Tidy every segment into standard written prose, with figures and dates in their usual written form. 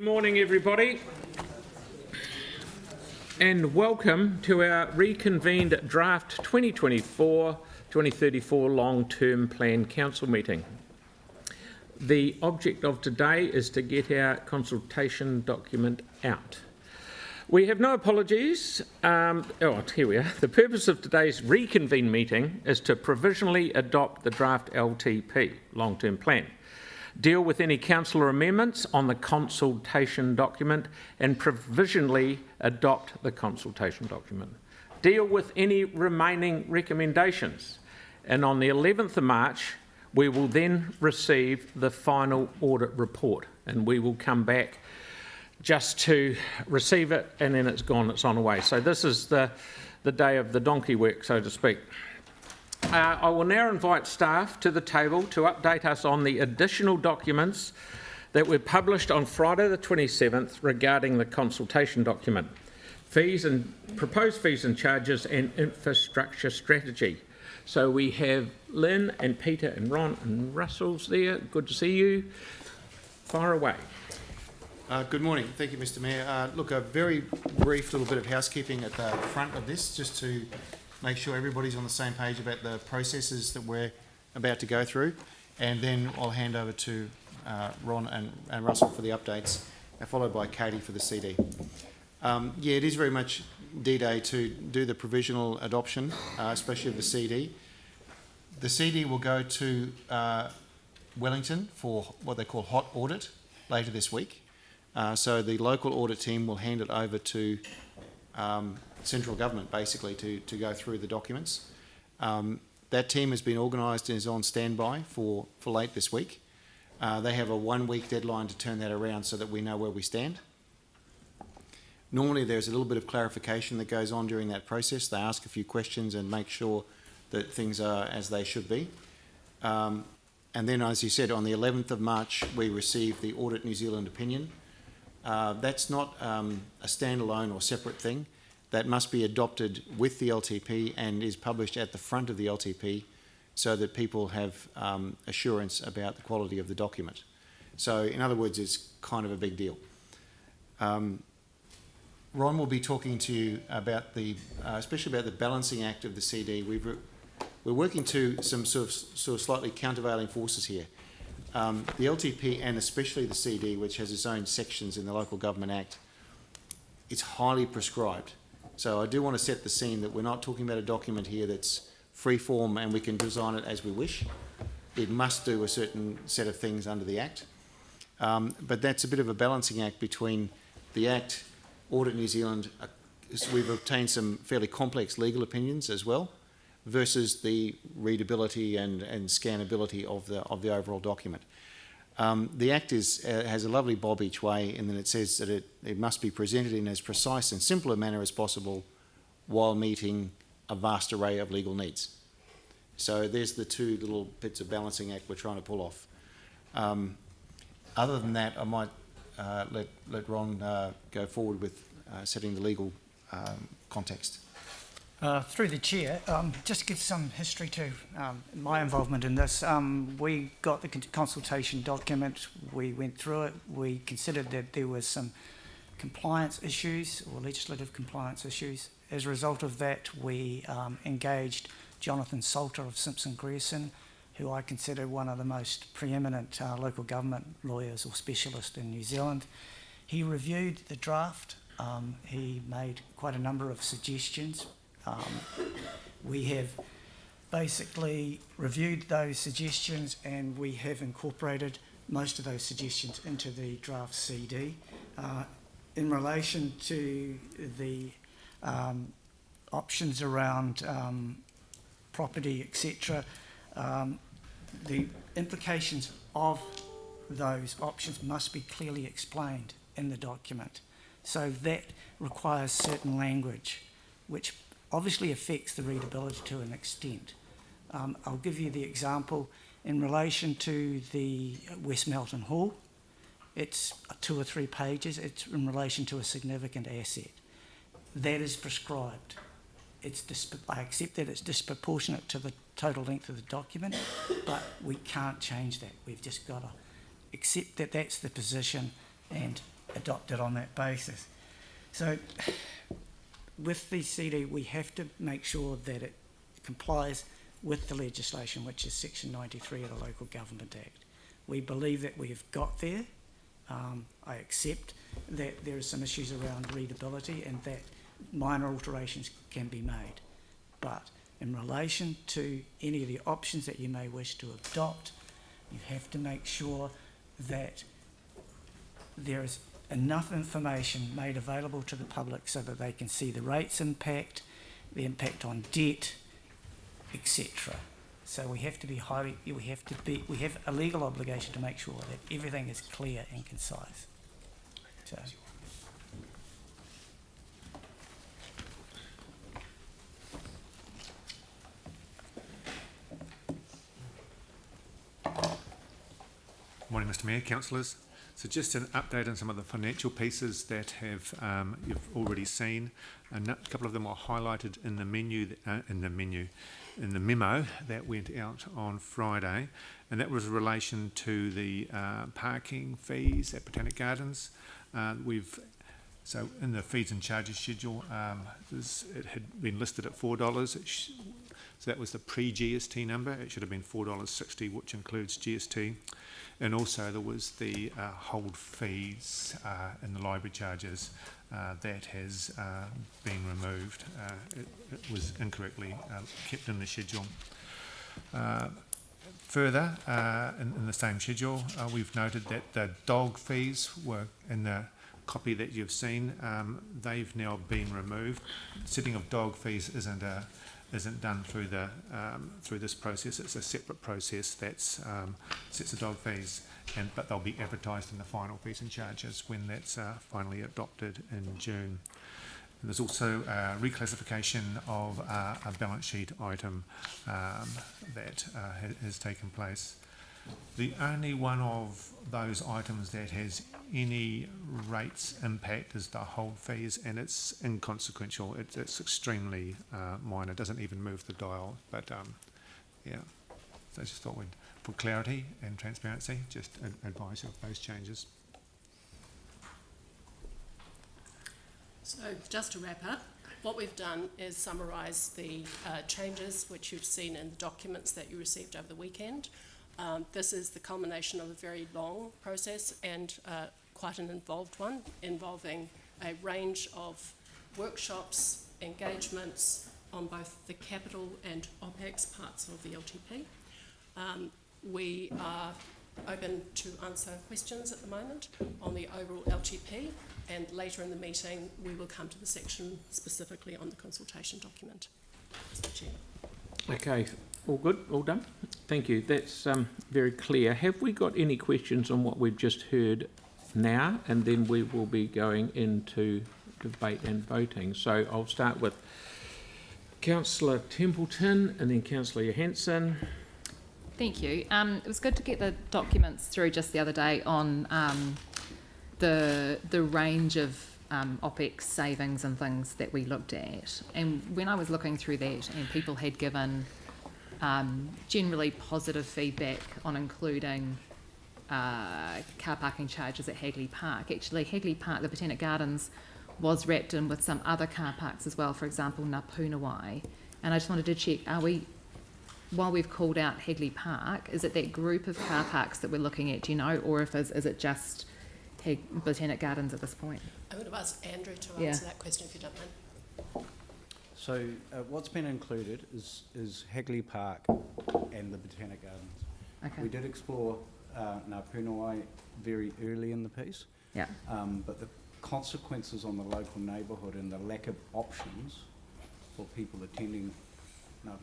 Good morning, everybody, and welcome to our reconvened draft 2024-2034 long-term plan council meeting. The object of today is to get our consultation document out. We have no apologies. Here we are. The purpose of today's reconvened meeting is to provisionally adopt the draft LTP, long-term plan, deal with any councillor amendments on the consultation document and provisionally adopt the consultation document, deal with any remaining recommendations, and on the 11th of March we will then receive the final audit report, and we will come back just to receive it, and then it's gone, it's on the way. So this is the day of the donkey work, so to speak. I will now invite staff to the table to update us on the additional documents that were published on Friday the 27th regarding the consultation document, fees and proposed fees and charges and infrastructure strategy. So we have Lynn and Peter and Ron and Russell's there. Good to see you. Fire away. Good morning. Thank you, Mr. Mayor. Look, a very brief little bit of housekeeping at the front of this, just to make sure everybody's on the same page about the processes that we're about to go through, and then I'll hand over to Ron and Russell for the updates, followed by Katie for the CD. Yeah, it is very much D-Day to do the provisional adoption, especially of the CD. The CD will go to Wellington for what they call hot audit later this week. So the local audit team will hand it over to central government, basically, to go through the documents. That team has been organised and is on standby for late this week. They have a 1-week deadline to turn that around so that we know where we stand. Normally there's a little bit of clarification that goes on during that process. They ask a few questions and make sure that things are as they should be. And then, as you said, on the 11th of March we receive the Audit New Zealand opinion. That's not a standalone or separate thing. That must be adopted with the LTP and is published at the front of the LTP so that people have assurance about the quality of the document. So, in other words, it's kind of a big deal. Ron will be talking to you about especially about the balancing act of the CD. We're working to some sort of slightly countervailing forces here. The LTP and especially the CD, which has its own sections in the Local Government Act, it's highly prescribed. So I do want to set the scene that we're not talking about a document here that's free form and we can design it as we wish. It must do a certain set of things under the Act. But that's a bit of a balancing act between the Act, Audit New Zealand, we've obtained some fairly complex legal opinions as well, versus the readability and scannability of the overall document. The Act has a lovely bob each way, in that it says that it must be presented in as precise and simple a manner as possible while meeting a vast array of legal needs. So there's the two little bits of balancing act we're trying to pull off. Other than that, I might let Ron go forward with setting the legal context. Through the chair, just to give some history to my involvement in this. We got the consultation document, we went through it, we considered that there was some compliance issues or legislative compliance issues. As a result of that, we engaged Jonathan Salter of Simpson Grierson, who I consider one of the most preeminent local government lawyers or specialists in New Zealand. He reviewed the draft, he made quite a number of suggestions. We have basically reviewed those suggestions and we have incorporated most of those suggestions into the draft CD. In relation to the options around property, etc., the implications of those options must be clearly explained in the document. So that requires certain language, which obviously affects the readability to an extent. I'll give you the example in relation to the West Melton Hall. It's 2 or 3 pages. It's in relation to a significant asset. That is prescribed. I accept that it's disproportionate to the total length of the document, but we can't change that. We've just got to accept that that's the position and adopt it on that basis. So with the CD, we have to make sure that it complies with the legislation, which is Section 93 of the Local Government Act. We believe that we have got there. I accept that there are some issues around readability and that minor alterations can be made. But in relation to any of the options that you may wish to adopt, you have to make sure that there is enough information made available to the public so that they can see the rates impact, the impact on debt, etc. So we have to be we have a legal obligation to make sure that everything is clear and concise. So. Morning, Mr Mayor, councillors. So just an update on some of the financial pieces that have you've already seen. A couple of them are highlighted in the memo that went out on Friday, and that was in relation to the parking fees at Botanic Gardens. So in the fees and charges schedule, it had been listed at $4. So that was the pre-GST number. It should have been $4.60, which includes GST. And also there was the hold fees in the library charges that has been removed. It was incorrectly kept in the schedule. Further, in the same schedule, we've noted that the dog fees were in the copy that you've seen. They've now been removed. Setting of dog fees isn't done through this process. It's a separate process that sets the dog fees, but they'll be advertised in the final fees and charges when that's finally adopted in June. And there's also a reclassification of a balance sheet item that has taken place. The only one of those items that has any rates impact is the hold fees, and it's inconsequential. It's extremely minor. It doesn't even move the dial. But yeah, so I just thought for clarity and transparency, just advise you of those changes. So just to wrap up, what we've done is summarise the changes which you've seen in the documents that you received over the weekend. This is the culmination of a very long process and quite an involved one, involving a range of workshops, engagements on both the capital and OPEX parts of the LTP. We are open to answer questions at the moment on the overall LTP, and later in the meeting we will come to the section specifically on the consultation document. Mr. Chair. Okay, all good, all done? Thank you, that's very clear. Have we got any questions on what we've just heard now? And then we will be going into debate and voting. So I'll start with Councillor Templeton and then Councillor Johansson. Thank you. It was good to get the documents through just the other day on the range of OPEX savings and things that we looked at. And when I was looking through that, and people had given generally positive feedback on including car parking charges at Hagley Park. Actually, Hagley Park, the Botanic Gardens, was wrapped in with some other car parks as well, for example, Ngā And I just wanted to check, while we've called out Hagley Park, is it that group of car parks that we're looking at, do you know, or is it just Botanic Gardens at this point? I'm going to ask Andrew to answer that question if you don't mind. So what's been included is Hagley Park and the Botanic Gardens. Okay. We did explore Ngā very early in the piece, Yeah. but the consequences on the local neighbourhood and the lack of options for people attending Ngā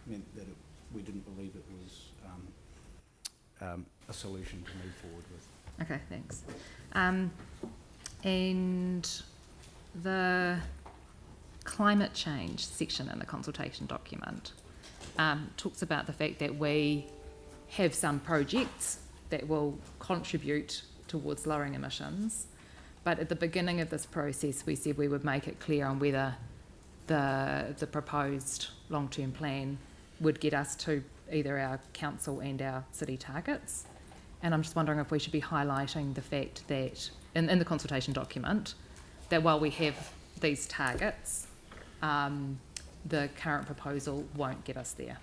meant that we didn't believe it was a solution to move forward with. Okay, thanks. And the climate change section in the consultation document talks about the fact that we have some projects that will contribute towards lowering emissions, but at the beginning of this process we said we would make it clear on whether the proposed long-term plan would get us to either our council and our city targets. And I'm just wondering if we should be highlighting the fact that in the consultation document, that while we have these targets, the current proposal won't get us there.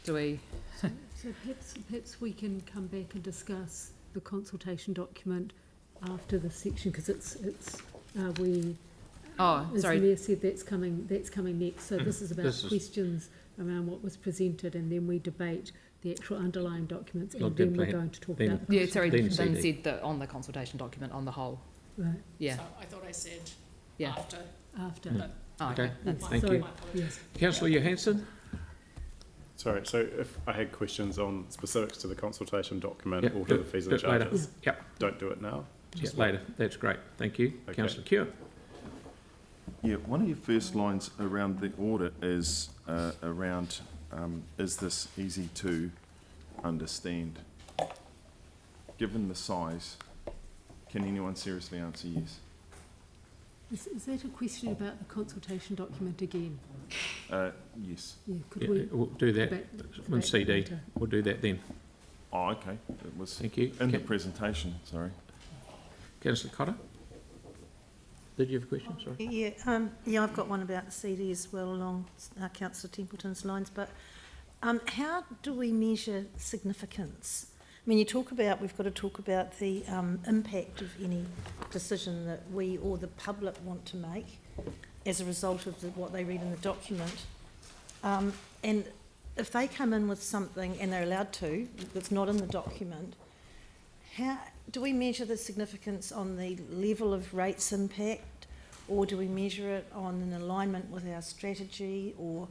Do we? So perhaps we can come back and discuss the consultation document after this section, because it's we. Oh, as sorry. the Mayor said, that's coming next. So this is about This is- questions around what was presented, and then we debate the actual underlying documents, and Logged then in we're plan. going to talk Then- about the Yeah, sorry, Then Lynn CD. said that on the consultation document on the whole. right Yeah, So I thought I said yeah. after. after. Oh, Okay. okay. Yes, Thank sorry. you. Yes. Councillor Johansson? Sorry, so if I had questions on specifics to the consultation document Yep, or do to the fees do and it later. charges, Yep, don't do it now? yeah, later. That's great. Thank you. Okay. Councillor Cure? Yeah, one of your first lines around the audit is around, is this easy to understand? Given the size, can anyone seriously answer yes? Is that a question about the consultation document again? Yes. Yeah, could Yeah, we we'll do that debate on that CD. later? We'll do that then. Oh, okay. It was Thank you. in the presentation, sorry. Councillor Cotter? Did you have a question? Sorry. Yeah, I've got one about the CD as well along Councillor Templeton's lines, but how do we measure significance? I mean, we've got to talk about the impact of any decision that we or the public want to make as a result of what they read in the document. And if they come in with something, and they're allowed to, that's not in the document, how do we measure the significance on the level of rates impact, or do we measure it on an alignment with our strategy, or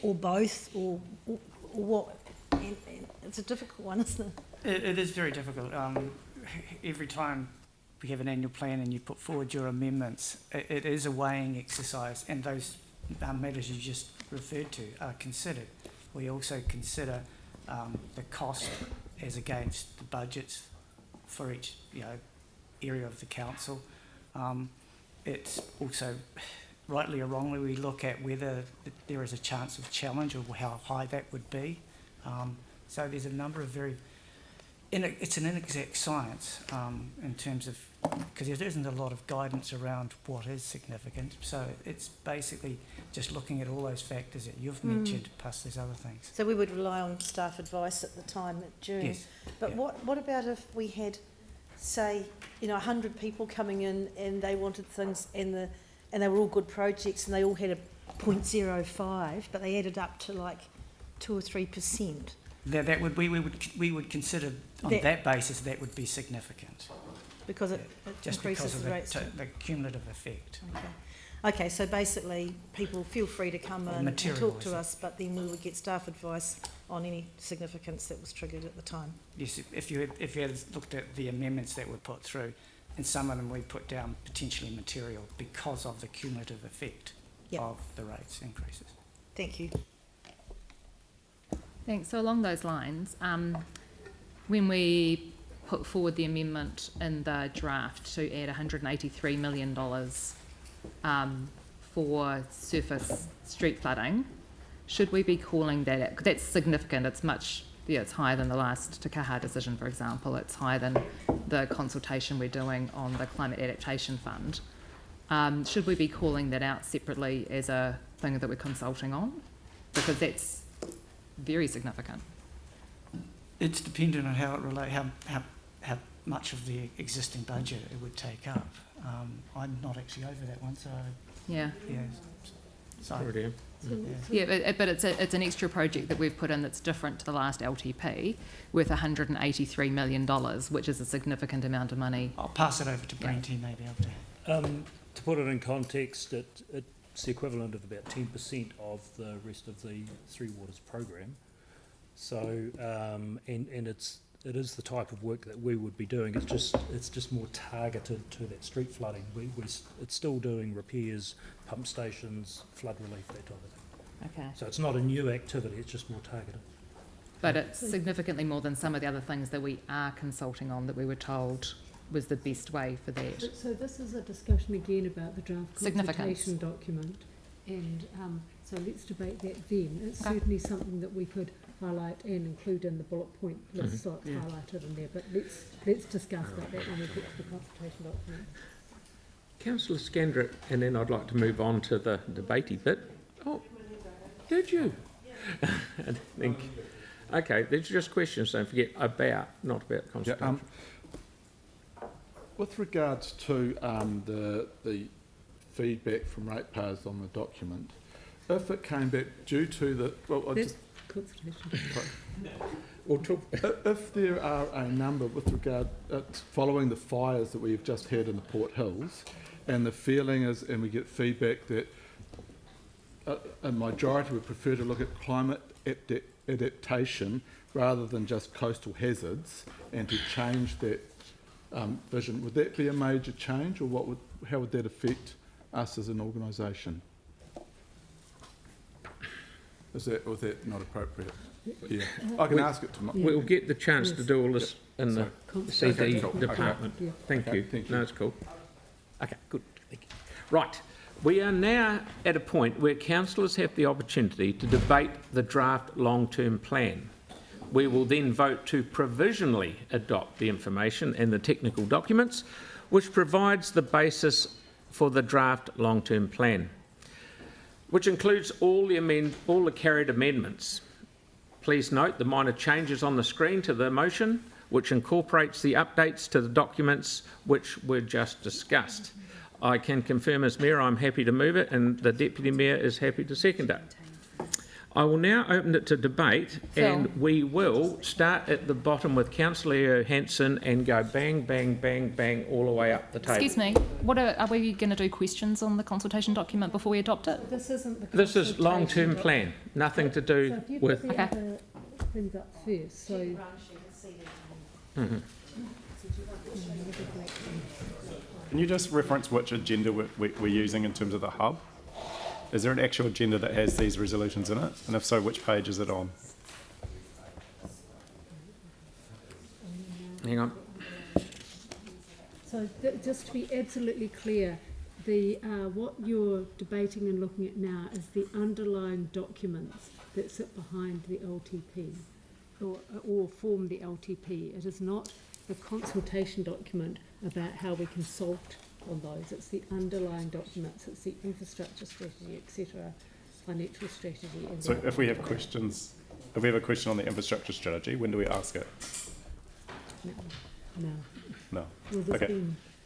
both, or what? And it's a difficult one, isn't it? It is very difficult. Every time we have an annual plan and you put forward your amendments, it is a weighing exercise, and those matters you just referred to are considered. We also consider the cost as against the budgets for each area of the council. It's also, rightly or wrongly, we look at whether there is a chance of challenge or how high that would be. So there's a number of it's an inexact science in terms of, because there isn't a lot of guidance around what is significant. So it's basically just looking at all those factors that you've mentioned, plus there's other things. So we would rely on staff advice at the time at June. Yes. But yeah. what about if we had, say, 100 people coming in and they wanted things and they were all good projects and they all had a 0.05, but they added up to like 2 or 3%. That would we would consider on that basis that would be significant. Because it Just increases because of the rates. the cumulative effect. Okay, so basically people feel free to come in and talk Materialise to it. us, but then we would get staff advice on any significance that was triggered at the time. Yes, if you had looked at the amendments that were put through, and some of them we put down potentially material because of the cumulative effect of the rates increases. Thank you. Thanks. So along those lines, when we put forward the amendment in the draft to add $183 million for surface street flooding, should we be calling that out? 'Cause that's significant. It's much, it's higher than the last Te Kaha decision, for example. It's higher than the consultation we're doing on the Climate Adaptation Fund. Should we be calling that out separately as a thing that we're consulting on? Because that's very significant. It's dependent on how it how much of the existing budget it would take up. I'm not actually over that one, so Yeah. So Already am. Yeah, but it's an extra project that we've put in that's different to the last LTP, worth $183 million, which is a significant amount of money. I'll pass it over to Brenty maybe after. To put it in context, it's the equivalent of about 10% of the rest of the Three Waters program. So, and it is the type of work that we would be doing. It's just more targeted to that street flooding. It's still doing repairs, pump stations, flood relief, that type of thing. Okay. So it's not a new activity. It's just more targeted. But it's significantly more than some of the other things that we are consulting on that we were told was the best way for that. So this is a discussion again about the draft Significance. consultation document, and so let's debate that then. It's Okay. certainly something that we could highlight and include in the bullet point list, so it's highlighted in there. But let's discuss about that when we get to the consultation document. Councillor Scandrick, and then I'd like to move on to the debatey bit. Oh, did you? I think. Okay, there's just questions, don't forget, about, not about consultation. With regards to the feedback from ratepayers on the document, if it came back due to the... Well, That's consultation. We'll talk. If there are a number with regard, following the fires that we've just had in the Port Hills, and the feeling is, and we get feedback that a majority would prefer to look at climate adaptation rather than just coastal hazards, and to change that vision, would that be a major change, or how would that affect us as an organisation? Was that not appropriate? Yeah, I can ask it tomorrow. We'll get the chance to do all this in the CD Okay, cool. department. Yeah. Thank Okay, you. thank you. No, it's cool. Okay, good. Thank you. Right. We are now at a point where councillors have the opportunity to debate the draft long-term plan. We will then vote to provisionally adopt the information and the technical documents, which provides the basis for the draft long-term plan, which includes all the carried amendments. Please note the minor changes on the screen to the motion, which incorporates the updates to the documents which were just discussed. I can confirm as Mayor I'm happy to move it, and the Deputy Mayor is happy to second it. I will now open it to debate, and we will start at the bottom with Councillor Hanson and go bang, bang, bang, bang all the way up the table. Excuse me, are we going to do questions on the consultation document before we adopt it? This isn't the This is consultation long-term doc- plan, nothing to do So if you with... put the other things up first, so... Can you just reference which agenda we're using in terms of the hub? Is there an actual agenda that has these resolutions in it? And if so, which page is it on? Hang on. So just to be absolutely clear, what you're debating and looking at now is the underlying documents that sit behind the LTP or form the LTP. It is not the consultation document about how we consult on those. It's the underlying documents. It's the infrastructure strategy, etc., financial strategy. And So if we have questions, if we have a question on the infrastructure strategy, when do we ask it? No. No. Well, Okay.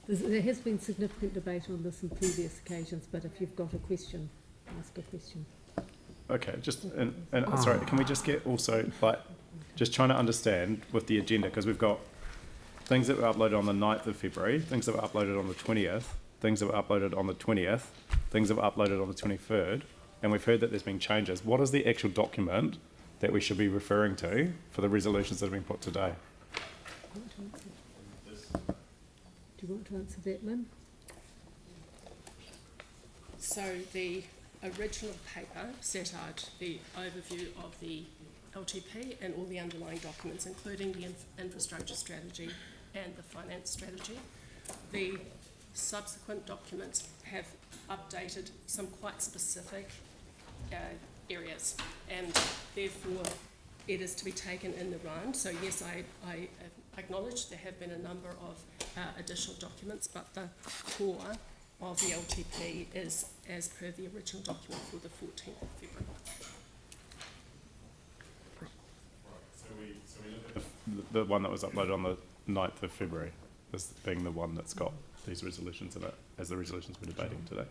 there has been significant debate on this on previous occasions, but if you've got a question, ask a question. Okay, just, and sorry, can we just get also, like, just trying to understand with the agenda, because we've got things that were uploaded on the 9th of February, things that were uploaded on the 20th, things that were uploaded on the 20th, things that were uploaded on the 23rd, and we've heard that there's been changes. What is the actual document that we should be referring to for the resolutions that have been put today? Do you want to answer that, Lynn? So the original paper set out the overview of the LTP and all the underlying documents, including the infrastructure strategy and the finance strategy. The subsequent documents have updated some quite specific areas, and therefore it is to be taken in the round. So yes, I acknowledge there have been a number of additional documents, but the core of the LTP is as per the original document for the 14th of February. The one that was uploaded on the 9th of February as being the one that's got these resolutions in it, as the resolutions we're debating today.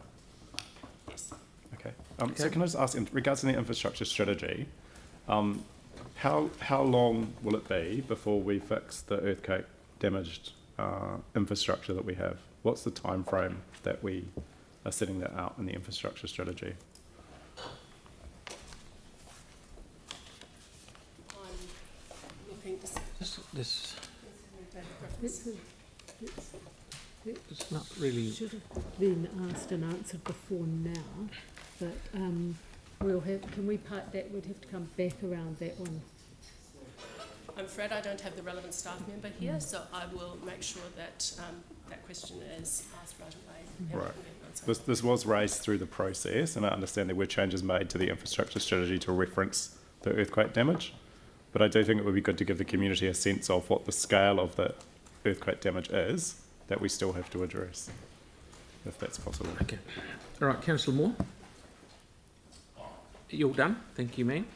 Yes. Okay. So can I just ask, in regards to the infrastructure strategy, how long will it be before we fix the earthquake damaged infrastructure that we have? What's the time frame that we are setting that out in the infrastructure strategy? I'm looking to see. This It's not really... should have been asked and answered before now, but can we part that? We'd have to come back around that one. I'm afraid I don't have the relevant staff member here, so I will make sure that that question is asked right away. Right. This was raised through the process, and I understand there were changes made to the infrastructure strategy to reference the earthquake damage. But I do think it would be good to give the community a sense of what the scale of the earthquake damage is that we still have to address, if that's possible. Okay. All right, Councillor Moore. You're done. Thank you, ma'am.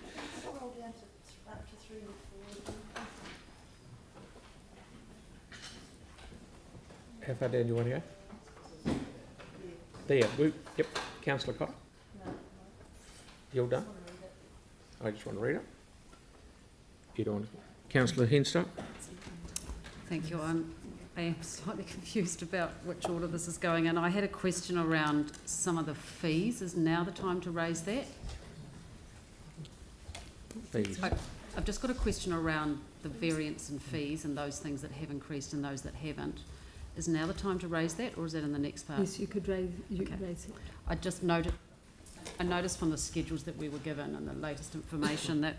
How far down do you want to go? There. Yep. Councillor Cotter. You're done. I just want to read it. You don't want to. Councillor Henstock. Thank you. I am slightly confused about which order this is going in. I had a question around some of the fees. Is now the time to raise that? Fees. I've just got a question around the variance in fees and those things that have increased and those that haven't. Is now the time to raise that, or is that in the next part? Yes, you could raise it. I noticed from the schedules that we were given and the latest information that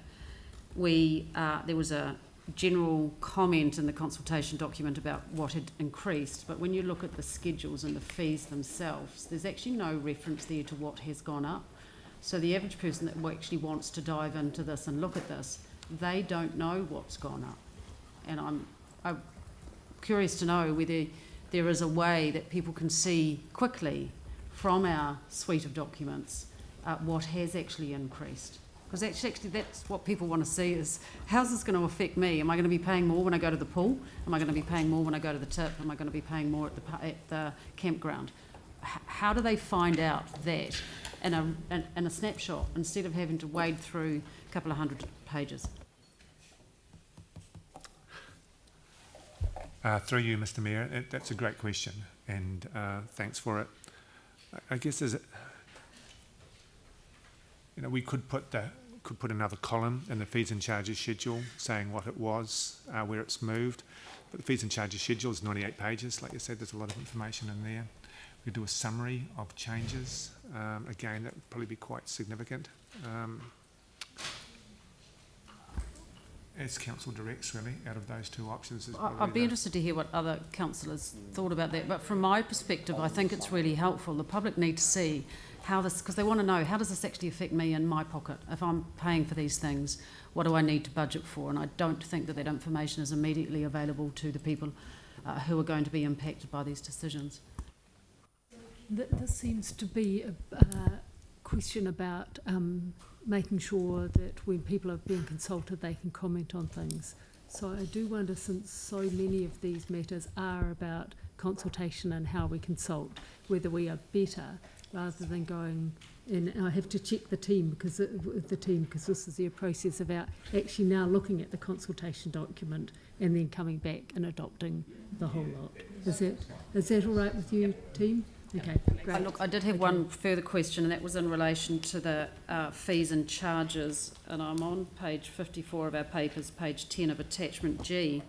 there was a general comment in the consultation document about what had increased, but when you look at the schedules and the fees themselves, there's actually no reference there to what has gone up. So the average person that actually wants to dive into this and look at this, they don't know what's gone up. And I'm curious to know whether there is a way that people can see quickly from our suite of documents what has actually increased. Because actually that's what people want to see is, how's this going to affect me? Am I going to be paying more when I go to the pool? Am I going to be paying more when I go to the tip? Am I going to be paying more at the campground? How do they find out that in a snapshot instead of having to wade through a couple of hundred pages? Through you, Mr. Mayor, that's a great question, and thanks for it. I guess we could put another column in the fees and charges schedule saying what it was, where it's moved. But the fees and charges schedule is 98 pages. Like you said, there's a lot of information in there. We do a summary of changes. Again, that would probably be quite significant. As council directs, really, out of those two options. I'd be interested to hear what other councillors thought about that. But from my perspective, I think it's really helpful. The public need to see how this, because they want to know, how does this actually affect me in my pocket? If I'm paying for these things, what do I need to budget for? And I don't think that information is immediately available to the people who are going to be impacted by these decisions. This seems to be a question about making sure that when people are being consulted, they can comment on things. So I do wonder, since so many of these matters are about consultation and how we consult, whether we are better rather than going in. I have to check the team because this is their process about actually now looking at the consultation document and then coming back and adopting the whole lot. Is that all right with you, team? Okay, great. Look, I did have one further question, and that was in relation to the fees and charges, and I'm on page 54 of our papers, page 10 of attachment G,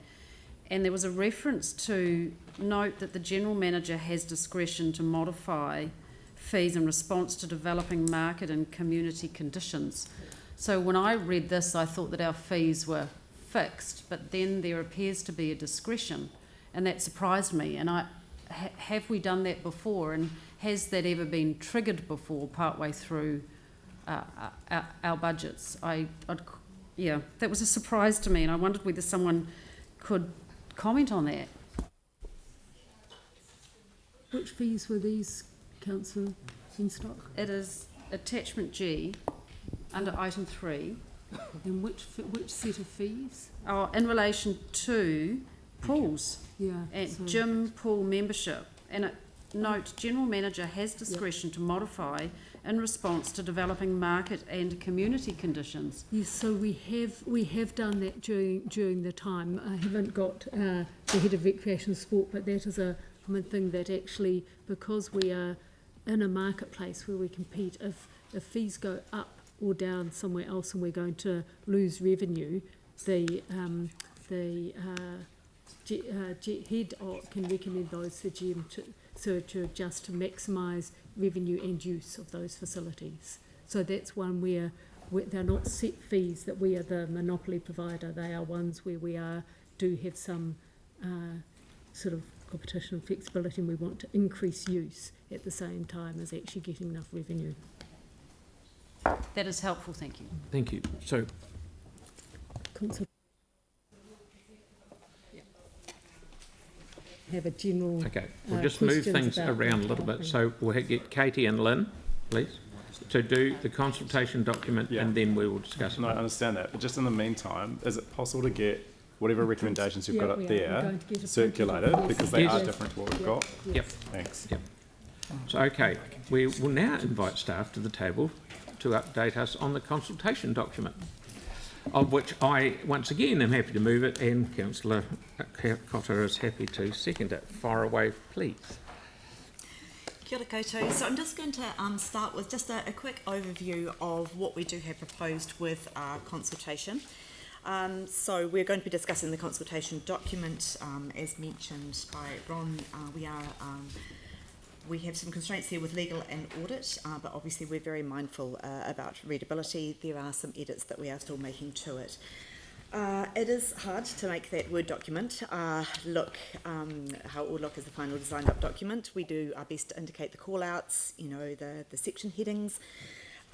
and there was a reference to note that the General Manager has discretion to modify fees in response to developing market and community conditions. So when I read this, I thought that our fees were fixed, but then there appears to be a discretion, and that surprised me, and have we done that before, and has that ever been triggered before partway through our budgets? Yeah, that was a surprise to me, and I wondered whether someone could comment on that. Which fees were these, Councillor Henstock? It is attachment G under item 3. And which set of fees? Oh, in relation to pools. Yeah. And gym pool membership, and it note General Manager has discretion to modify in response to developing market and community conditions. Yes, so we have done that during the time. I haven't got the head of recreation sport, but that is a common thing that actually, because we are in a marketplace where we compete, if fees go up or down somewhere else and we're going to lose revenue, the head can recommend those to GM to adjust to maximise revenue and use of those facilities. So that's one where they're not set fees that we are the monopoly provider. They are ones where we do have some sort of competition and flexibility, and we want to increase use at the same time as actually getting enough revenue. That is helpful, thank you. Thank you. So, have a general. Okay, we'll just move things around a little bit. So we'll get Katie and Lynn, please, to do the consultation document, and then we will discuss it. No, I understand that, but just in the meantime, is it possible to get whatever recommendations you've got up there circulated, because they are different to what we've got? Yep. Thanks. Yep. So, okay, we will now invite staff to the table to update us on the consultation document, of which I, once again, am happy to move it, and Councillor Cotter is happy to second it. Fire away, please. Kia ora koutou. So I'm just going to start with just a quick overview of what we do have proposed with our consultation. So we're going to be discussing the consultation document, as mentioned by Ron. We have some constraints here with legal and audit, but obviously we're very mindful about readability. There are some edits that we are still making to it. It is hard to make that Word document look how it will look as the final designed up document. We do our best to indicate the call-outs, you know, the section headings.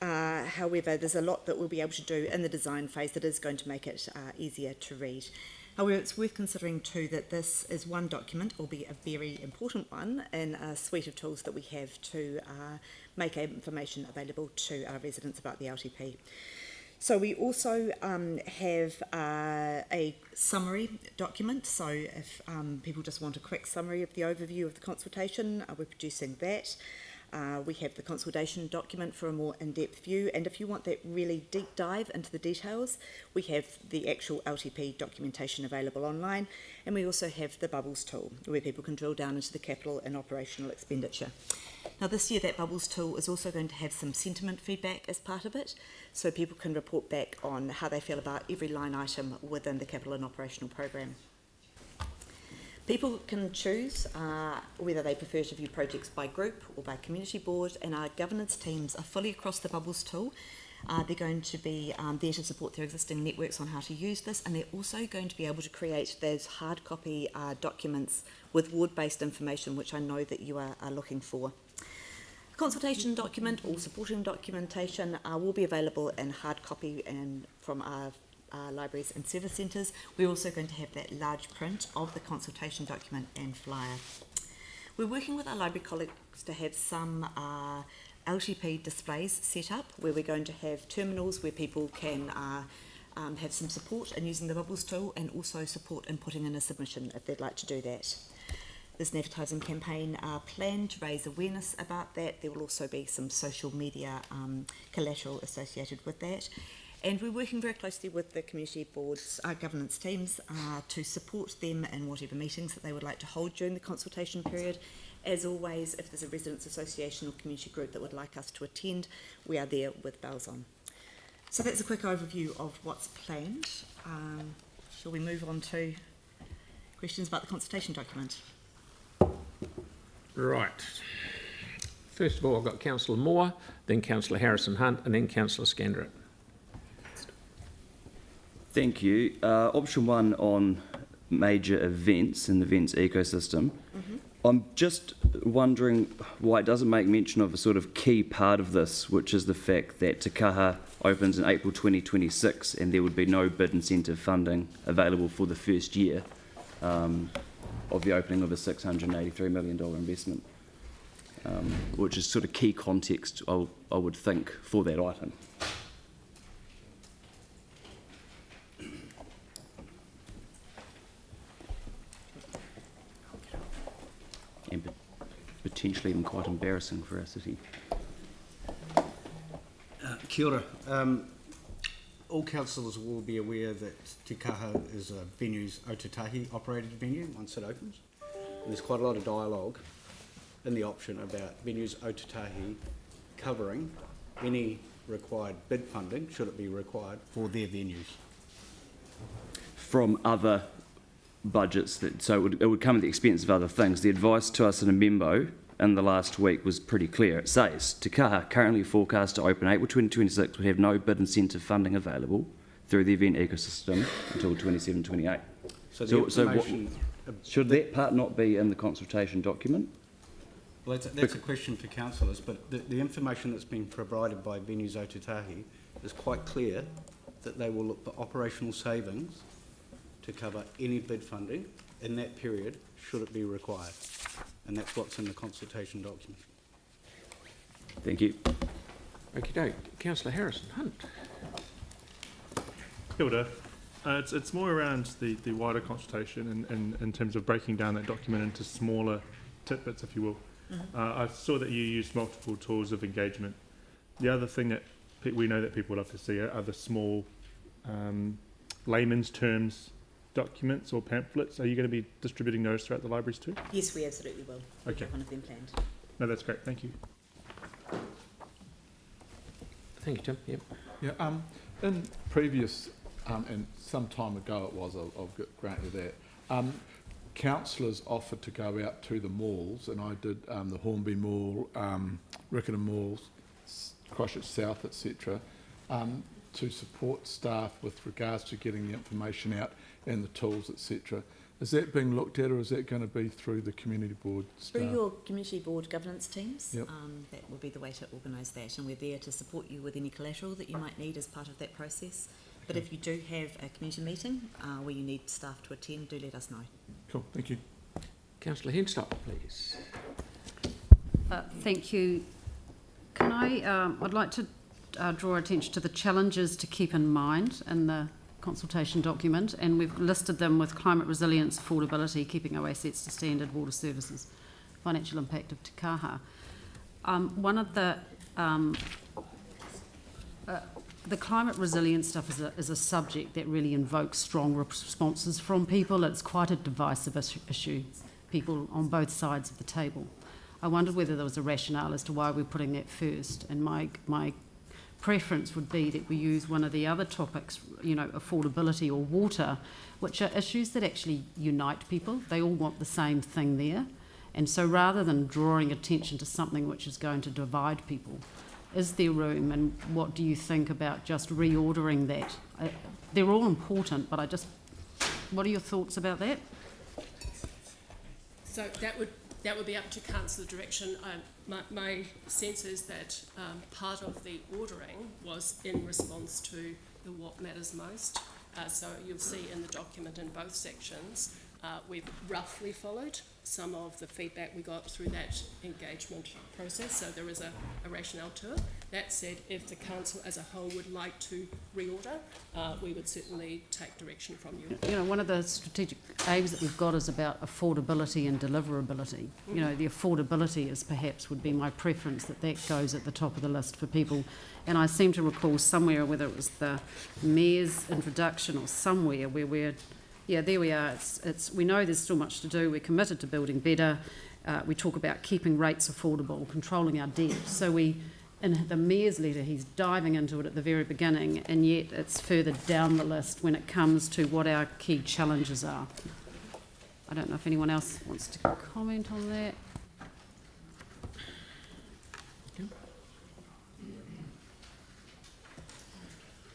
However, there's a lot that we'll be able to do in the design phase that is going to make it easier to read. However, it's worth considering too that this is one document, albeit a very important one, in a suite of tools that we have to make information available to our residents about the LTP. So we also have a summary document. So if people just want a quick summary of the overview of the consultation, we're producing that. We have the consultation document for a more in-depth view, and if you want that really deep dive into the details, we have the actual LTP documentation available online, and we also have the Bubbles tool, where people can drill down into the capital and operational expenditure. Now this year that Bubbles tool is also going to have some sentiment feedback as part of it, so people can report back on how they feel about every line item within the capital and operational program. People can choose whether they prefer to view projects by group or by community board, and our governance teams are fully across the Bubbles tool. They're going to be there to support their existing networks on how to use this, and they're also going to be able to create those hard copy documents with ward-based information, which I know that you are looking for. The consultation document or supporting documentation will be available in hard copy and from our libraries and service centres. We're also going to have that large print of the consultation document and flyer. We're working with our library colleagues to have some LTP displays set up, where we're going to have terminals where people can have some support in using the Bubbles tool, and also support in putting in a submission if they'd like to do that. There's an advertising campaign planned to raise awareness about that. There will also be some social media collateral associated with that. And we're working very closely with the community boards, governance teams, to support them in whatever meetings that they would like to hold during the consultation period. As always, if there's a residents association or community group that would like us to attend, we are there with bells on. So that's a quick overview of what's planned. Shall we move on to questions about the consultation document? Right. First of all, I've got Councillor Moore, then Councillor Harrison-Hunt, and then Councillor Scandrett. Thank you. Option 1 on major events in the events ecosystem. I'm just wondering why it doesn't make mention of a sort of key part of this, which is the fact that Te Kaha opens in April 2026 and there would be no bid incentive funding available for the first year of the opening of a $683 million investment, which is sort of key context, I would think, for that item. And potentially even quite embarrassing for our city. Kia ora. All councillors will be aware that Te Kaha is a venues Otatahi operated venue once it opens. And there's quite a lot of dialogue in the option about venues Otatahi covering any required bid funding, should it be required, for their venues. From other budgets, so it would come at the expense of other things. The advice to us in a memo in the last week was pretty clear. It says, Te Kaha, currently forecast to open April 2026, would have no bid incentive funding available through the event ecosystem until 27-28. Should that part not be in the consultation document? Well, that's a question for councillors, but the information that's been provided by Venues Otatahi is quite clear that they will look for operational savings to cover any bid funding in that period, should it be required. And that's what's in the consultation document. Thank you. Okey-doke. Councillor Harrison Hunt. Kia ora. It's more around the wider consultation and in terms of breaking down that document into smaller tidbits, if you will. I saw that you used multiple tools of engagement. The other thing that we know that people love to see are the small layman's terms documents or pamphlets. Are you going to be distributing those throughout the libraries too? Yes, we absolutely will. We Okay. have one of them planned. No, that's great. Thank you. Thank you, Tim. Yep. Yeah, in previous, and some time ago it was, I'll grant you that, councillors offered to go out to the malls, and I did the Hornby Mall, Riccarton Malls, Christchurch South, etc., to support staff with regards to getting the information out and the tools, etc. Is that being looked at, or is that going to be through the community board staff? Through your community board governance teams, Yep. that will be the way to organise that, and we're there to support you with any collateral that you might need as part of that process. But if you do have a community meeting where you need staff to attend, do let us know. Cool, thank you. Councillor Henstock, please. Thank you. Can I'd like to draw attention to the challenges to keep in mind in the consultation document, and we've listed them with climate resilience, affordability, keeping our assets to standard, water services, financial impact of Te Kaha. One of the climate resilience stuff is a subject that really invokes strong responses from people. It's quite a divisive issue, people on both sides of the table. I wondered whether there was a rationale as to why we're putting that first, and my preference would be that we use one of the other topics, you know, affordability or water, which are issues that actually unite people. They all want the same thing there. And so rather than drawing attention to something which is going to divide people, is there room, and what do you think about just reordering that? They're all important, but what are your thoughts about that? So that would be up to council direction. My sense is that part of the ordering was in response to the what matters most. So you'll see in the document in both sections, we've roughly followed some of the feedback we got through that engagement process, so there is a rationale to it. That said, if the council as a whole would like to reorder, we would certainly take direction from you. You know, one of the strategic aims that we've got is about affordability and deliverability. You know, the affordability is perhaps would be my preference, that goes at the top of the list for people. And I seem to recall somewhere, whether it was the Mayor's introduction or somewhere, where there we are. We know there's still much to do. We're committed to building better. We talk about keeping rates affordable, controlling our debt. So in the Mayor's letter, he's diving into it at the very beginning, and yet it's further down the list when it comes to what our key challenges are. I don't know if anyone else wants to comment on that.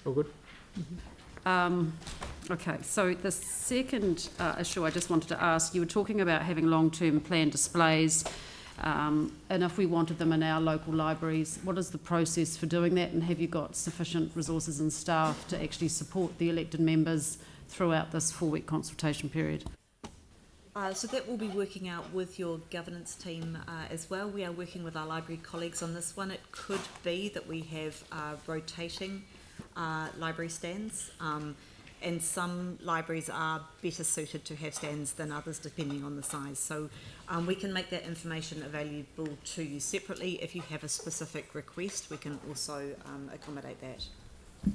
All good? Okay, so the second issue I just wanted to ask, you were talking about having long-term plan displays, and if we wanted them in our local libraries, what is the process for doing that, and have you got sufficient resources and staff to actually support the elected members throughout this 4-week consultation period? So that will be working out with your governance team as well. We are working with our library colleagues on this one. It could be that we have rotating library stands, and some libraries are better suited to have stands than others depending on the size. So we can make that information available to you separately. If you have a specific request, we can also accommodate that.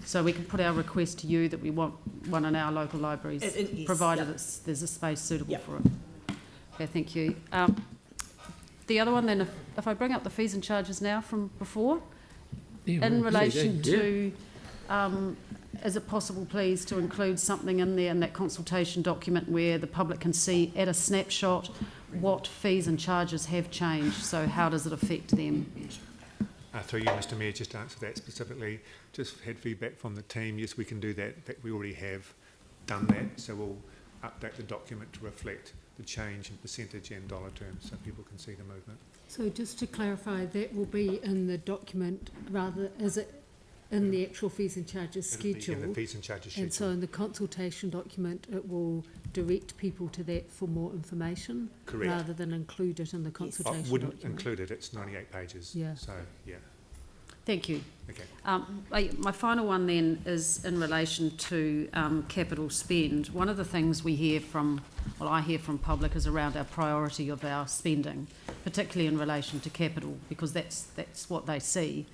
So we can put our request to you that we want one in our local libraries, Yes, provided yep. there's a space suitable Yep. for it. Okay, thank you. The other one then, if I bring up the fees and charges now from before, in relation to, is it possible, please, to include something in there in that consultation document where the public can see at a snapshot what fees and charges have changed? So how does it affect them? Through you, Mr Mayor, just to answer that specifically, just had feedback from the team. Yes, we can do that. In fact, we already have done that. So we'll update the document to reflect the change in percentage and dollar terms so people can see the movement. So just to clarify, that will be in the document rather, is in the actual fees and charges It'll be schedule. in the fees and charges And so schedule. in the consultation document, it will direct people to that for more information. Correct. Rather than include it in the I consultation wouldn't document. include it, it's 98 pages. Yeah. So, yeah, Thank you. okay. My final one then is in relation to capital spend. One of the things we hear from, well, I hear from public is around our priority of our spending, particularly in relation to capital, because that's what they see.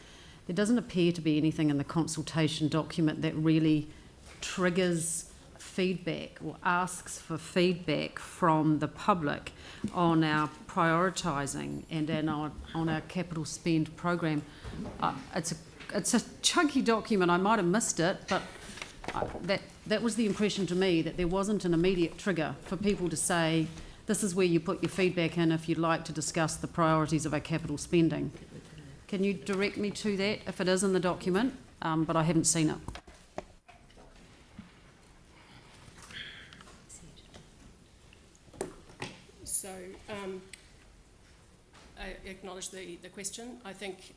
There doesn't appear to be anything in the consultation document that really triggers feedback or asks for feedback from the public on our prioritising and on our capital spend program. It's a chunky document. I might have missed it, but that was the impression to me, that there wasn't an immediate trigger for people to say, this is where you put your feedback in if you'd like to discuss the priorities of our capital spending. Can you direct me to that if it is in the document? But I haven't seen it. So I acknowledge the question. I think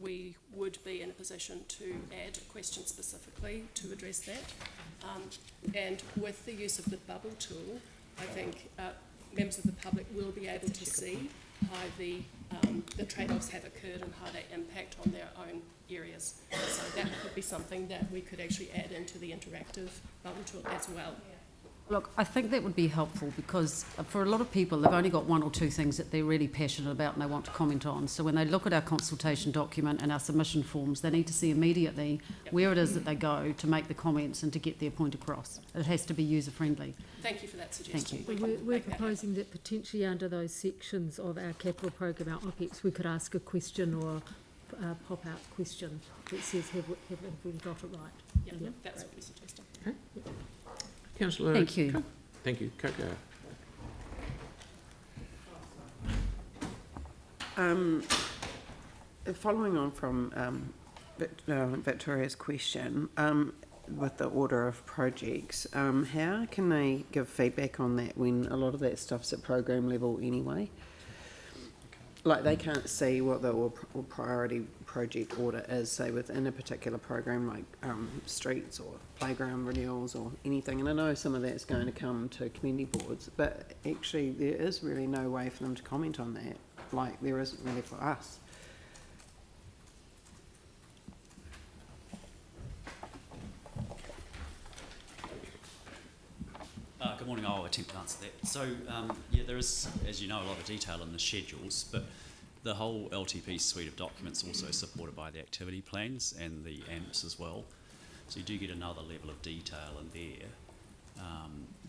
we would be in a position to add a question specifically to address that. And with the use of the bubble tool, I think members of the public will be able to see how the trade-offs have occurred and how they impact on their own areas. So that could be something that we could actually add into the interactive bubble tool as well. Look, I think that would be helpful, because for a lot of people, they've only got one or two things that they're really passionate about and they want to comment on. So when they look at our consultation document and our submission forms, they need to see immediately where it is that they go to make the comments and to get their point across. It has to be user-friendly. Thank you for that suggestion. Thank So we're proposing that potentially under those sections of our capital program, our OPEX, we could ask a question or a pop-out question that says, have we got it right? Yeah, that's what we're suggesting. Okay. Councillor. Thank you. Thank you. Coco. Following on from Victoria's question, with the order of projects, how can they give feedback on that when a lot of that stuff's at program level anyway? Like, they can't see what the priority project order is, say within a particular program, like streets or playground renewals or anything. And I know some of that's going to come to community boards, but actually there is really no way for them to comment on that, like there isn't really for us. Good morning. I'll attempt to answer that. So, yeah, there is, as you know, a lot of detail in the schedules, but the whole LTP suite of documents also supported by the activity plans and the AMPs as well. So you do get another level of detail in there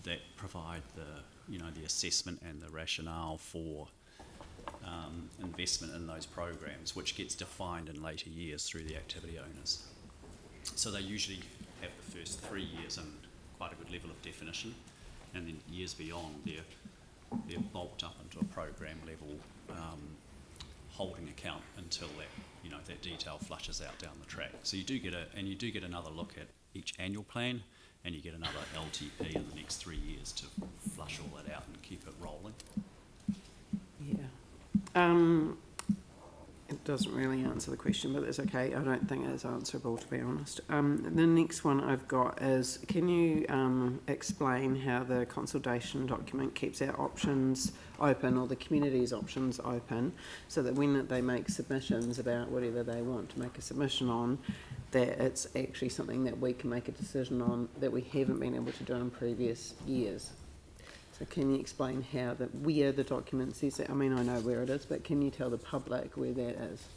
that provide the assessment and the rationale for investment in those programs, which gets defined in later years through the activity owners. So they usually have the first 3 years in quite a good level of definition, and then years beyond they're bulked up into a program level holding account until that detail flushes out down the track. So you do get another look at each annual plan, and you get another LTP in the next 3 years to flush all that out and keep it rolling. Yeah. It doesn't really answer the question, but that's okay. I don't think it's answerable, to be honest. The next one I've got is, can you explain how the consultation document keeps our options open, or the community's options open, so that when they make submissions about whatever they want to make a submission on, that it's actually something that we can make a decision on that we haven't been able to do in previous years? So can you explain where the document says that? I mean, I know where it is, but can you tell the public where that is?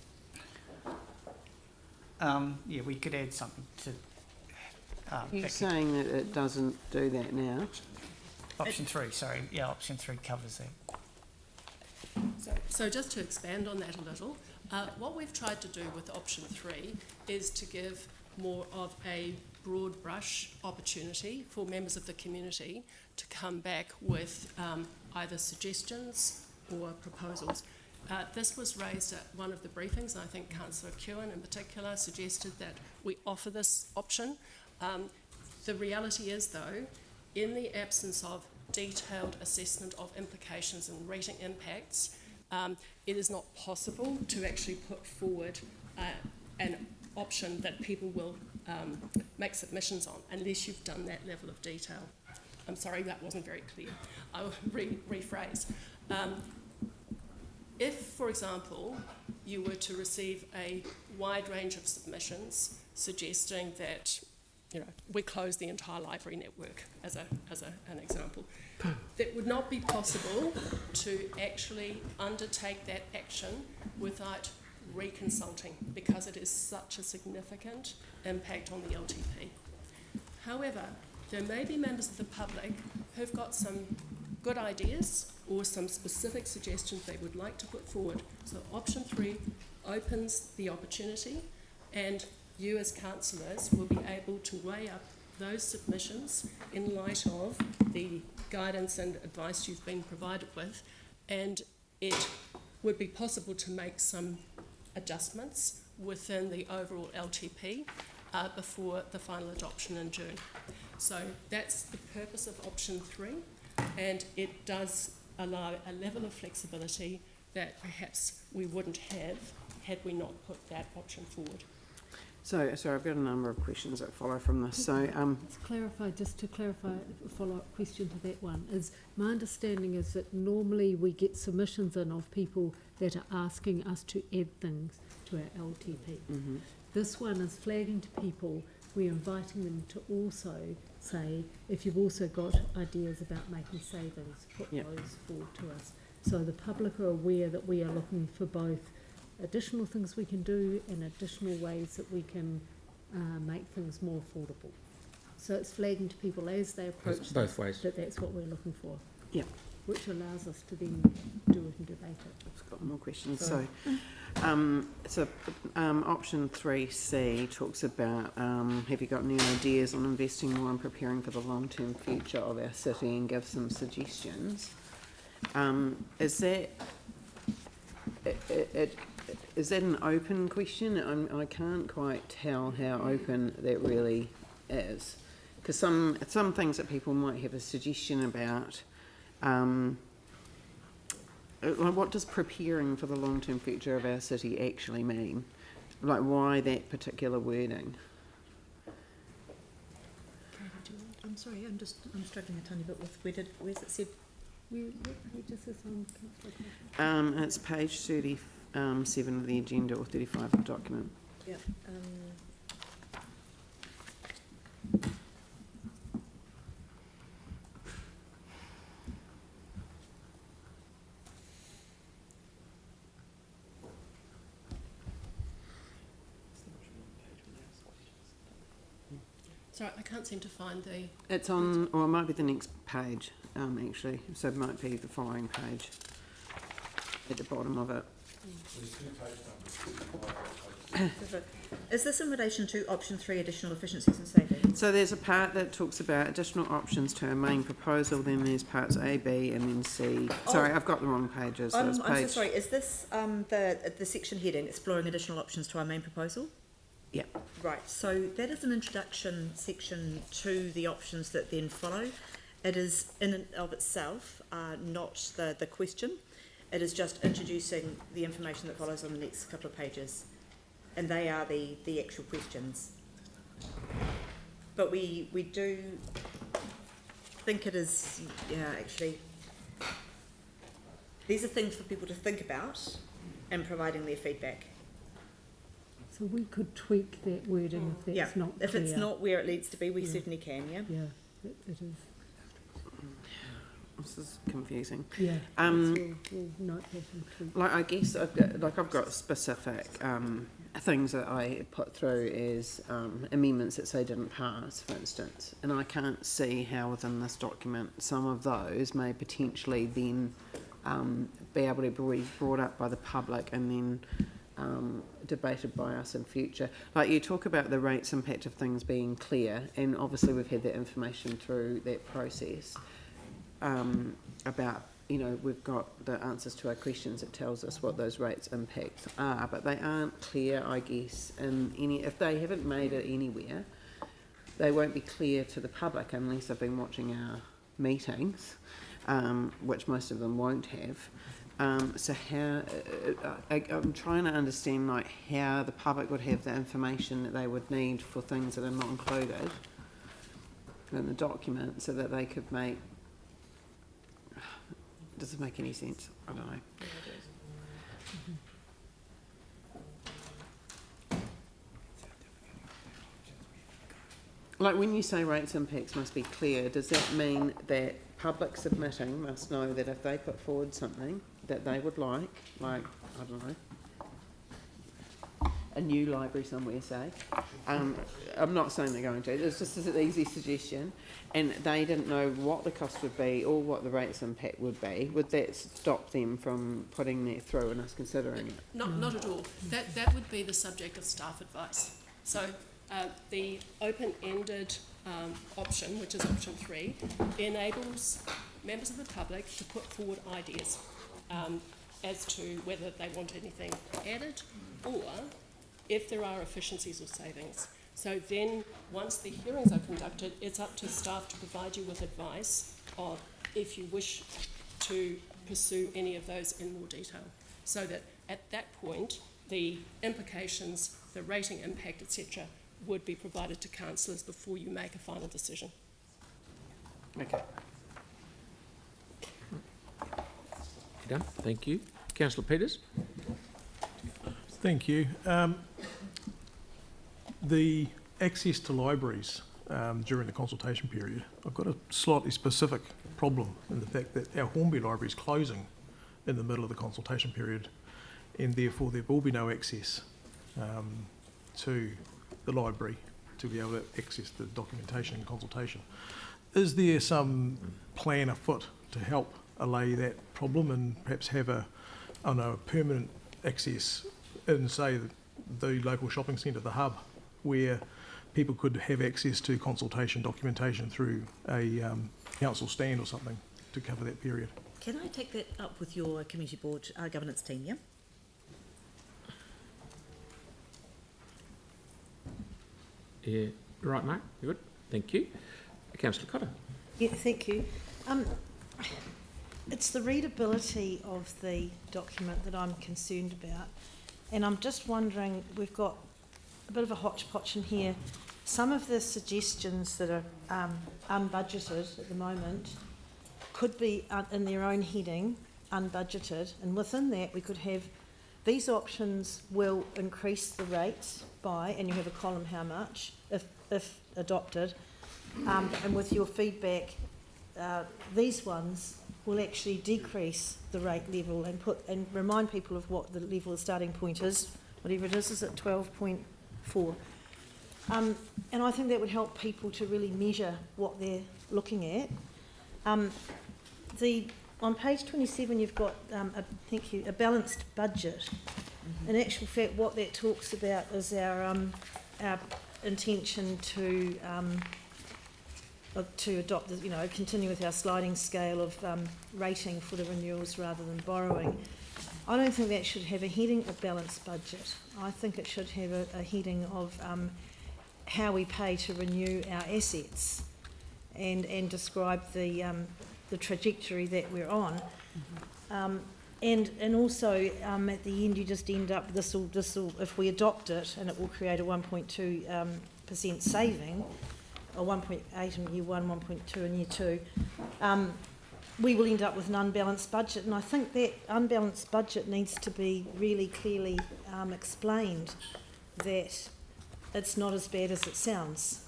Yeah, we could add something to... You're saying that it doesn't do that now? Option 3, sorry. Yeah, option 3 covers that. So just to expand on that a little, what we've tried to do with option 3 is to give more of a broad brush opportunity for members of the community to come back with either suggestions or proposals. This was raised at one of the briefings, and I think Councillor Kewen in particular suggested that we offer this option. The reality is, though, in the absence of detailed assessment of implications and rating impacts, it is not possible to actually put forward an option that people will make submissions on, unless you've done that level of detail. I'm sorry, that wasn't very clear. I'll rephrase. If, for example, you were to receive a wide range of submissions suggesting that, you know, we close the entire library network, as an example, that would not be possible to actually undertake that action without reconsulting, because it is such a significant impact on the LTP. However, there may be members of the public who've got some good ideas or some specific suggestions they would like to put forward. So option 3 opens the opportunity, and you as councillors will be able to weigh up those submissions in light of the guidance and advice you've been provided with, and it would be possible to make some adjustments within the overall LTP before the final adoption in June. So that's the purpose of option 3, and it does allow a level of flexibility that perhaps we wouldn't have had we not put that option forward. So I've got a number of questions that follow from this. So Just to clarify, a follow-up question to that one is, my understanding is that normally we get submissions in of people that are asking us to add things to our LTP. Mm-hmm. This one is flagging to people, we're inviting them to also say, if you've also got ideas about making savings, put those forward to us. So the public are aware that we are looking for both additional things we can do and additional ways that we can make things more affordable. So it's flagging to people as they approach both ways. that's what we're looking for. Yeah. Which allows us to then do it and debate it. I've got more questions. So option 3C talks about have you got any ideas on investing more and preparing for the long-term future of our city, and give some suggestions. Is that an open question? I can't quite tell how open that really is, because some things that people might have a suggestion about. What does preparing for the long-term future of our city actually mean? Like, why that particular wording? I'm sorry, I'm struggling a tiny bit with where's it said? It's page 37 of the agenda, or 35 of the document. Yeah. Sorry, I can't seem to find the... It's on, or it might be the next page, actually. So it might be the following page at the bottom of it. Is this in relation to option 3, additional efficiencies and savings? So there's a part that talks about additional options to our main proposal, then there's parts A, B, and then C. Sorry, I've got the wrong pages. So I'm it's page... so sorry, is this the section heading, exploring additional options to our main proposal? Yeah. Right, so that is an introduction section to the options that then follow. It is in and of itself not the question. It is just introducing the information that follows on the next couple of pages. And they are the actual questions. But we do think it is, actually, these are things for people to think about and providing their feedback. So we could tweak that wording if that's not clear. If it's not where it needs to be, we certainly can, Yeah, it is. This is confusing. Yeah, we'll note that and tweak. Like, I guess I've got specific things that I put through as amendments that say didn't pass, for instance, and I can't see how within this document some of those may potentially then be able to be brought up by the public and then debated by us in future. Like, you talk about the rates impact of things being clear, and obviously we've had that information through that process about, we've got the answers to our questions that tells us what those rates impacts are, but they aren't clear, I guess, if they haven't made it anywhere, they won't be clear to the public unless they've been watching our meetings, which most of them won't have. So how, I'm trying to understand like how the public would have the information that they would need for things that are not included in the document so that they could make, does it make any sense? I don't know. Like when you say rates impacts must be clear, does that mean that public submitting must know that if they put forward something that they would like, I don't know, a new library somewhere, say, I'm not saying they're going to, it's just an easy suggestion, and they didn't know what the cost would be or what the rates impact would be, would that stop them from putting that through and us considering it? Not at all. That would be the subject of staff advice. So the open-ended option, which is option 3, enables members of the public to put forward ideas as to whether they want anything added or if there are efficiencies or savings. So then, once the hearings are conducted, it's up to staff to provide you with advice of if you wish to pursue any of those in more detail. So that at that point, the implications, the rating impact, etc., would be provided to councillors before you make a final decision. Okay. Done. Thank you. Councillor Peters. Thank you. The access to libraries during the consultation period, I've got a slightly specific problem in the fact that our Hornby Library is closing in the middle of the consultation period, and therefore there will be no access to the library to be able to access the documentation and consultation. Is there some plan afoot to help allay that problem and perhaps have a permanent access in, say, the local shopping centre, the hub, where people could have access to consultation documentation through a council stand or something to cover that period? Can I take that up with your community board governance team, yeah? Yeah, right, Mark. Good. Thank you. Councillor Cotter. Yeah, thank you. It's the readability of the document that I'm concerned about, and I'm just wondering, we've got a bit of a hodgepodge in here. Some of the suggestions that are unbudgeted at the moment could be in their own heading, unbudgeted, and within that we could have these options will increase the rates by, and you have a column how much, if adopted, and with your feedback, these ones will actually decrease the rate level and remind people of what the level of starting point is, whatever it is at 12.4. And I think that would help people to really measure what they're looking at. On page 27 you've got, a balanced budget. In actual fact, what that talks about is our intention to adopt, continue with our sliding scale of rating for the renewals rather than borrowing. I don't think that should have a heading of balanced budget. I think it should have a heading of how we pay to renew our assets and describe the trajectory that we're on. And also at the end you just end up, this will if we adopt it, and it will create a 1.2% saving, or 1.8 in year 1, 1.2 in year 2, we will end up with an unbalanced budget. And I think that unbalanced budget needs to be really clearly explained, that it's not as bad as it sounds.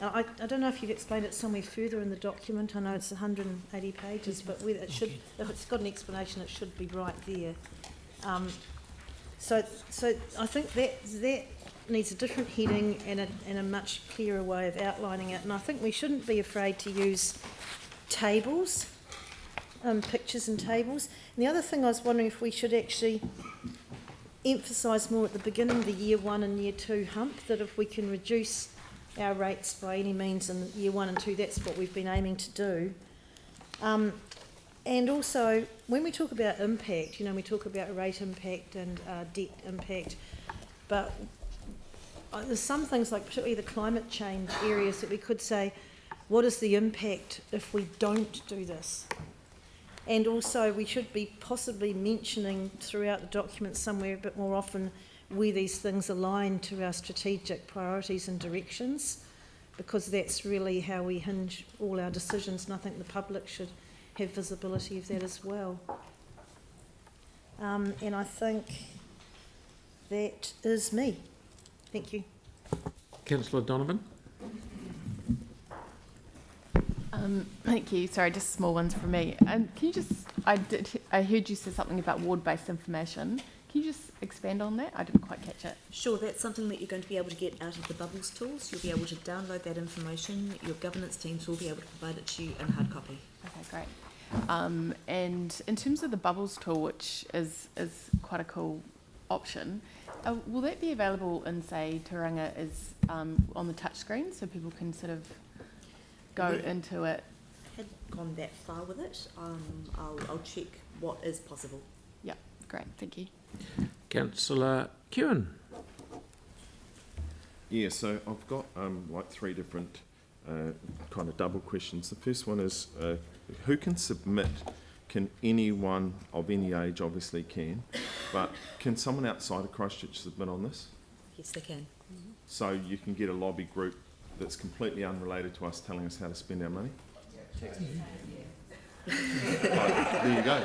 I don't know if you've explained it somewhere further in the document. I know it's 180 pages, but it should, if it's got an explanation, it should be right there. So I think that needs a different heading and a much clearer way of outlining it. And I think we shouldn't be afraid to use tables, pictures and tables. And the other thing I was wondering if we should actually emphasise more at the beginning, the year 1 and year 2 hump, that if we can reduce our rates by any means in year 1 and 2, that's what we've been aiming to do. And also, when we talk about impact, we talk about rate impact and debt impact, but there's some things, like particularly the climate change areas, that we could say, what is the impact if we don't do this? And also we should be possibly mentioning throughout the document somewhere a bit more often where these things align to our strategic priorities and directions, because that's really how we hinge all our decisions, and I think the public should have visibility of that as well. And I think that is me. Thank you. Councillor Donovan. Thank you. Sorry, just small ones from me. Can you just, I heard you say something about ward-based information. Can you just expand on that? I didn't quite catch it. Sure, that's something that you're going to be able to get out of the Bubbles tools. You'll be able to download that information. Your governance teams will be able to provide it to you in hard copy. Okay, great. And in terms of the Bubbles tool, which is quite a cool option, will that be available in, say, Tauranga as on the touch screen, so people can sort of go into it? Had gone that far with it. I'll check what is possible. Yeah, great. Thank you. Councillor Kewen. Yeah, so I've got like three different kind of double questions. The first one is who can submit? Can anyone of any age obviously can, but can someone outside of Christchurch submit on this? Yes, they can. So you can get a lobby group that's completely unrelated to us telling us how to spend our money? There you go.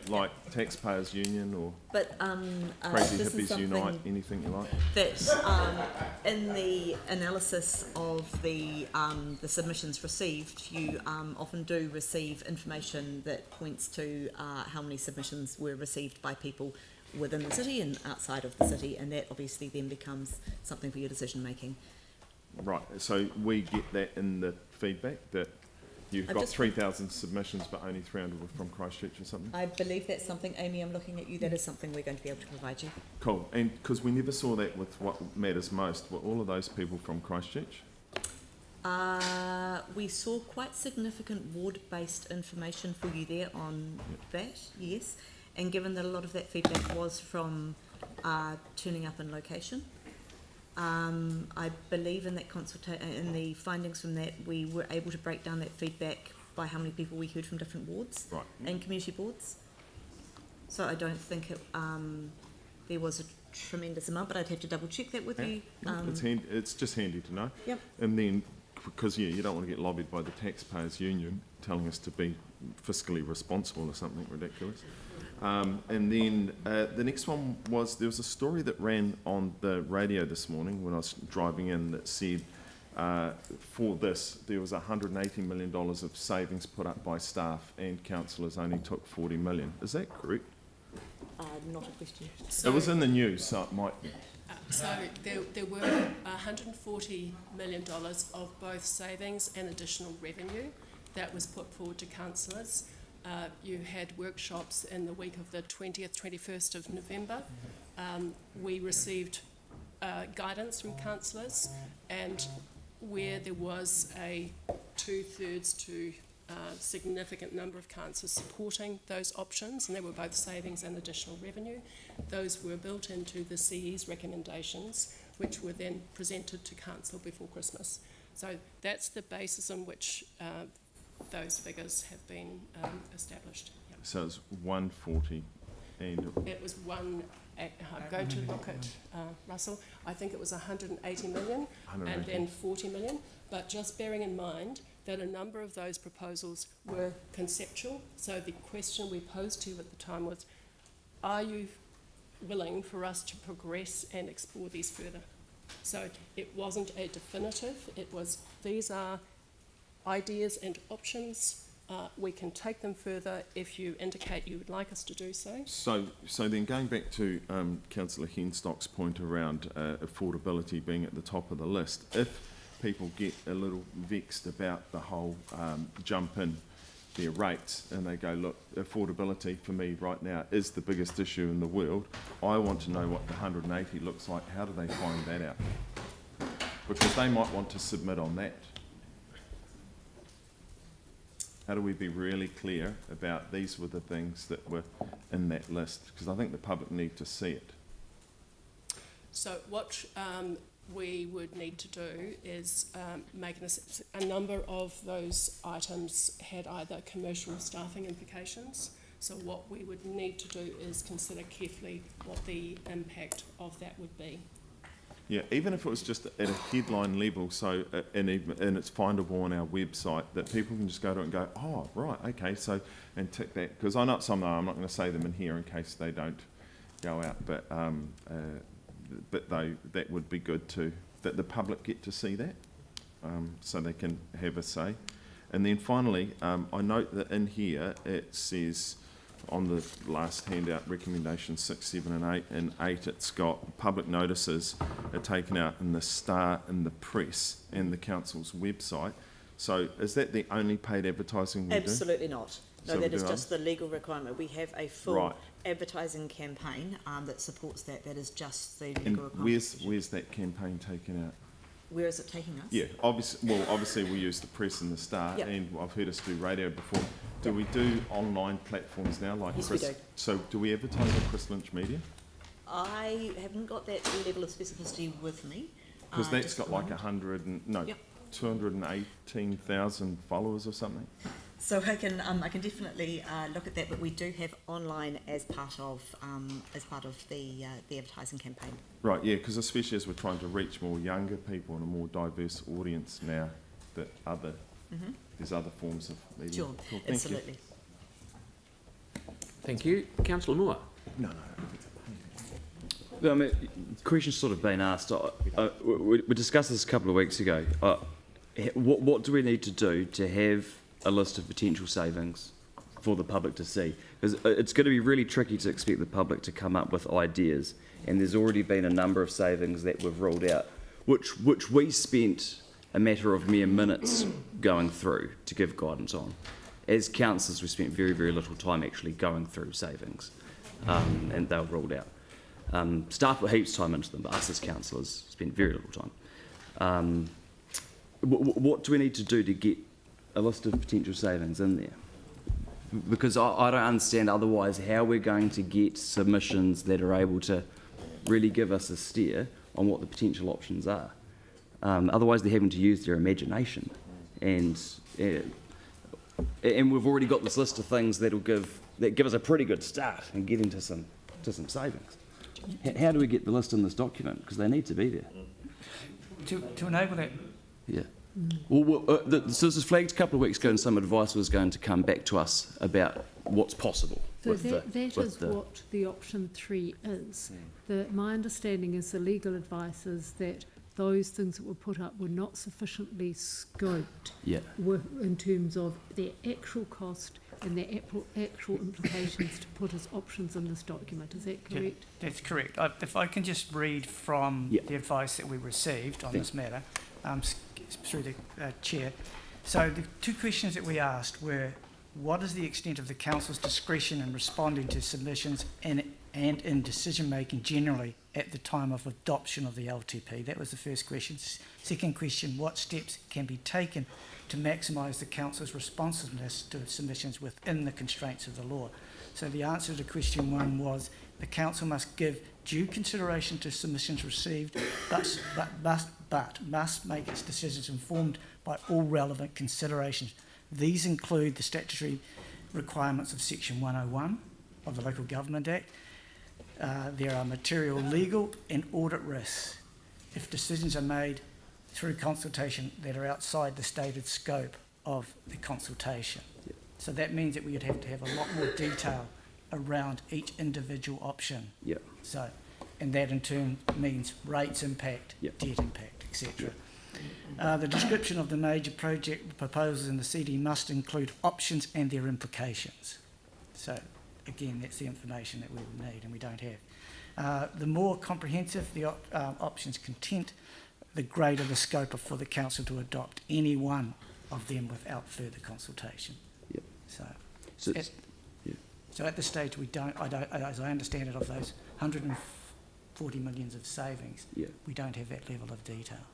Like Taxpayers Union or Crazy this is Hippies Unite, something anything you like. That in the analysis of the submissions received, you often do receive information that points to how many submissions were received by people within the city and outside of the city, and that obviously then becomes something for your decision making. Right, so we get that in the feedback that you've got 3,000 submissions but only 300 were from Christchurch or something? I believe that's something, Amy, I'm looking at you, that is something we're going to be able to provide you. Cool, and because we never saw that with what matters most, were all of those people from Christchurch? We saw quite significant ward-based information for you there on that, yes. And given that a lot of that feedback was from turning up in location, I believe in that in the findings from that, we were able to break down that feedback by how many people we heard from different wards and community boards. So I don't think there was a tremendous amount, but I'd have to double check that with you. It's just handy to know. Yep. And then, because you don't want to get lobbied by the Taxpayers Union telling us to be fiscally responsible or something ridiculous. And then the next one was, there was a story that ran on the radio this morning when I was driving in that said for this there was $180 million of savings put up by staff and councillors only took 40 million. Is that correct? Not a question. It was in the news, so it might be. So there were $140 million of both savings and additional revenue that was put forward to councillors. You had workshops in the week of the 20th, 21st of November. We received guidance from councillors, and where there was a 2/3 to significant number of councillors supporting those options, and they were both savings and additional revenue, those were built into the CE's recommendations, which were then presented to council before Christmas. So that's the basis on which those figures have been established. Yep. So it's 140 and... It was I'm going to look at, Russell, I think it was 180 million and then 40 million, but just bearing in mind that a number of those proposals were conceptual. So the question we posed to you at the time was, are you willing for us to progress and explore these further? So it wasn't a definitive, it was, these are ideas and options. We can take them further if you indicate you would like us to do so. So then going back to Councillor Henstock's point around affordability being at the top of the list, if people get a little vexed about the whole jump in their rates and they go, look, affordability for me right now is the biggest issue in the world, I want to know what the 180 looks like. How do they find that out? Because they might want to submit on that. How do we be really clear about these were the things that were in that list? Because I think the public need to see it. So what we would need to do is make a number of those items had either commercial staffing implications. So what we would need to do is consider carefully what the impact of that would be. Yeah, even if it was just at a headline level, so and it's findable on our website, that people can just go to it and go, oh, right, okay, so, and tick that, because I know some, I'm not going to say them in here in case they don't go out, but that would be good too, that the public get to see that, so they can have a say. And then finally, I note that in here it says, on the last handout, recommendations 6, 7 and 8. In 8 it's got public notices are taken out in the Star, in the Press and the council's website. So is that the only paid advertising we do? Absolutely not. No, So that we is do just the legal requirement. We have a full Right. advertising campaign that supports that. That is just the And legal requirement. where's that campaign taken out? Where is it taking us? Yeah, obviously we use the Press and the Star, Yep. and I've heard us do radio before. Do we do online platforms now, like Yes, Chris? we do. So do we advertise on Chris Lynch Media? I haven't got that level of specificity with me. Because that's just got a like moment. Yep. 218,000 followers or something. So I can definitely look at that, but we do have online as part of the advertising campaign. Right, yeah, because especially as we're trying to reach more younger people and a more diverse audience now, that there's other forms of media. Sure, Cool, thank absolutely. Thank you. Councillor Moore. No. I mean, question's sort of been asked. We discussed this a couple of weeks ago. What do we need to do to have a list of potential savings for the public to see? Because it's going to be really tricky to expect the public to come up with ideas, and there's already been a number of savings that we've ruled out, which we spent a matter of mere minutes going through to give guidance on. As councillors, we spent very, very little time actually going through savings, and they were ruled out. Staff put heaps of time into them, but us as councillors spent very little time. What do we need to do to get a list of potential savings in there? Because I don't understand otherwise how we're going to get submissions that are able to really give us a steer on what the potential options are. Otherwise they're having to use their imagination, and we've already got this list of things that give us a pretty good start and get into some savings. How do we get the list in this document? Because they need to be there. To enable that. Yeah. So this was flagged a couple of weeks ago, and some advice was going to come back to us about what's possible. So that is what the option 3 is. My understanding is the legal advice is that those things that were put up were not sufficiently scoped in terms of their actual cost and their actual implications to put as options in this document. Is that correct? Yeah, that's correct. If I can just read from the advice that we received on this matter, through the chair. So the two questions that we asked were, what is the extent of the council's discretion in responding to submissions and in decision making generally at the time of adoption of the LTP? That was the first question. Second question, what steps can be taken to maximise the council's responsiveness to submissions within the constraints of the law? So the answer to question 1 was the council must give due consideration to submissions received, but must make its decisions informed by all relevant considerations. These include the statutory requirements of Section 101 of the Local Government Act. There are material, legal and audit risks if decisions are made through consultation that are outside the stated scope of the consultation. So that means that we would have to have a lot more detail around each individual option. So, and that in turn means rates impact, debt impact, etc. The description of the major project proposals in the CD must include options and their implications. So again, that's the information that we would need and we don't have. The more comprehensive the options content, the greater the scope for the council to adopt any one of them without further consultation. So at this stage, we don't, as I understand it, of those 140 millions of savings, we don't have that level of detail.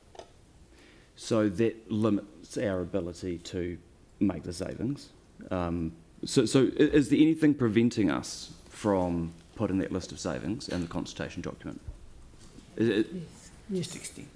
So that limits our ability to make the savings. So is there anything preventing us from putting that list of savings in the consultation document? Is it, Yes. Just extend.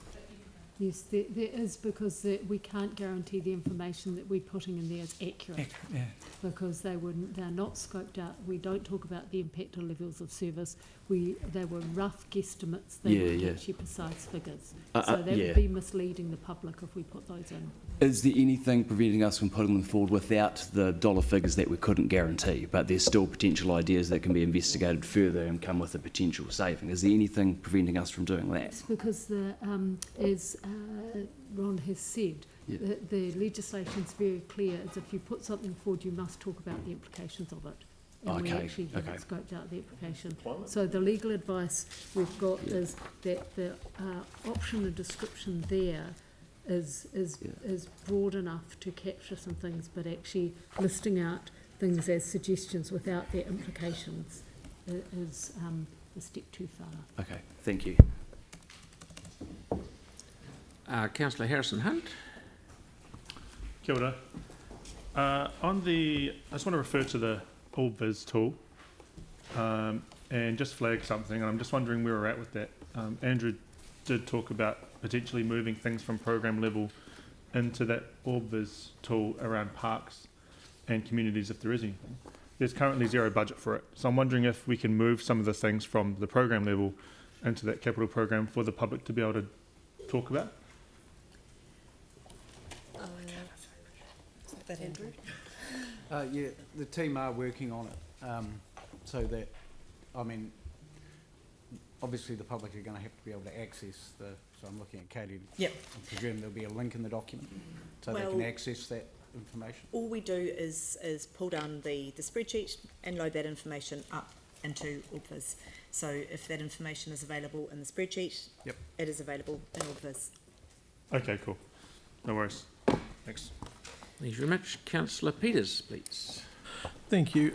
Yes, there is, because we can't guarantee the information that we're putting in there is accurate. Yeah. Because they're not scoped out. We don't talk about the impact on levels of service. They were rough guesstimates. They weren't actually precise figures. So that would be misleading the public if we put those in. is there anything preventing us from putting them forward without the dollar figures that we couldn't guarantee, but there's still potential ideas that can be investigated further and come with a potential saving? Is there anything preventing us from doing that? It's because, as Ron has said, the legislation's very clear. Is if you put something forward, you must talk about the implications of it. And we actually haven't scoped out the implication. So the legal advice we've got is that the option and description there is broad enough to capture some things, but actually listing out things as suggestions without their implications is a step too far. Okay, thank you. Councillor Harrison-Hunt. Kia ora. I just want to refer to the AllVis tool and just flag something, and I'm just wondering where we're at with that. Andrew did talk about potentially moving things from program level into that AllVis tool around parks and communities if there is anything. There's currently zero budget for it, so I'm wondering if we can move some of the things from the program level into that capital program for the public to be able to talk about. Is that Andrew? Yeah, the team are working on it, so that, I mean, obviously the public are going to have to be able to access so I'm looking at Katie. Yep. I presume there'll be a link in the document so they can access that information. All we do is pull down the spreadsheet and load that information up into AllVis. So if that information is available in the spreadsheet, it is available in AllVis. Okay, cool. No worries. Thanks. Thank you very much. Councillor Peters, please. Thank you.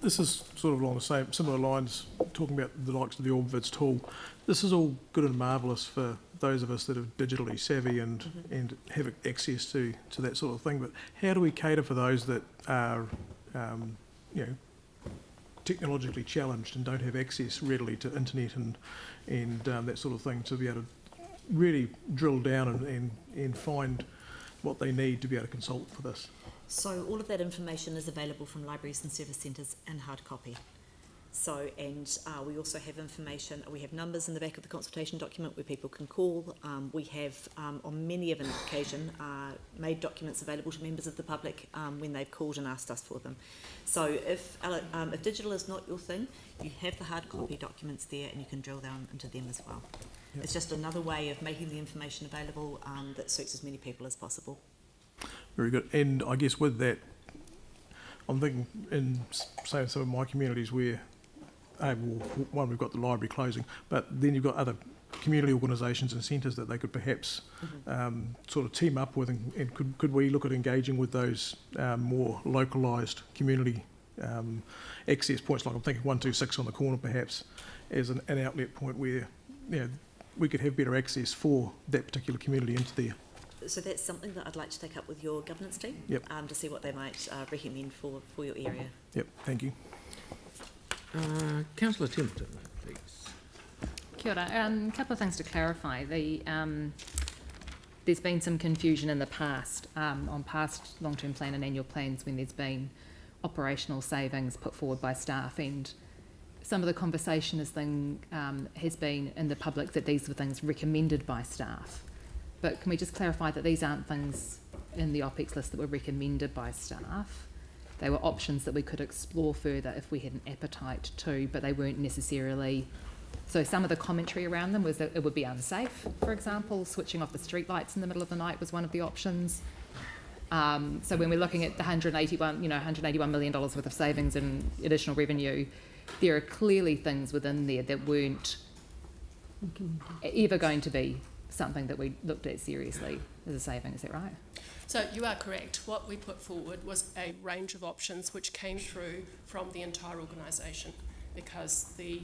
This is sort of along the similar lines, talking about the likes of the AllVis tool. This is all good and marvellous for those of us that are digitally savvy and have access to that sort of thing. But how do we cater for those that are, technologically challenged and don't have access readily to internet and that sort of thing, to be able to really drill down and find what they need to be able to consult for this? So all of that information is available from libraries and service centres in hard copy. So, and we also have information, we have numbers in the back of the consultation document where people can call. We have, on many of an occasion, made documents available to members of the public when they've called and asked us for them. So if digital is not your thing, you have the hard copy documents there and you can drill down into them as well. Yep. It's just another way of making the information available that suits as many people as possible. Very good. And I guess with that, I'm thinking in, say, some of my communities where, one, we've got the library closing, but then you've got other community organisations and centres that they could perhaps sort of team up with, and could we look at engaging with those more localised community access points, like I'm thinking 126 on the corner perhaps, as an outlet point where we could have better access for that particular community into there. So that's something that I'd like to take up with your governance team, to see what they might recommend for your area. Yep, thank you. Councillor Templeton, please. Kia ora. A couple of things to clarify. There's been some confusion in the past on past long-term plan and annual plans when there's been operational savings put forward by staff, and some of the conversation has been in the public that these were things recommended by staff. But can we just clarify that these aren't things in the OPEX list that were recommended by staff? They were options that we could explore further if we had an appetite to, but they weren't necessarily. So some of the commentary around them was that it would be unsafe, for example. Switching off the streetlights in the middle of the night was one of the options. So when we're looking at the $181 million worth of savings and additional revenue, there are clearly things within there that weren't ever going to be something that we looked at seriously as a saving. Is that right? So you are correct. What we put forward was a range of options which came through from the entire organisation, because the,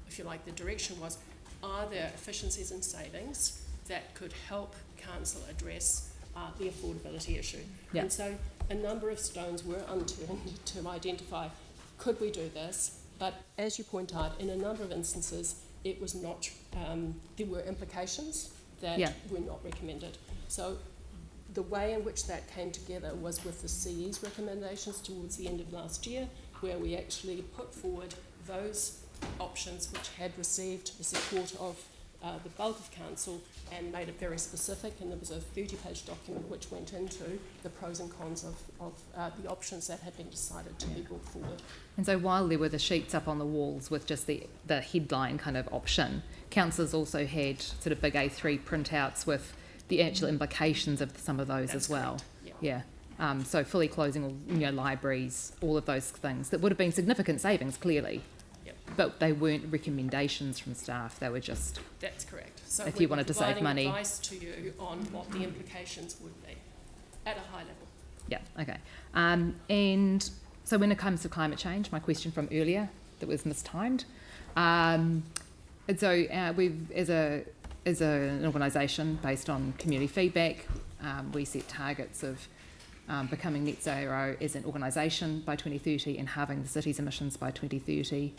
if you like, the direction was, are there efficiencies and savings that could help council address the affordability issue? Yep. And so a number of stones were unturned to identify, could we do this? But as you point out, in a number of instances, it was not, there were implications that were not recommended. So the way in which that came together was with the CE's recommendations towards the end of last year, where we actually put forward those options which had received the support of the bulk of council and made it very specific, and there was a 30-page document which went into the pros and cons of the options that had been decided to be brought forward. And so while there were the sheets up on the walls with just the headline kind of option, councillors also had sort of big A3 printouts with the actual implications of some of those as well. Correct, yeah. So fully closing all, libraries, all of those things that would have been significant savings, clearly. But they weren't recommendations from staff. They were just. That's correct. So if you wanted to save money. Advice to you on what the implications would be at a high level. Yeah. Okay. And so when it comes to climate change, my question from earlier that was mistimed. And so we've as an organisation based on community feedback, we set targets of becoming net zero as an organisation by 2030 and halving the city's emissions by 2030.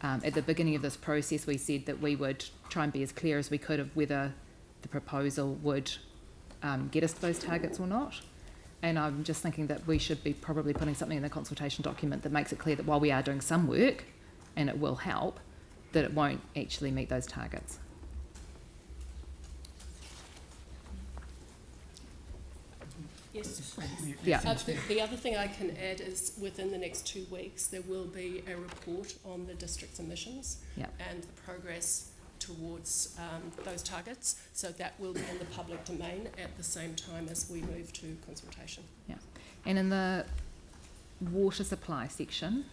At the beginning of this process, we said that we would try and be as clear as we could of whether the proposal would get us to those targets or not. And I'm just thinking that we should be probably putting something in the consultation document that makes it clear that while we are doing some work, and it will help, that it won't actually meet those targets. Yes. Yeah. The other thing I can add is within the next 2 weeks there will be a report on the district's emissions and the progress towards those targets. So that will be in the public domain at the same time as we move to consultation. Yeah. And in the water supply section,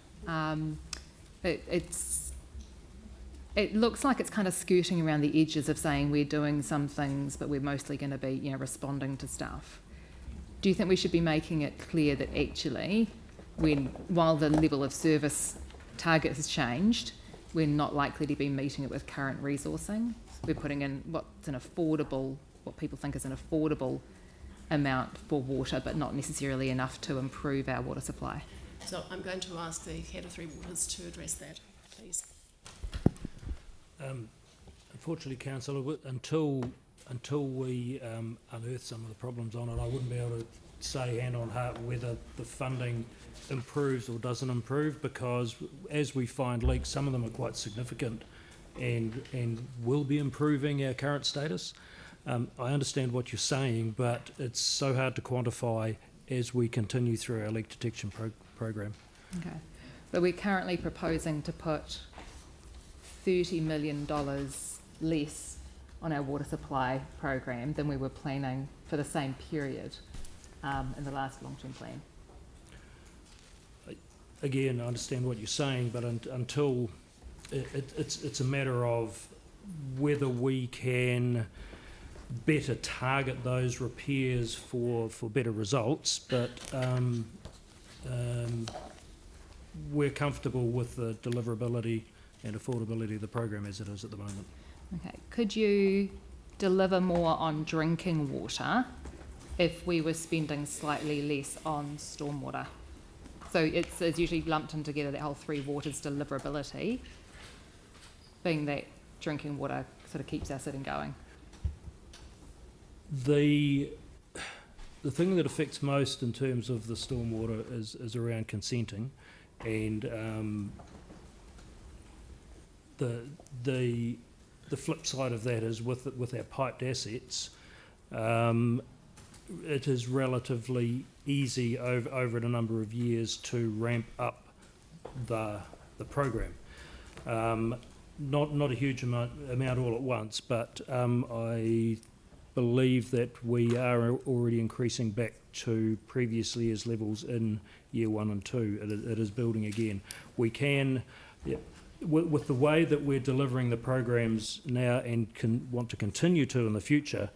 it looks like it's kind of skirting around the edges of saying we're doing some things, but we're mostly going to be, responding to stuff. Do you think we should be making it clear that actually, while the level of service target has changed, we're not likely to be meeting it with current resourcing? We're putting in what people think is an affordable amount for water, but not necessarily enough to improve our water supply. So I'm going to ask the Head of Three Waters to address that, please. Unfortunately, Councillor, until we unearth some of the problems on it, I wouldn't be able to say hand on heart whether the funding improves or doesn't improve, because as we find leaks, some of them are quite significant and will be improving our current status. I understand what you're saying, but it's so hard to quantify as we continue through our leak detection program. Okay. But we're currently proposing to put $30 million less on our water supply program than we were planning for the same period in the last long-term plan. Again, I understand what you're saying, but until it's a matter of whether we can better target those repairs for better results, but we're comfortable with the deliverability and affordability of the program as it is at the moment. Okay, could you deliver more on drinking water if we were spending slightly less on stormwater? So it's usually lumped in together, that whole three waters deliverability, being that drinking water sort of keeps our sitting going. The thing that affects most in terms of the stormwater is around consenting, and the flip side of that is with our piped assets, it is relatively easy over a number of years to ramp up the program. Not a huge amount all at once, but I believe that we are already increasing back to previous year's levels in year 1 and 2. It is building again. We can, with the way that we're delivering the programs now and want to continue to in the future,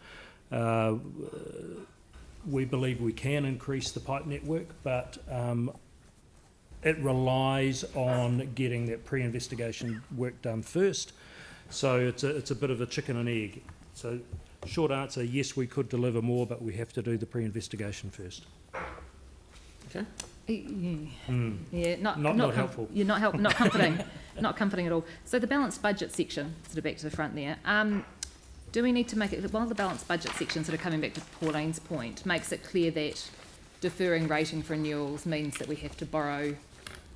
we believe we can increase the pipe network, but it relies on getting that pre-investigation work done first. So it's a bit of a chicken and egg. So short answer, yes, we could deliver more, but we have to do the pre-investigation first. Okay. Yeah, Not helpful. You're not comforting, not comforting at all. So the balanced budget section, sort of back to the front there. Do we need to make it, while the balanced budget section, sort of coming back to Pauline's point, makes it clear that deferring rating for renewals means that we have to borrow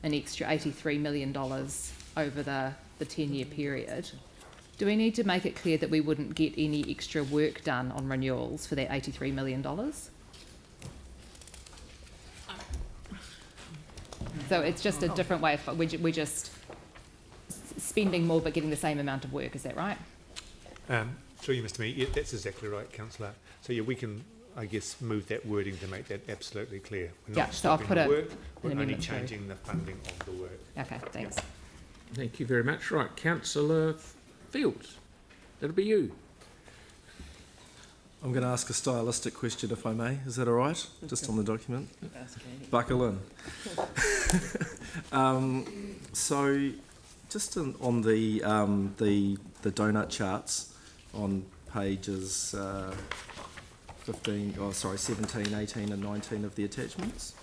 an extra $83 million over the 10-year period. Do we need to make it clear that we wouldn't get any extra work done on renewals for that $83 million? So it's just a different way of, we're just spending more but getting the same amount of work, is that right? Through you, Mr. Mayor, yeah, that's exactly right, Councillor. So yeah, we can, I guess, move that wording to make that absolutely clear. We're not So I'll stopping put the an work, we're only amendment through. changing the funding of the work. Okay, thanks. Thank you very much. Right, Councillor Fields, that'll be you. I'm going to ask a stylistic question, if I may. Is that all right? Just on the document. Buckle in. So, just on the donut charts on pages 17, 18 and 19 of the attachments.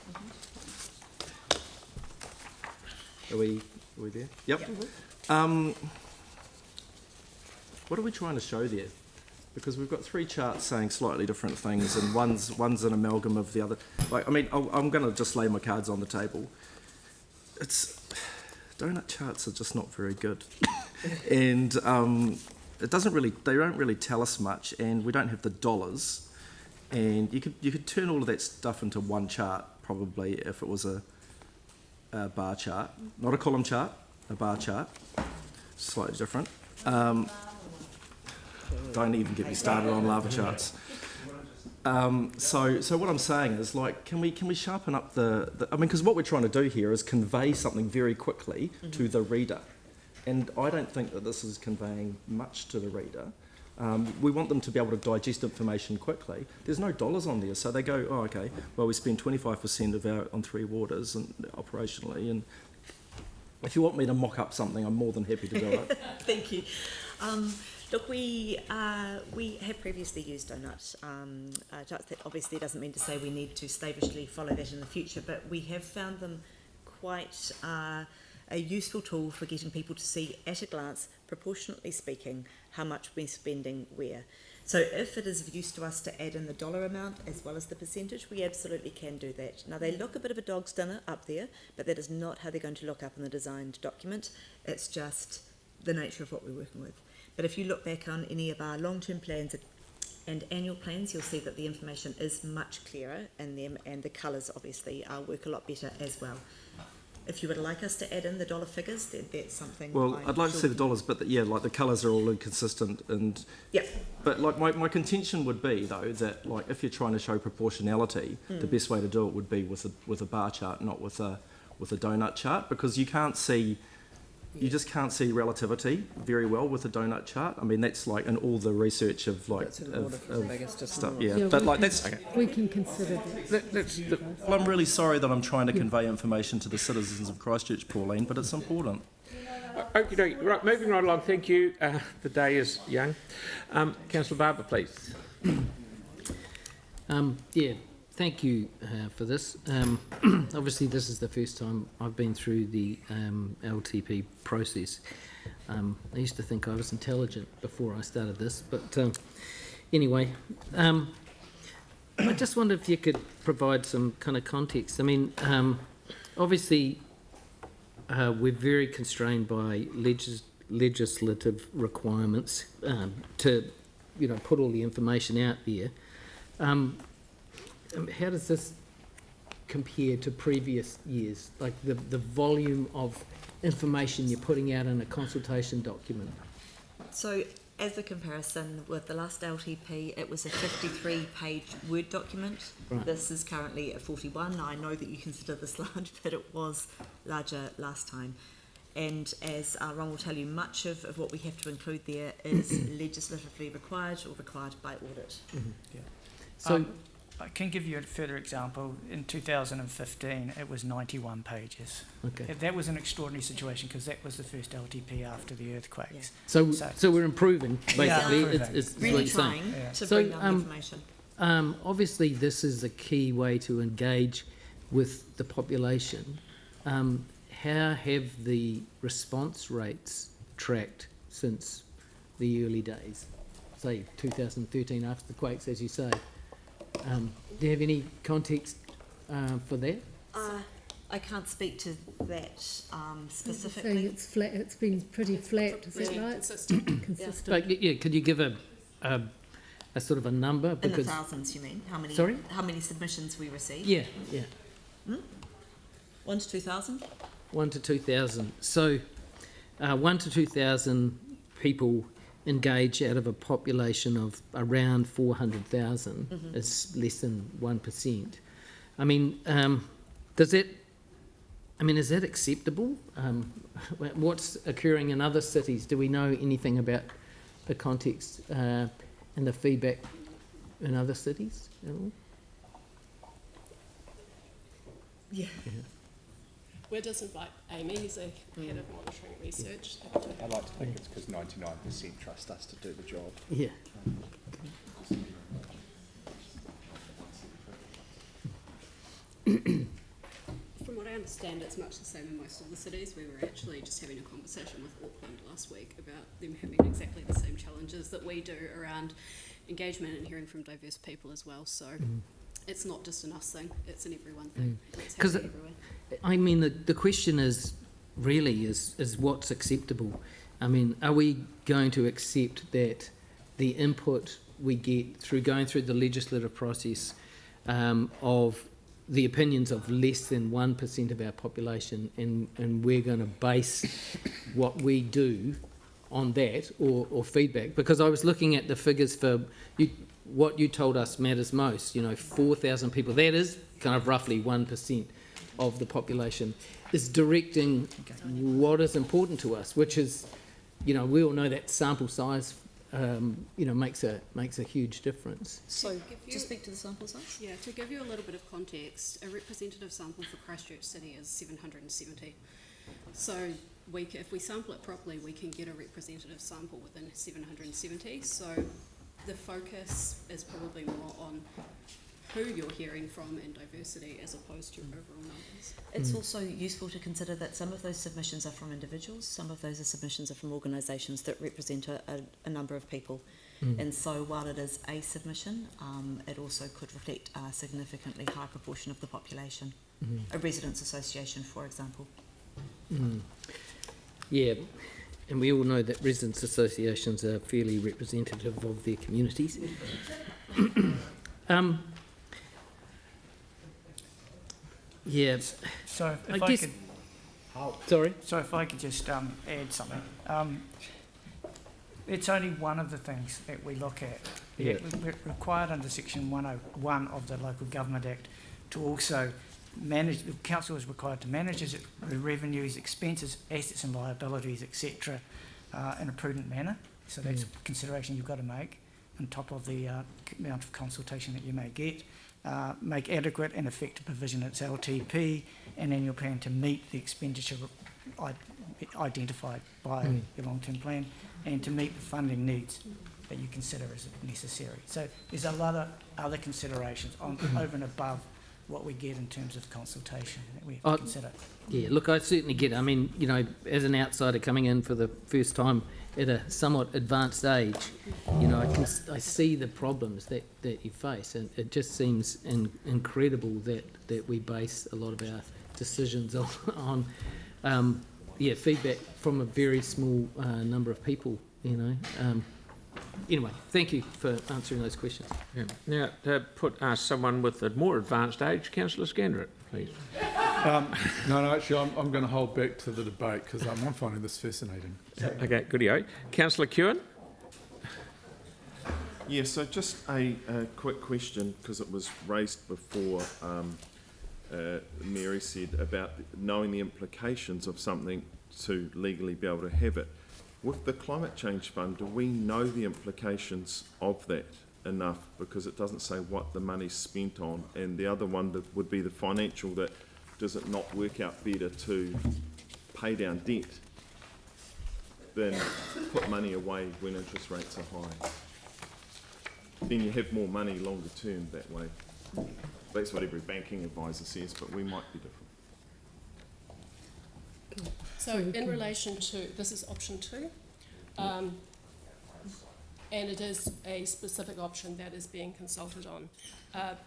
Are we there? Yep. What are we trying to show there? Because we've got three charts saying slightly different things, and one's an amalgam of the other. Like, I mean, I'm going to just lay my cards on the table. Donut charts are just not very good, and they don't really tell us much, and we don't have the dollars. And you could turn all of that stuff into one chart probably if it was a bar chart, not a column chart, a bar chart, slightly different. Don't even get me started on lava charts. So what I'm saying is, like, can we sharpen up I mean, because what we're trying to do here is convey something very quickly to the reader, and I don't think that this is conveying much to the reader. We want them to be able to digest information quickly. There's no dollars on there, so they go, oh, okay, well, we spend 25% on Three Waters and operationally, and if you want me to mock up something, I'm more than happy to do it. Thank you. Look, we have previously used donuts. That obviously doesn't mean to say we need to slavishly follow that in the future, but we have found them quite a useful tool for getting people to see at a glance, proportionately speaking, how much we're spending where. So if it is of use to us to add in the dollar amount as well as the percentage, we absolutely can do that. Now, they look a bit of a dog's dinner up there, but that is not how they're going to look up in the designed document. It's just the nature of what we're working with. But if you look back on any of our long-term plans and annual plans, you'll see that the information is much clearer in them, and the colours obviously work a lot better as well. If you would like us to add in the dollar figures, then that's something. Well, I'd like to see the dollars, but like the colours are all inconsistent, and But like my contention would be though that, like, if you're trying to show proportionality, the best way to do it would be with a bar chart, not with a donut chart, because you just can't see relativity very well with a donut chart. I mean, that's like in all the research of stuff. Yeah, but like that's okay. We can consider that. Well, I'm really sorry that I'm trying to convey information to the citizens of Christchurch, Pauline, but it's important. Okay, right, moving right along. Thank you. The day is young. Councillor Barber, please. Thank you for this. Obviously, this is the first time I've been through the LTP process. I used to think I was intelligent before I started this, but anyway, I just wonder if you could provide some kind of context. I mean, obviously, we're very constrained by legislative requirements to, put all the information out there. How does this compare to previous years, like the volume of information you're putting out in a consultation document? So, as a comparison with the last LTP, it was a 53-page Word document. Right. This is currently a 41. Now, I know that you consider this large, but it was larger last time. And as Ron will tell you, much of what we have to include there is legislatively required or required by audit. Mm-hmm. Yeah. So, I can give you a further example. In 2015, it was 91 pages. Okay. That was an extraordinary situation because that was the first LTP after the earthquakes. So we're improving, basically. Yeah, it's really what you're trying saying. to bring down the information. Obviously, this is a key way to engage with the population, how have the response rates tracked since the early days, say 2013 after the quakes, as you say? Do you have any context for that? I can't speak to that Saying specifically. it's flat, it's been pretty flat, is that Really right? consistent. Consistent. Like, yeah, could you give a sort of a number? In the Because thousands, you mean? Sorry? How many submissions we received? yeah, 1 to 2,000? 1 to 2,000. So 1 to 2,000 people engage out of a population of around 400,000 is less than 1%. I mean, is that acceptable? What's occurring in other cities? Do we know anything about the context and the feedback in other cities at all? Yeah. We're just invite Amy, who's a head of monitoring research. I'd like to think it's because 99% trust us to do the job. Yeah. From what I understand, it's much the same in most of the cities. We were actually just having a conversation with Auckland last week about them having exactly the same challenges that we do around engagement and hearing from diverse people as well. So it's not just an us thing, it's an everyone thing. It's happening everywhere. I mean, the question is really is what's acceptable. I mean, are we going to accept that the input we get through going through the legislative process of the opinions of less than 1% of our population, and we're going to base what we do on that or feedback? Because I was looking at the figures for what you told us matters most, 4,000 people, that is kind of roughly 1% of the population, is directing what is important to us, which is, we all know that sample size, makes a huge difference. So, to speak to the sample size? Yeah, to give you a little bit of context, a representative sample for Christchurch City is 770. So if we sample it properly, we can get a representative sample within 770. So the focus is probably more on who you're hearing from and diversity as opposed to your overall numbers. It's also useful to consider that some of those submissions are from individuals, some of those submissions are from organisations that represent a number of people. And so while it is a submission, it also could reflect a significantly high proportion of the population. A residents' association, for example. Yeah, and we all know that residents' associations are fairly representative of their communities. Yeah. So if I I guess- could, Sorry? so if I could just add something. It's only one of the things that we look at. Yeah. We're required under Section 101 of the Local Government Act to also manage, the council is required to manage its revenues, expenses, assets and liabilities, etc. In a prudent manner. So that's a consideration you've got to make on top of the amount of consultation that you may get. Make adequate and effective provision its LTP and annual plan to meet the expenditure identified by your long-term plan and to meet the funding needs that you consider as necessary. So there's a lot of other considerations on over and above what we get in terms of consultation that we have to consider. Yeah, look, I certainly get it. I mean, as an outsider coming in for the first time at a somewhat advanced age, I see the problems that you face, and it just seems incredible that we base a lot of our decisions on feedback from a very small number of people. Anyway, thank you for answering those questions. Yeah. Now, to put someone with a more advanced age, Councillor Scandrett, please. No, actually, I'm going to hold back to the debate because I'm finding this fascinating. Okay, goodie-o. Councillor Kewen? Yeah, so just a quick question, because it was raised before. Mary said about knowing the implications of something to legally be able to have it. With the Climate Change Fund, do we know the implications of that enough? Because it doesn't say what the money's spent on. And the other one that would be the financial, that does it not work out better to pay down debt than put money away when interest rates are high? Then you have more money longer term that way. That's what every banking advisor says, but we might be different. So in relation to, this is option 2, and it is a specific option that is being consulted on.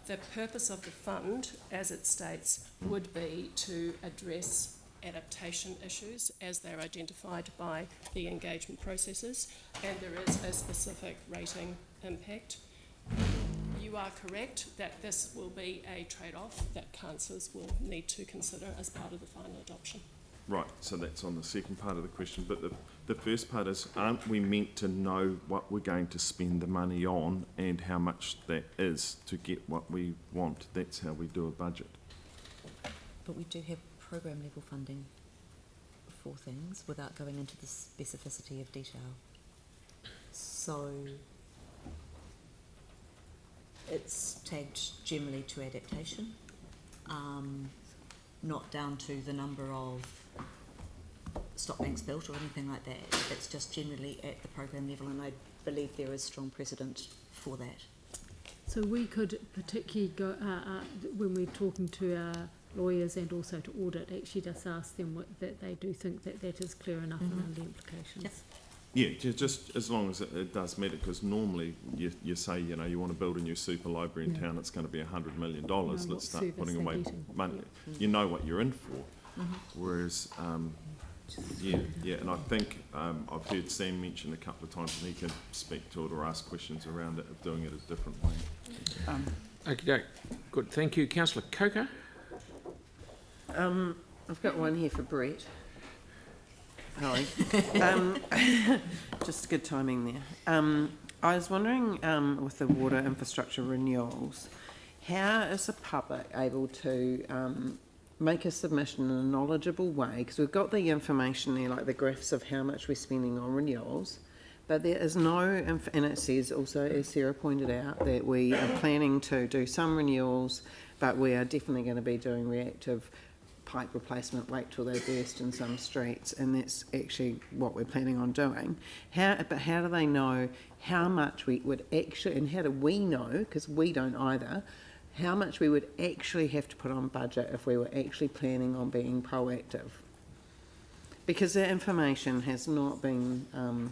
The purpose of the fund, as it states, would be to address adaptation issues as they're identified by the engagement processes, and there is a specific rating impact. You are correct that this will be a trade-off that councillors will need to consider as part of the final adoption. Right, so that's on the second part of the question, but the first part is, aren't we meant to know what we're going to spend the money on and how much that is to get what we want? That's how we do a budget. But we do have program level funding for things without going into the specificity of detail. So it's tagged generally to adaptation, not down to the number of stock banks built or anything like that. It's just generally at the program level, and I believe there is strong precedent for that. So we could particularly go, when we're talking to our lawyers and also to audit, actually just ask them that they do think that that is clear enough around the implications. Yep. Yeah, just as long as it does matter, because normally you say, you know, you want to build a new super library in town, it's going to be $100 million. Let's start putting away money. You know what you're in for. Whereas, yeah, and I think I've heard Sam mention a couple of times, and he can speak to it or ask questions around it, of doing it a different way. Okay, good. Thank you. Councillor Coker. I've got one here for Brett. Holly. Just good timing there. I was wondering, with the water infrastructure renewals, how is the public able to make a submission in a knowledgeable way? Because we've got the information there, like the graphs of how much we're spending on renewals, but there is no, and it says also, as Sarah pointed out, that we are planning to do some renewals, but we are definitely going to be doing reactive pipe replacement, wait till they burst in some streets, and that's actually what we're planning on doing. But how do they know how much we would actually, and how do we know, because we don't either, how much we would actually have to put on budget if we were actually planning on being proactive? Because that information has not been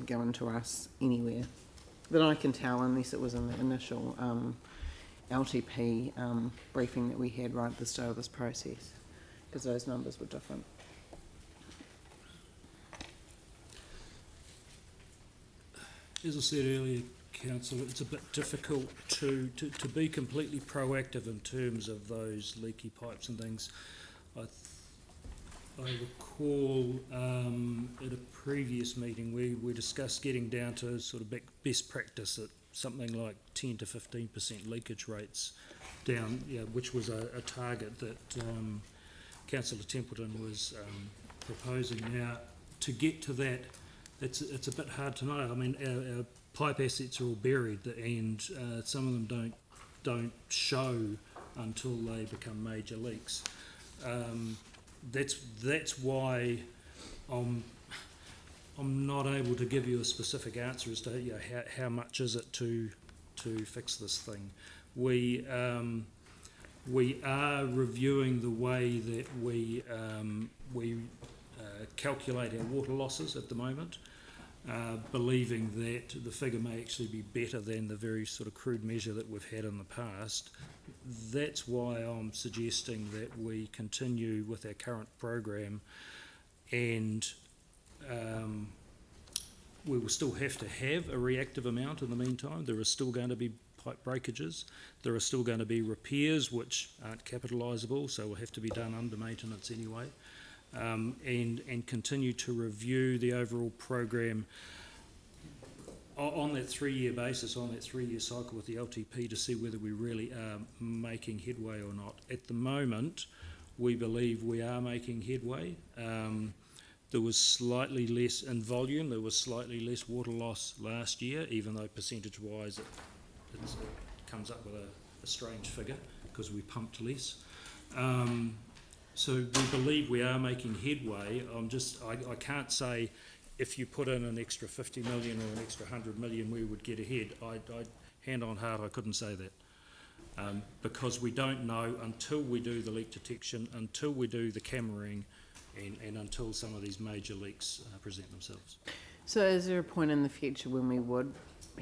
given to us anywhere that I can tell, unless it was in the initial LTP briefing that we had right at the start of this process, because those numbers were different. As I said earlier, Councillor, it's a bit difficult to be completely proactive in terms of those leaky pipes and things. I recall at a previous meeting we discussed getting down to sort of best practice at something like 10 to 15% leakage rates down, which was a target that Councillor Templeton was proposing. Now, to get to that, it's a bit hard to know. I mean, our pipe assets are all buried, and some of them don't show until they become major leaks. That's why I'm not able to give you a specific answer as to how much is it to fix this thing. We are reviewing the way that we calculate our water losses at the moment, believing that the figure may actually be better than the very sort of crude measure that we've had in the past. That's why I'm suggesting that we continue with our current program, and we will still have to have a reactive amount in the meantime. There are still going to be pipe breakages. There are still going to be repairs which aren't capitalisable, so will have to be done under maintenance anyway, and continue to review the overall program on that 3-year basis, on that 3-year cycle with the LTP, to see whether we really are making headway or not. At the moment, we believe we are making headway. There was slightly less in volume, there was slightly less water loss last year, even though percentage-wise it comes up with a strange figure because we pumped less. So we believe we are making headway. I can't say if you put in an extra 50 million or an extra 100 million we would get ahead. Hand on heart, I couldn't say that. because we don't know until we do the leak detection, until we do the cammering, and until some of these major leaks present themselves. So is there a point in the future when we would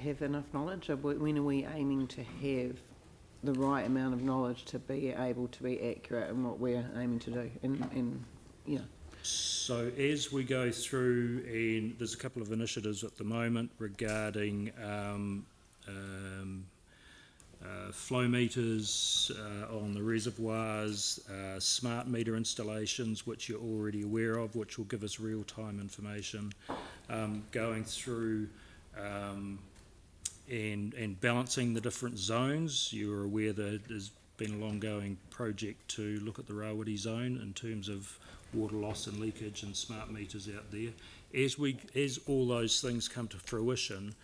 have enough knowledge, or when are we aiming to have the right amount of knowledge to be able to be accurate in what we're aiming to do? And yeah. So as we go through, and there's a couple of initiatives at the moment regarding flow meters on the reservoirs, smart meter installations, which you're already aware of, which will give us real-time information, going through and balancing the different zones. You're aware that there's been a long-going project to look at the Rawiri zone in terms of water loss and leakage and smart meters out there. As all those things come to fruition,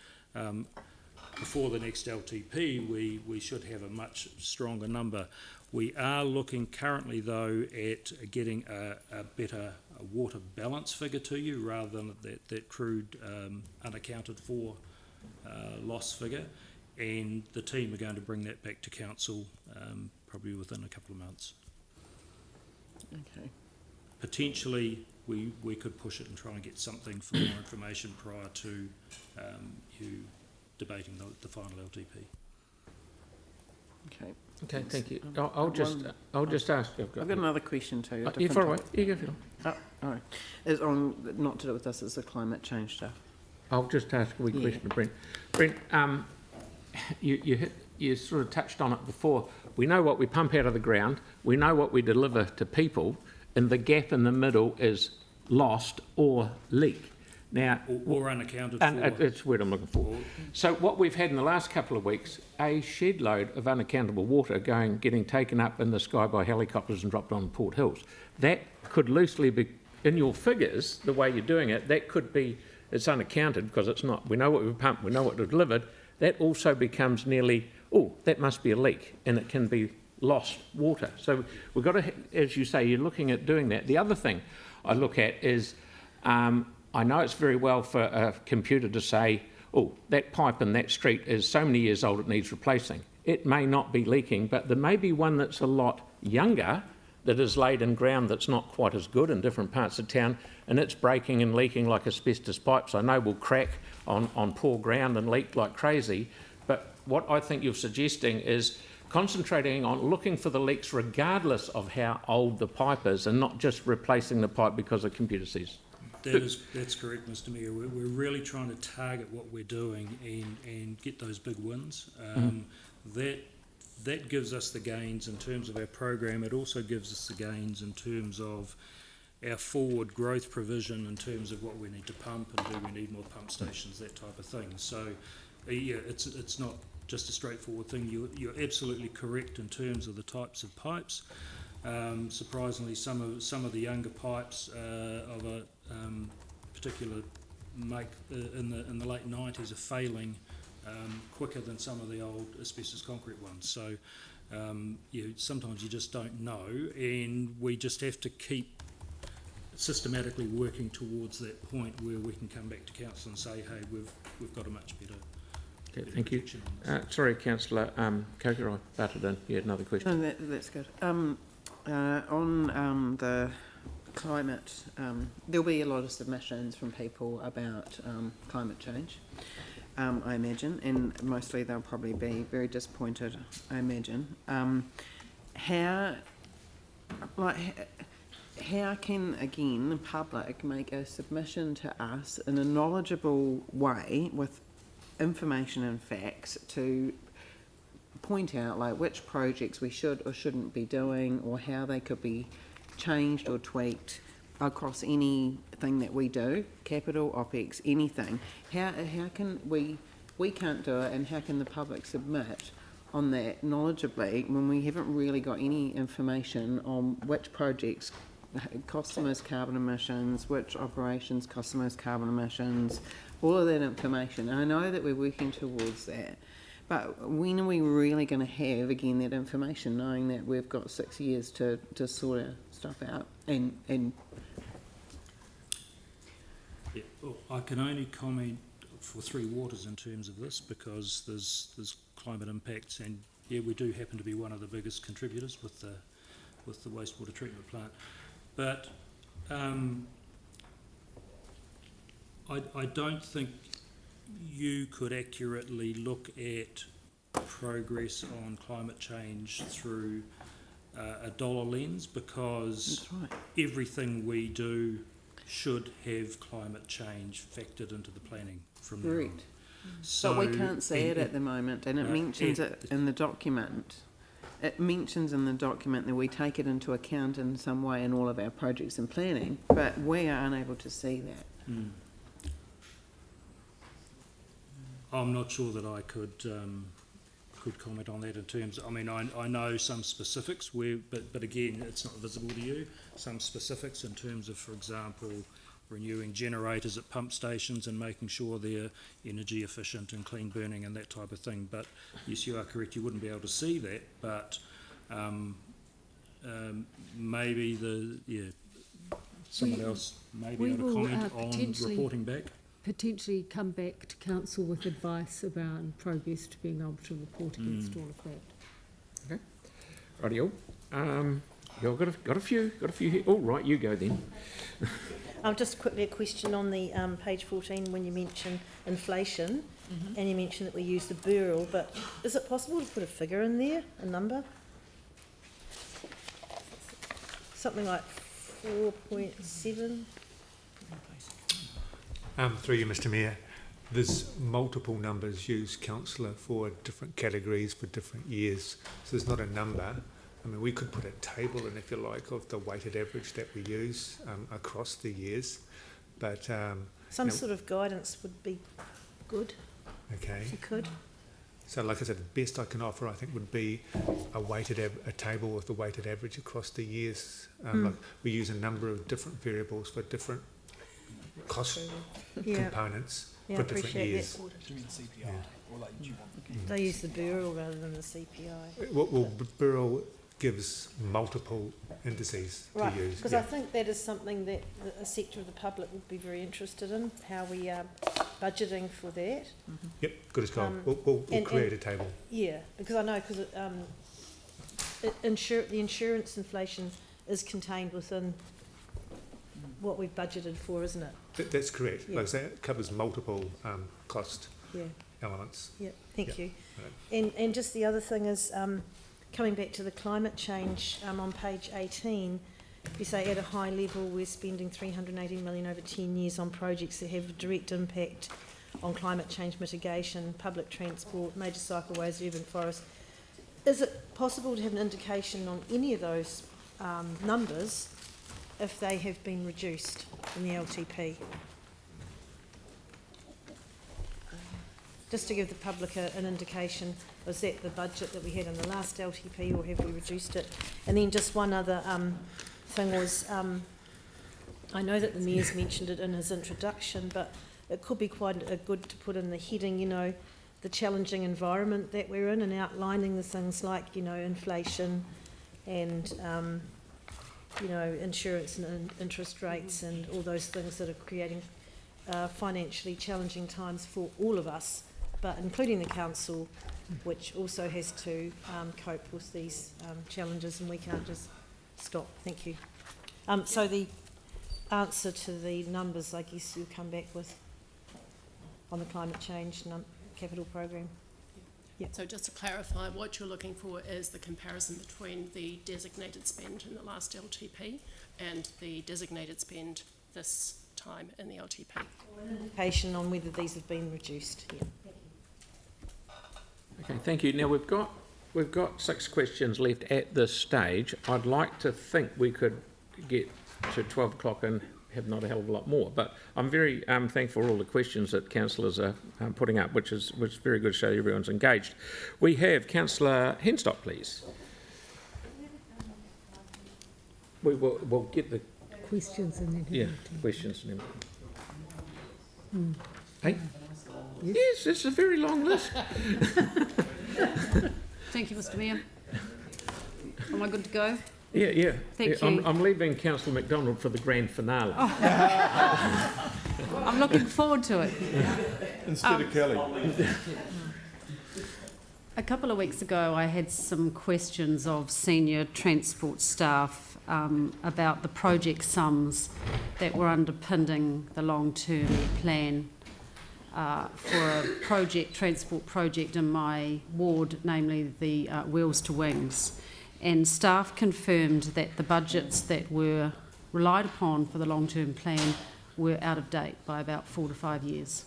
before the next LTP, we should have a much stronger number. We are looking currently, though, at getting a better water balance figure to you, rather than that crude unaccounted for loss figure. And the team are going to bring that back to council probably within a couple of months. Okay. Potentially, we could push it and try and get something for more information prior to you debating the final LTP. Okay. Okay, thank you. I'll just ask. I've got another question too. You far away. You go, Phil. Oh, all right. It's on, not to do with this, it's the climate change stuff. I'll just ask a wee question to Brent. Brent, you sort of touched on it before. We know what we pump out of the ground. We know what we deliver to people, and the gap in the middle is lost or leak. Now, or unaccounted for. And that's what I'm looking for. So what we've had in the last couple of weeks, a shed load of unaccountable water getting taken up in the sky by helicopters and dropped on Port Hills. That could loosely be, in your figures, the way you're doing it, that could be, it's unaccounted because it's not. We know what we've pumped, we know what we've delivered. That also becomes nearly, oh, that must be a leak, and it can be lost water. So we've got to, as you say, you're looking at doing that. The other thing I look at is, I know it's very well for a computer to say, oh, that pipe in that street is so many years old it needs replacing. It may not be leaking, but there may be one that's a lot younger that is laid in ground that's not quite as good in different parts of town, and it's breaking and leaking like asbestos pipes. I know will crack on poor ground and leak like crazy, but what I think you're suggesting is concentrating on looking for the leaks regardless of how old the pipe is, and not just replacing the pipe because a computer says. That's correct, Mr. Mayor. We're really trying to target what we're doing and get those big wins. That gives us the gains in terms of our program. It also gives us the gains in terms of our forward growth provision, in terms of what we need to pump and do we need more pump stations, that type of thing. So, yeah, it's not just a straightforward thing. You're absolutely correct in terms of the types of pipes. Surprisingly, some of the younger pipes of a particular make in the late 90s are failing quicker than some of the old asbestos concrete ones. So sometimes you just don't know, and we just have to keep systematically working towards that point where we can come back to council and say, hey, we've got a much better. Okay, thank you. Sorry, Councillor Coker, I butted in. You had another question. No, that's good. On the climate, there'll be a lot of submissions from people about climate change, I imagine, and mostly they'll probably be very disappointed, I imagine. How can, again, the public make a submission to us in a knowledgeable way with information and facts to point out like which projects we should or shouldn't be doing, or how they could be changed or tweaked across anything that we do, capital, OPEX, anything? How can we can't do it, and how can the public submit on that knowledgeably when we haven't really got any information on which projects cost the most carbon emissions, which operations cost the most carbon emissions, all of that information? And I know that we're working towards that, but when are we really going to have, again, that information, knowing that we've got 6 years to sort our stuff out? And yeah, well, I can only comment for Three Waters in terms of this, because there's climate impacts and we do happen to be one of the biggest contributors with the wastewater treatment plant. But I don't think you could accurately look at progress on climate change through a dollar lens, because everything we do should have climate change factored into the planning from now on. So, but we can't see it at the moment, and it mentions it in the document. It mentions in the document that we take it into account in some way in all of our projects and planning, but we are unable to see that. I'm not sure that I could comment on that in terms. I mean, I know some specifics but again, it's not visible to you. Some specifics in terms of, for example, renewing generators at pump stations and making sure they're energy efficient and clean burning and that type of thing. But yes, you are correct. You wouldn't be able to see that, but maybe someone else may be able to comment on reporting back. Potentially come back to council with advice about progress to being able to report against all of that. Okay. Rightio. You've got a few here. Oh, right, you go then. Just quickly a question on the page 14 when you mention inflation, and you mentioned that we use the bureau, but is it possible to put a figure in there, a number? Something like 4.7? Through you, Mr Mayor, there's multiple numbers used, councillor, for different categories for different years. So there's not a number. I mean, we could put a table in, if you like, of the weighted average that we use across the years. But some sort of guidance would be good. Okay. If you could. So, like I said, the best I can offer, I think, would be a table with the weighted average across the years. Like we use a number of different variables for different cost components for different years. They use the bureau rather than the CPI. Well, bureau gives multiple indices to use. Because I think that is something that a sector of the public would be very interested in, how we are budgeting for that. Yep, good as gold. We'll create a table. Yeah, because I know, the insurance inflation is contained within what we've budgeted for, isn't it? That's correct. Yeah. Like I say, it covers multiple cost elements. Yeah, thank you. Right. And just the other thing is, coming back to the climate change, on page 18, you say at a high level we're spending 380 million over 10 years on projects that have a direct impact on climate change mitigation, public transport, major cycleways, urban forests. Is it possible to have an indication on any of those numbers if they have been reduced in the LTP? Just to give the public an indication, was that the budget that we had in the last LTP, or have we reduced it? And then just one other thing was, I know that the Mayor's mentioned it in his introduction, but it could be quite good to put in the heading, the challenging environment that we're in, and outlining the things like, inflation and, insurance and interest rates and all those things that are creating financially challenging times for all of us, but including the council, which also has to cope with these challenges, and we can't just stop. Thank you. So the answer to the numbers, I guess you'll come back with on the climate change capital program. Yeah. So just to clarify, what you're looking for is the comparison between the designated spend in the last LTP and the designated spend this time in the LTP. An indication on whether these have been reduced. Yeah. Okay, thank you. Now we've got 6 questions left at this stage. I'd like to think we could get to 12 o'clock and have not a hell of a lot more, but I'm very thankful for all the questions that councillors are putting up, which is very good to show everyone's engaged. We have Councillor Henstock, please. We'll get the questions and then questions and then. Hey. Yes, it's a very long list. Thank you, Mr Mayor. Am I good to go? Yeah. Thank you. I'm leaving Councillor MacDonald for the grand finale. Oh. I'm looking forward to it. Instead of Kelly. A couple of weeks ago, I had some questions of senior transport staff about the project sums that were underpinning the long-term plan for a transport project in my ward, namely the Wheels to Wings. And staff confirmed that the budgets that were relied upon for the long-term plan were out of date by about 4 to 5 years.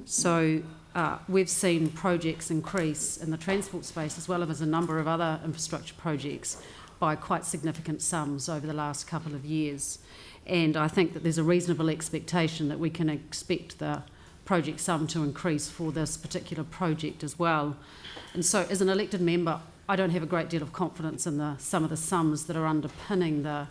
So we've seen projects increase in the transport space as well as a number of other infrastructure projects by quite significant sums over the last couple of years. And I think that there's a reasonable expectation that we can expect the project sum to increase for this particular project as well. And so as an elected member, I don't have a great deal of confidence in some of the sums that are underpinning the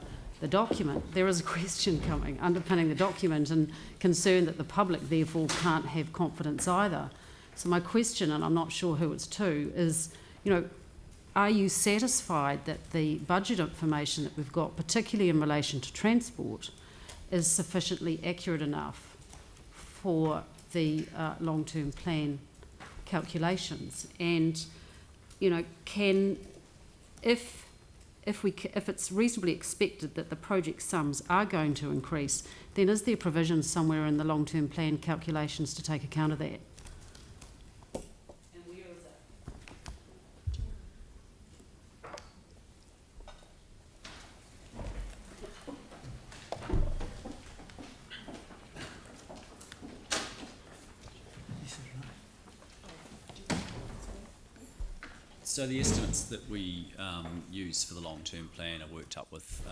document. There is a question coming underpinning the document and concern that the public therefore can't have confidence either. So my question, and I'm not sure who it's to, is, are you satisfied that the budget information that we've got, particularly in relation to transport, is sufficiently accurate enough for the long-term plan calculations? And, if it's reasonably expected that the project sums are going to increase, then is there provision somewhere in the long-term plan calculations to take account of that? And where is it? So the estimates that we use for the long-term plan are worked up with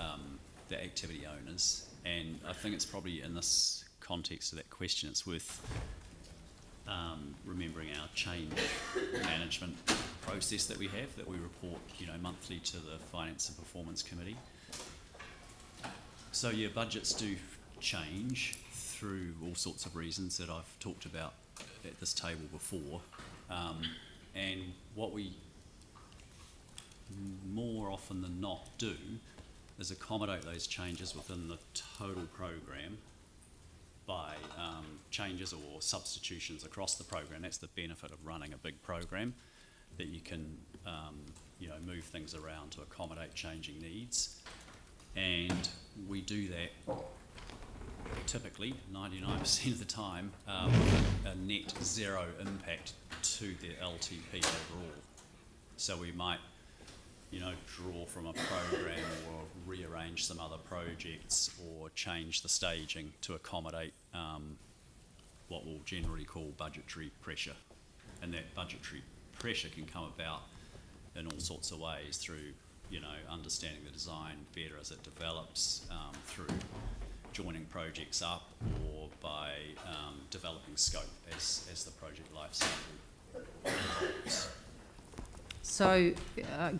the activity owners, and I think it's probably in this context of that question it's worth remembering our change management process that we have, that we report monthly to the Finance and Performance Committee. So yeah, budgets do change through all sorts of reasons that I've talked about at this table before, and what we more often than not do is accommodate those changes within the total program by changes or substitutions across the program. That's the benefit of running a big program, that you can move things around to accommodate changing needs, and we do that typically 99% of the time with a net zero impact to the LTP overall. So we might draw from a program or rearrange some other projects or change the staging to accommodate what we'll generally call budgetary pressure. And that budgetary pressure can come about in all sorts of ways through, understanding the design better as it develops, through joining projects up, or by developing scope as the project life cycle evolves. So,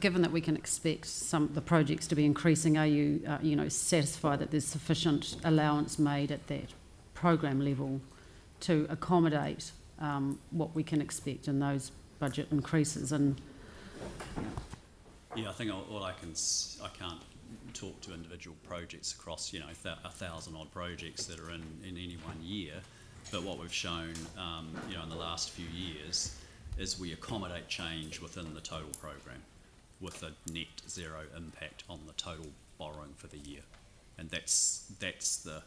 given that we can expect the projects to be increasing, are you, satisfied that there's sufficient allowance made at that program level to accommodate what we can expect in those budget increases? And yeah, I think I can't talk to individual projects across 1,000 odd projects that are in any one year, but what we've shown in the last few years is we accommodate change within the total program with a net zero impact on the total borrowing for the year. And that's the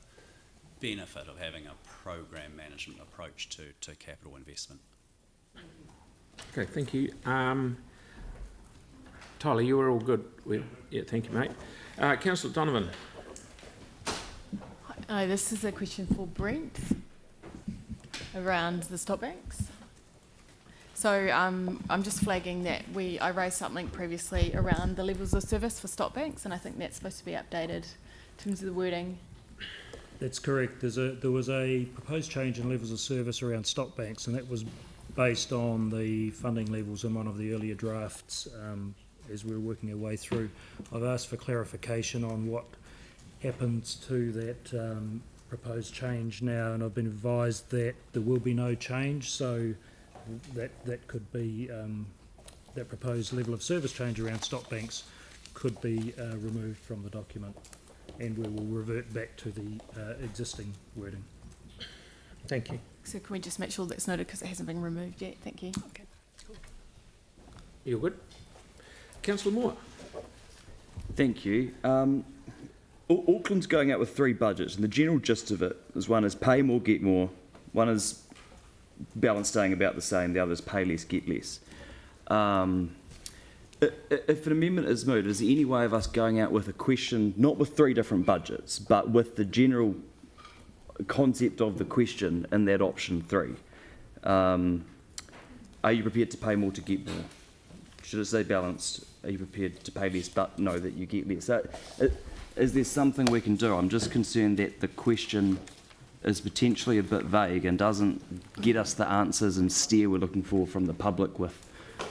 benefit of having a program management approach to capital investment. Okay, thank you. Tyler, you were all good. Yeah, thank you, mate. Councillor Donovan. Hi, this is a question for Brent around the stop banks. So I'm just flagging that I raised something previously around the levels of service for stop banks, and I think that's supposed to be updated in terms of the wording. That's correct. There was a proposed change in levels of service around stop banks, and that was based on the funding levels in one of the earlier drafts as we were working our way through. I've asked for clarification on what happens to that proposed change now, and I've been advised that there will be no change, so that could be that proposed level of service change around stop banks could be removed from the document, and we will revert back to the existing wording. Thank you. So can we just make sure that's noted because it hasn't been removed yet? Thank you. Okay. You're good. Councillor Moore. Thank you. Auckland's going out with 3 budgets, and the general gist of it is one is pay more, get more. One is balance staying about the same. The other is pay less, get less. If an amendment is moved, is there any way of us going out with a question, not with 3 different budgets, but with the general concept of the question in that option 3? Are you prepared to pay more to get more? Should it say balanced? Are you prepared to pay less but know that you get less? So, is there something we can do? I'm just concerned that the question is potentially a bit vague and doesn't get us the answers and steer we're looking for from the public with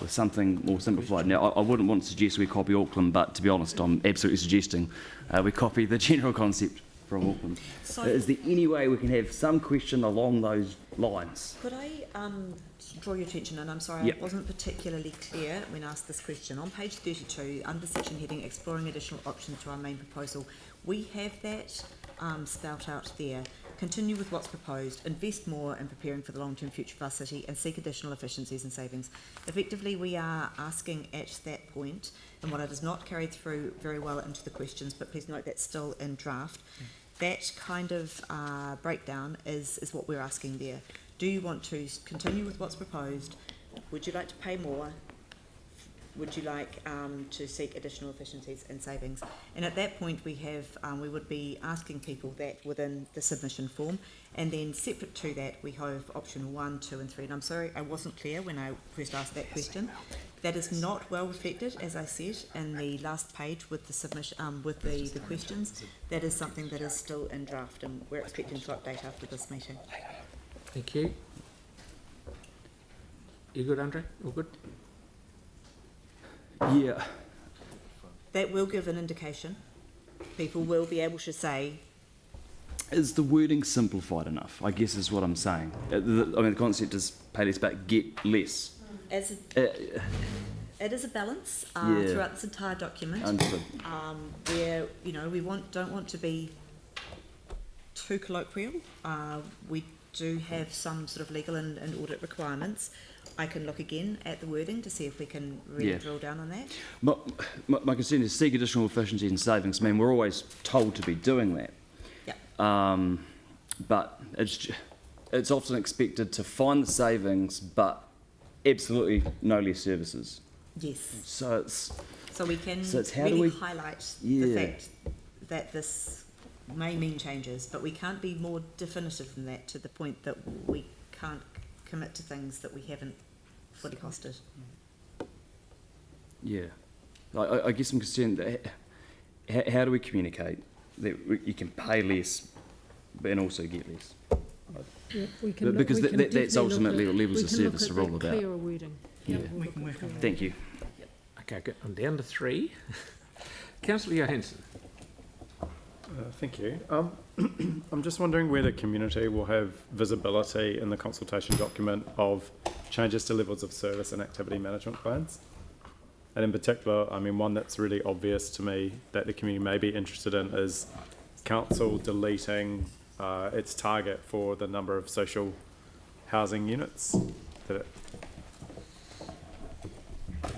something more simplified. Now, I wouldn't want to suggest we copy Auckland, but to be honest, I'm absolutely suggesting we copy the general concept from Auckland. So, is there any way we can have some question along those lines? Could I draw your attention, and I'm sorry, I wasn't particularly clear when asked this question. On page 32, under section heading Exploring Additional Options to our main proposal, we have that spelt out there. Continue with what's proposed, invest more in preparing for the long-term future of our city, and seek additional efficiencies and savings. Effectively, we are asking at that point, and while it is not carried through very well into the questions, but please note that's still in draft, that kind of breakdown is what we're asking there. Do you want to continue with what's proposed? Would you like to pay more? Would you like to seek additional efficiencies and savings? And at that point, we would be asking people that within the submission form, and then separate to that, we have option 1, 2, and 3. And I'm sorry, I wasn't clear when I first asked that question. That is not well reflected, as I said, in the last page with the submission, with the questions. That is something that is still in draft, and we're expecting to update after this meeting. Thank you. You good, Andre? All good? Yeah. That will give an indication. People will be able to say... Is the wording simplified enough, I guess is what I'm saying. The concept is pay less but get less. It is a balance throughout this entire document. Understood. Where, we don't want to be too colloquial. We do have some sort of legal and audit requirements. I can look again at the wording to see if we can really drill down on that. My concern is seek additional efficiencies and savings. I mean, we're always told to be doing that. Yeah. But it's often expected to find the savings, but absolutely no less services. Yes. So we can how really do we highlight the fact that this may mean changes, but we can't be more definitive than that to the point that we can't commit to things that we haven't fully costed. Yeah. I guess I'm concerned that how do we communicate that you can pay less and also get less? Yeah, we can because look, we can that's ultimately what levels of service are all about. Clearer wording. Yeah. We can work on that. Thank you. Okay, good. I'm down to 3. Councillor Johansson. Thank you. I'm just wondering whether community will have visibility in the consultation document of changes to levels of service and activity management plans. And in particular, I mean, one that's really obvious to me that the community may be interested in is council deleting its target for the number of social housing units.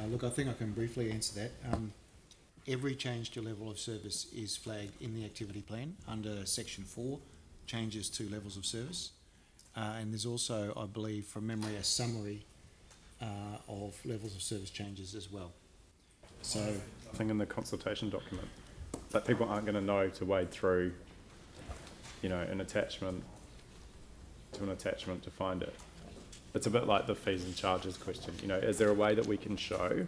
Look, I think I can briefly answer that. Every change to level of service is flagged in the activity plan under section 4, changes to levels of service. And there's also, I believe, from memory, a summary of levels of service changes as well. So, I think in the consultation document that people aren't going to know to wade through, an attachment to find it. It's a bit like the fees and charges question. Is there a way that we can show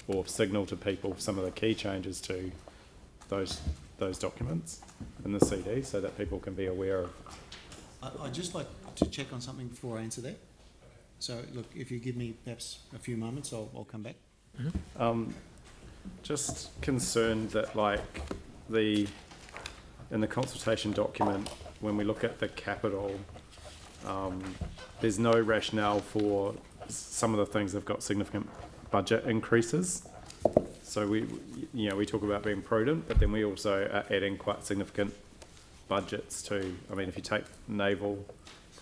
or signal to people some of the key changes to those documents in the CD so that people can be aware of? I'd just like to check on something before I answer that. So, look, if you give me perhaps a few moments, I'll come back. Mm-hmm. Just concerned that, in the consultation document, when we look at the capital, there's no rationale for some of the things that have got significant budget increases. So we talk about being prudent, but then we also are adding quite significant budgets to. I mean, if you take Naval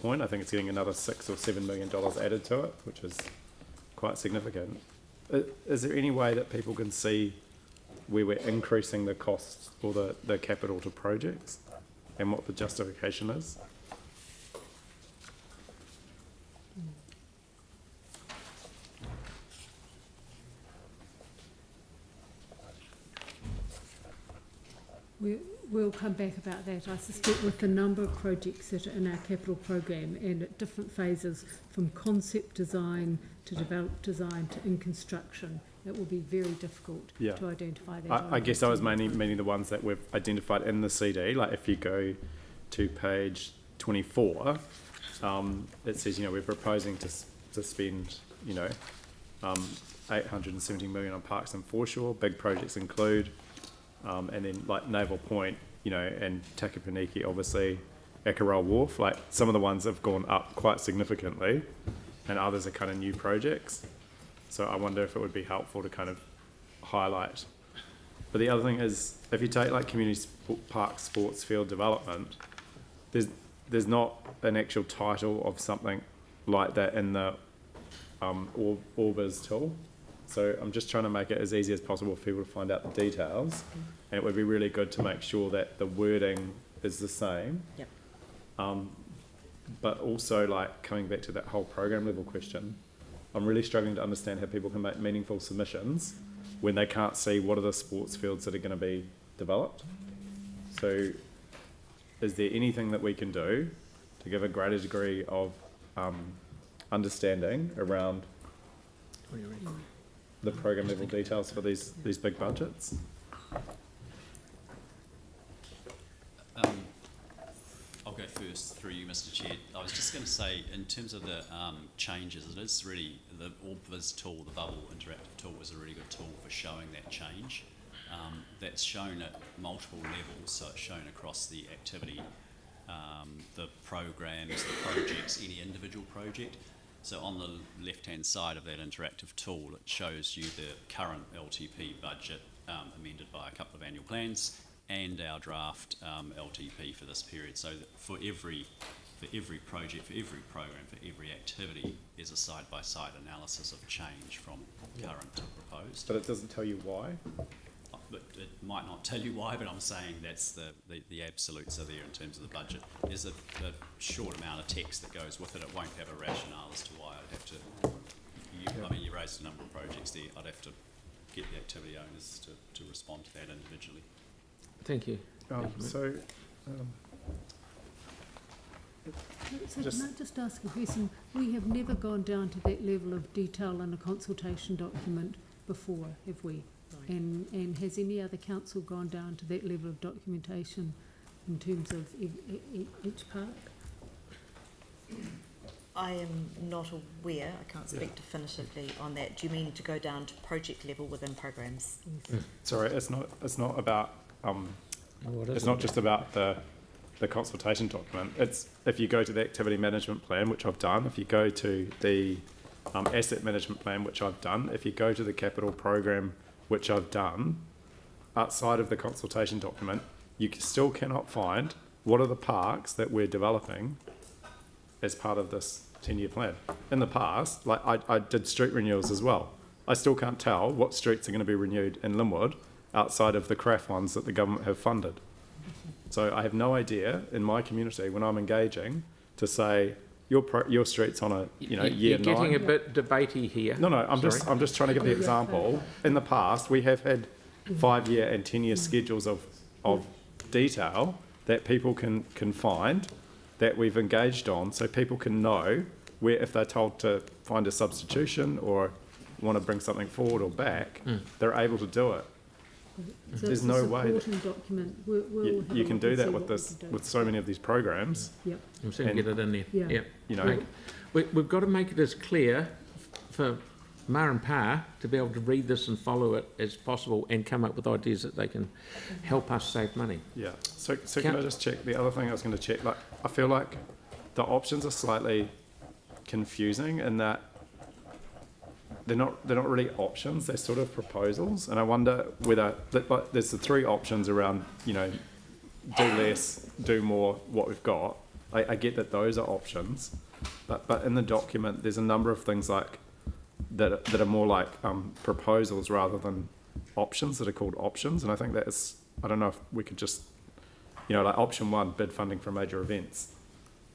Point, I think it's getting another $6 or $7 million added to it, which is quite significant. is there any way that people can see where we're increasing the costs or the capital to projects and what the justification is? We'll come back about that. I suspect with the number of projects that are in our capital program and at different phases, from concept design to developed design to in construction, it will be very difficult to identify that. I guess I was mainly meaning the ones that we've identified in the CD. Like if you go to page 24, it says, you know, we're proposing to spend, you know, 870 million on parks and foreshore. Big projects include, and then like Naval Point, you know, and Takapaniki, obviously, Akaroa Wharf. Like some of the ones have gone up quite significantly, and others are kind of new projects. So I wonder if it would be helpful to kind of highlight. But the other thing is, if you take like community park sports field development, there's not an actual title of something like that in the Orbis tool. So I'm just trying to make it as easy as possible for people to find out the details. And it would be really good to make sure that the wording is the same. Yep. But also, like, coming back to that whole program level question, I'm really struggling to understand how people can make meaningful submissions when they can't see what are the sports fields that are going to be developed. So is there anything that we can do to give a greater degree of understanding around the program level details for these big budgets? I'll go first through you, Mr. Chair. I was just going to say, in terms of the changes, it is really, the Orbis tool, the Bubble interactive tool, is a really good tool for showing that change. That's shown at multiple levels, so it's shown across the activity, the programs, the projects, any individual project. So on the left-hand side of that interactive tool, it shows you the current LTP budget amended by a couple of annual plans and our draft LTP for this period. So that for every project, for every program, for every activity, is a side-by-side analysis of change from current to proposed. But it doesn't tell you why? But it might not tell you why, but I'm saying that's the absolutes are there in terms of the budget. There's a short amount of text that goes with it. It won't have a rationale as to why I'd have to, I mean, you raised a number of projects there. I'd have to get the activity owners to respond to that individually. Thank you. So can I just ask a question? We have never gone down to that level of detail in a consultation document before, have we? And has any other council gone down to that level of documentation in terms of each park? I am not aware. I can't speak definitively on that. Do you mean to go down to project level within programs? Sorry, it's not about it's not just about the consultation document. It's if you go to the activity management plan, which I've done, if you go to the asset management plan, which I've done, if you go to the capital program, which I've done, outside of the consultation document, you still cannot find what are the parks that we're developing as part of this 10-year plan. In the past, like I did street renewals as well. I still can't tell what streets are going to be renewed in Linwood outside of the CRAF ones that the government have funded. So I have no idea in my community when I'm engaging to say your street's on a year 9. You're getting a bit debatey here. No, I'm just trying to give the example. In the past, we have had 5-year and 10-year schedules of detail that people can find that we've engaged on, so people can know where, if they're told to find a substitution or want to bring something forward or back, they're able to do it. So There's no way that document. you can do that with so many of these programs. Yep. I'm seeing get it in there. Yeah. Yep. You know, We've got to make it as clear for Ma and Pa to be able to read this and follow it as possible and come up with ideas that they can help us save money. Yeah. So can I just check the other thing I was going to check? Like, I feel like the options are slightly confusing in that they're not really options. They're sort of proposals, and I wonder whether like there's the 3 options around, you know, do less, do more, what we've got. I get that those are options, but in the document there's a number of things like that are more like proposals rather than options that are called options. And I think that's, I don't know if we could just, you know, like option 1, bid funding for major events.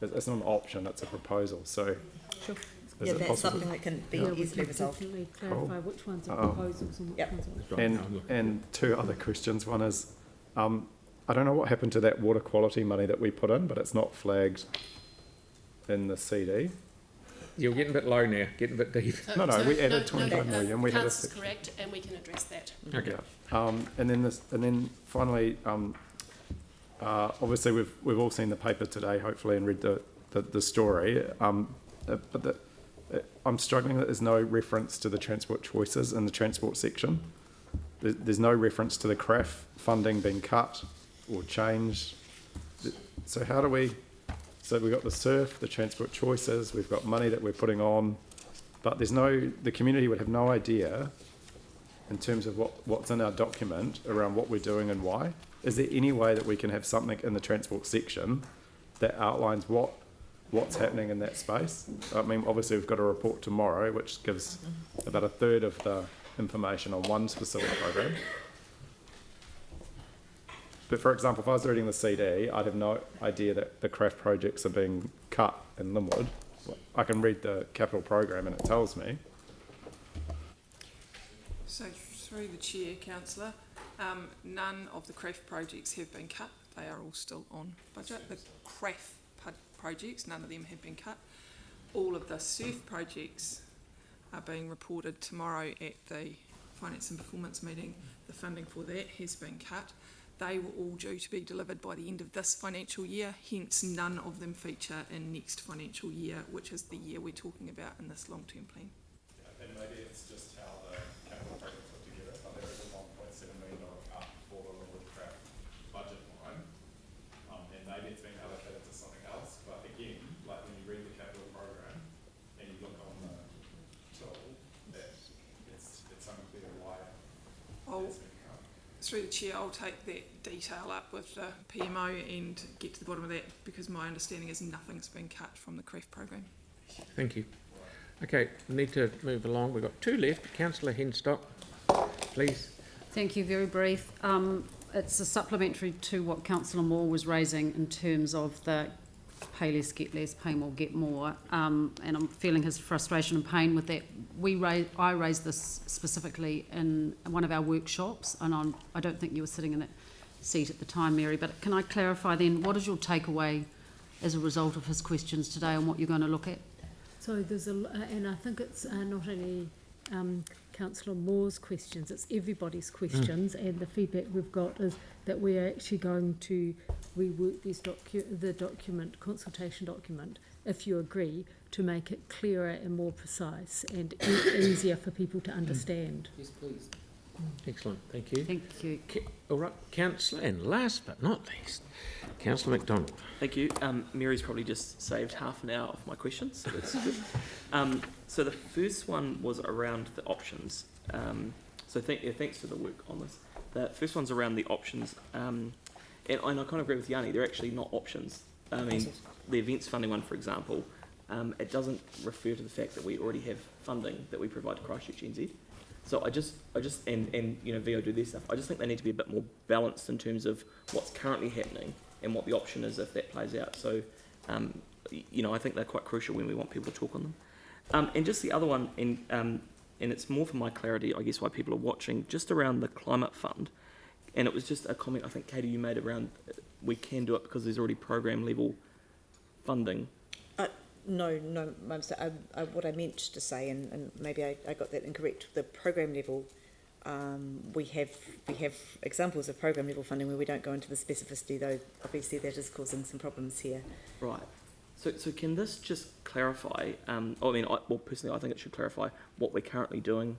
It's not an option, it's a proposal. So, sure. Is Yeah, it that's possible? something that can be Yeah, we easily can resolved. definitely clarify which ones are proposals and which Yep. ones are. And 2 other questions. One is, I don't know what happened to that water quality money that we put in, but it's not flagged in the CD. You're getting a bit low now, getting a bit deep. No, we added 25 million. We had a Councillor's correct, and we can address that. Okay. Yeah. And then finally, obviously we've all seen the paper today, hopefully, and read the story. But I'm struggling that there's no reference to the transport choices in the transport section. There's no reference to the CRAF funding being cut or changed. So how do we? So we've got the SURF, the transport choices. We've got money that we're putting on, but there's no. The community would have no idea in terms of what's in our document around what we're doing and why. Is there any way that we can have something in the transport section that outlines what's happening in that space? I mean, obviously we've got a report tomorrow which gives about a third of the information on one specific program. But for example, if I was reading the CD, I'd have no idea that the CRAF projects are being cut in Linwood. I can read the capital program and it tells me. So through the chair, councillor, none of the CRAF projects have been cut. They are all still on budget. The CRAF projects, none of them have been cut. All of the SURF projects are being reported tomorrow at the Finance and Performance meeting. The funding for that has been cut. They were all due to be delivered by the end of this financial year, hence none of them feature in next financial year, which is the year we're talking about in this long-term plan. Yeah, and maybe it's just how the capital projects put together, but there is a $1.7 million cut for the Linwood CRAF budget line, and maybe it's being allocated to something else. But again, like when you read the capital program and you look on the tool, that it's unclear why it's been cut. Through the chair, I'll take that detail up with the PMO and get to the bottom of that, because my understanding is nothing's been cut from the CREF program. Thank you. Okay, we need to move along. We've got 2 left. Councillor Henstock, please. Thank you, very brief. It's a supplementary to what Councillor Moore was raising in terms of the pay less, get less, pay more, get more, and I'm feeling his frustration and pain with that. I raised this specifically in one of our workshops, and I don't think you were sitting in that seat at the time, Mary, but can I clarify then, what is your takeaway as a result of his questions today and what you're going to look at? So there's and I think it's not only Councillor Moore's questions, it's everybody's questions, and the feedback we've got is that we are actually going to rework the consultation document, if you agree, to make it clearer and more precise and easier for people to understand. Yes, please. Excellent, thank you. Thank you. All right, Councillor, and last but not least, Councillor McDonald. Thank you. Mary's probably just saved half an hour of my questions, so that's good. So the first one was around the options. So thanks for the work on this. The first one's around the options, and I kind of agree with Yanni, they're actually not options. I mean, the events funding one, for example, it doesn't refer to the fact that we already have funding that we provide to Christchurch NZ. So I just and you know, VO do their stuff. I just think they need to be a bit more balanced in terms of what's currently happening and what the option is if that plays out. So, you know, I think they're quite crucial when we want people to talk on them. And just the other one, and it's more for my clarity, I guess, why people are watching, just around the climate fund. And it was just a comment I think, Katie, you made around we can do it because there's already program level funding. No, my mistake. What I meant to say, and maybe I got that incorrect, the program level, we have examples of program level funding where we don't go into the specificity, though obviously that is causing some problems here. Right. So can this just clarify, personally I think it should clarify what we're currently doing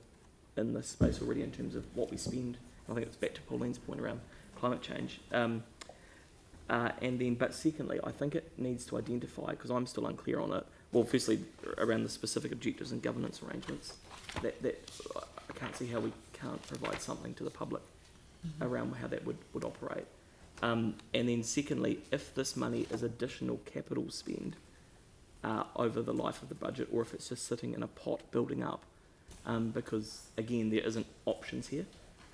in this space already in terms of what we spend. I think it's back to Pauline's point around climate change. And then, but secondly, I think it needs to identify, because I'm still unclear on it, well, firstly, around the specific objectives and governance arrangements, that I can't see how we can't provide something to the public around how that would operate. And then secondly, if this money is additional capital spend over the life of the budget, or if it's just sitting in a pot building up, because again, there isn't options here.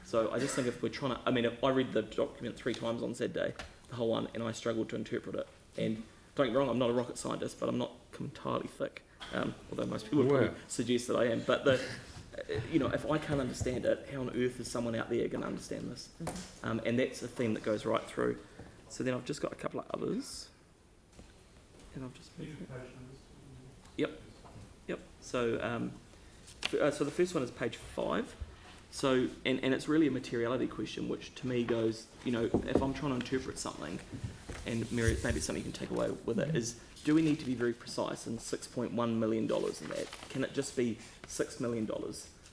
So I just think if we're trying to, I mean, if I read the document 3 times on Saturday, the whole one, and I struggled to interpret it. And don't get me wrong, I'm not a rocket scientist, but I'm not entirely thick, although most people would probably suggest that I am. But the, you know, if I can't understand it, how on earth is someone out there going to understand this? And that's a theme that goes right through. So then I've just got a couple of others, and I've just Yep. So, so the first one is page 5. So, and it's really a materiality question, which to me goes, you know, if I'm trying to interpret something, and Mary, maybe something you can take away with it, is do we need to be very precise in $6.1 million in that? Can it just be $6 million?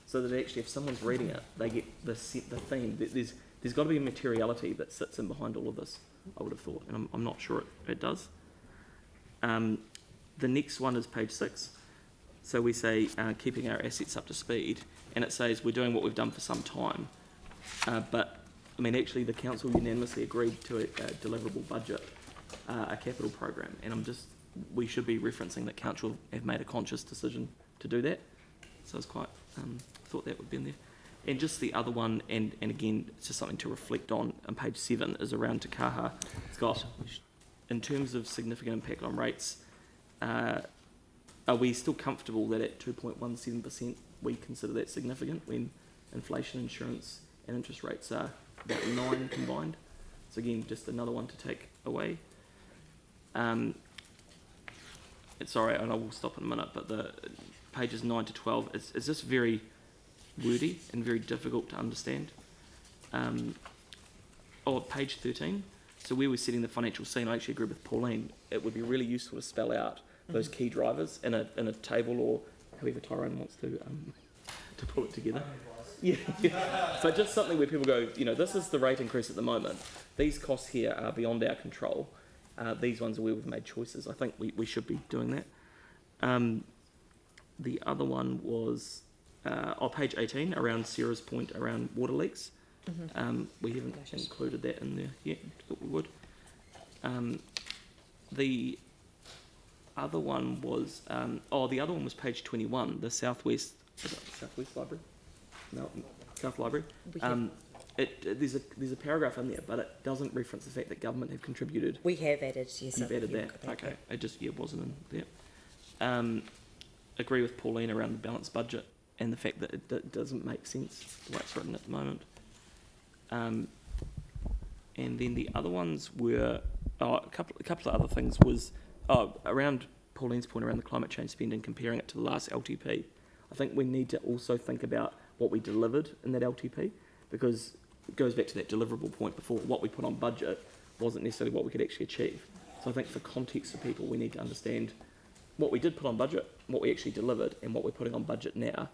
So that actually if someone's reading it, they get the theme. There's got to be a materiality that sits in behind all of this, I would have thought, and I'm not sure it does. The next one is page 6. So we say keeping our assets up to speed, and it says we're doing what we've done for some time. But, I mean, actually the council unanimously agreed to a deliverable budget, a capital program, and we should be referencing that council have made a conscious decision to do that. So I was quite, thought that would be in there. And just the other one, and again, it's just something to reflect on page 7, is around Te Kaha. It's got, in terms of significant impact on rates, are we still comfortable that at 2.17% we consider that significant when inflation, insurance and interest rates are about 9 combined? So again, just another one to take away. Sorry, and I will stop in a minute, but the pages 9 to 12 is just very wordy and very difficult to understand. Page 13. So where we're setting the financial scene, I actually agree with Pauline. It would be really useful to spell out those key drivers in a table, or however Tyrone wants to pull it together. Yeah. So just something where people go, you know, this is the rate increase at the moment. These costs here are beyond our control. These ones are where we've made choices. I think we should be doing that. The other one was on page 18 around Sarah's point around water leaks. We haven't included that in there yet. Thought we would. The other one was the other one was page 21. The Southwest Library. No, South Library. There's a paragraph in there, but it doesn't reference the fact that government have contributed. We have added, yes. You've added that. Okay. It just wasn't in there. Agree with Pauline around the balanced budget and the fact that it doesn't make sense the way it's written at the moment. And then the other ones were a couple of other things was around Pauline's point around the climate change spending, comparing it to the last LTP. I think we need to also think about what we delivered in that LTP, because it goes back to that deliverable point before. What we put on budget wasn't necessarily what we could actually achieve. So I think for context for people, we need to understand what we did put on budget, what we actually delivered, and what we're putting on budget now,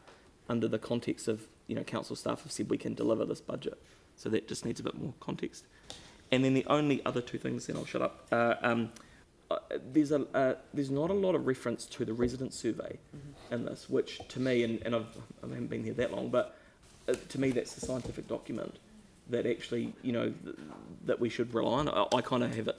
under the context of, you know, council staff have said we can deliver this budget. So that just needs a bit more context. And then the only other two things, then I'll shut up. There's not a lot of reference to the resident survey in this, which to me, and I haven't been here that long, but to me that's the scientific document that actually, you know, that we should rely on. I kind of have it,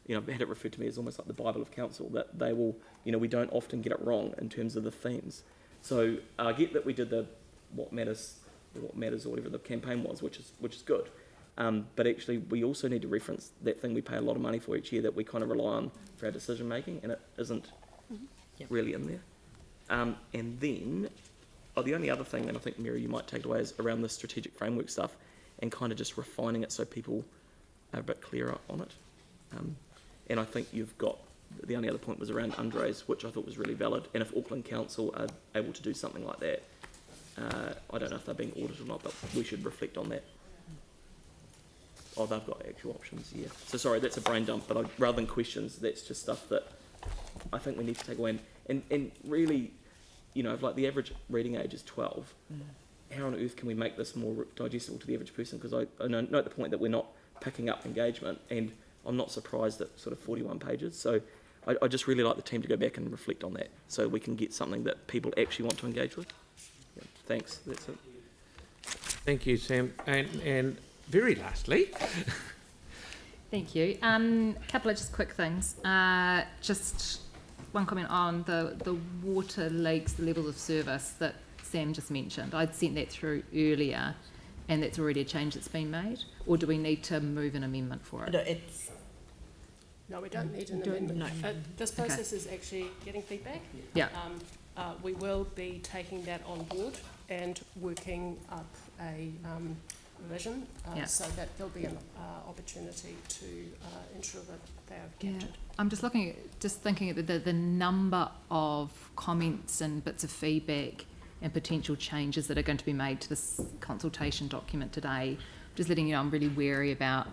you know, I've had it referred to me as almost like the Bible of council, that they will, you know, we don't often get it wrong in terms of the themes. So I get that we did the what matters or whatever the campaign was, which is good. But actually, we also need to reference that thing we pay a lot of money for each year that we kind of rely on for our decision making, and it isn't really in there. And then, the only other thing, and I think Mary, you might take it away, is around the strategic framework stuff, and kind of just refining it so people are a bit clearer on it. And I think you've got the only other point was around Andres, which I thought was really valid. And if Auckland Council are able to do something like that, I don't know if they're being audited or not, but we should reflect on that. Oh, they've got actual options, yeah. So sorry, that's a brain dump, but rather than questions, that's just stuff that I think we need to take away. And really, you know, if like the average reading age is 12, how on earth can we make this more digestible to the average person? Because I note the point that we're not picking up engagement, and I'm not surprised at sort of 41 pages. So I just really like the team to go back and reflect on that, so we can get something that people actually want to engage with. Yeah, thanks, that's it. Thank you, Sam. And very lastly, thank you. A couple of just quick things. Just one comment on the water leaks, the levels of service that Sam just mentioned. I'd sent that through earlier, and that's already a change that's been made, or do we need to move an amendment for it? No, it's No, we don't need an Don't amendment. need- This process is actually getting feedback. Yeah. We will be taking that on board and working up a revision Yeah. so that there'll be an opportunity to ensure that they are captured. I'm just thinking of the number of comments and bits of feedback and potential changes that are going to be made to this consultation document today. Just letting you know, I'm really wary about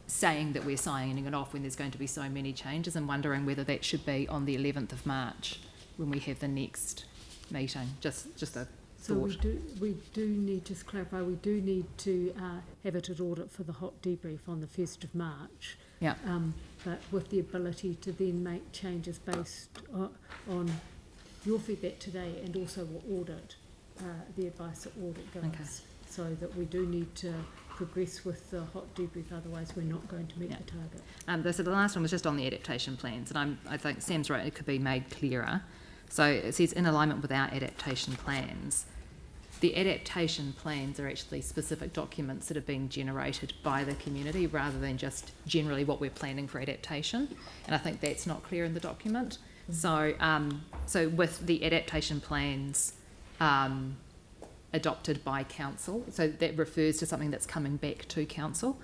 saying that we're signing it off when there's going to be so many changes, and wondering whether that should be on the 11th of March when we have the next meeting. Just a So thought. we do need, just to clarify, we do need to have it at audit for the hot debrief on the 1st of March. Yeah. But with the ability to then make changes based on your feedback today, and also what audit, the advice that audit goes. Okay. So that we do need to progress with the hot debrief, otherwise we're not going to meet the target. So the last one was just on the adaptation plans, and I think Sam's right, it could be made clearer. So it says in alignment with our adaptation plans. The adaptation plans are actually specific documents that have been generated by the community, rather than just generally what we're planning for adaptation. And I think that's not clear in the document. So with the adaptation plans adopted by council, so that refers to something that's coming back to council.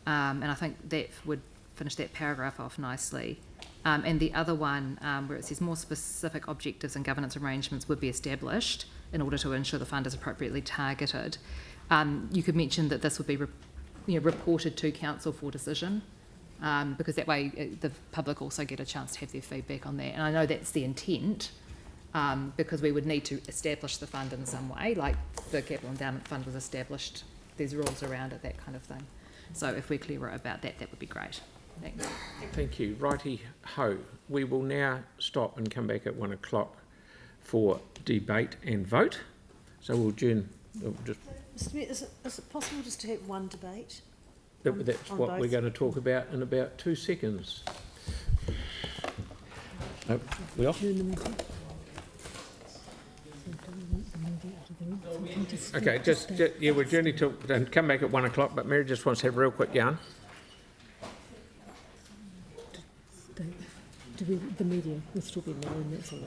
And I think that would finish that paragraph off nicely. And the other one, where it says more specific objectives and governance arrangements would be established in order to ensure the fund is appropriately targeted. You could mention that this would be reported to council for decision, because that way the public also get a chance to have their feedback on that. And I know that's the intent, because we would need to establish the fund in some way, like the Capital Endowment Fund was established. There's rules around it, that kind of thing. So if we're clearer about that, that would be great. Thanks. Thank you. Righty ho. We will now stop and come back at 1 o'clock for debate and vote. So we'll adjourn. Just, Mr. Mayor, is it possible just to have one debate? that's on what both? we're going to talk about in about 2 seconds. We off? Okay, yeah, we're journey to and come back at 1 o'clock, but Mary just wants to have a real quick yarn. The media will still be there, and that's all.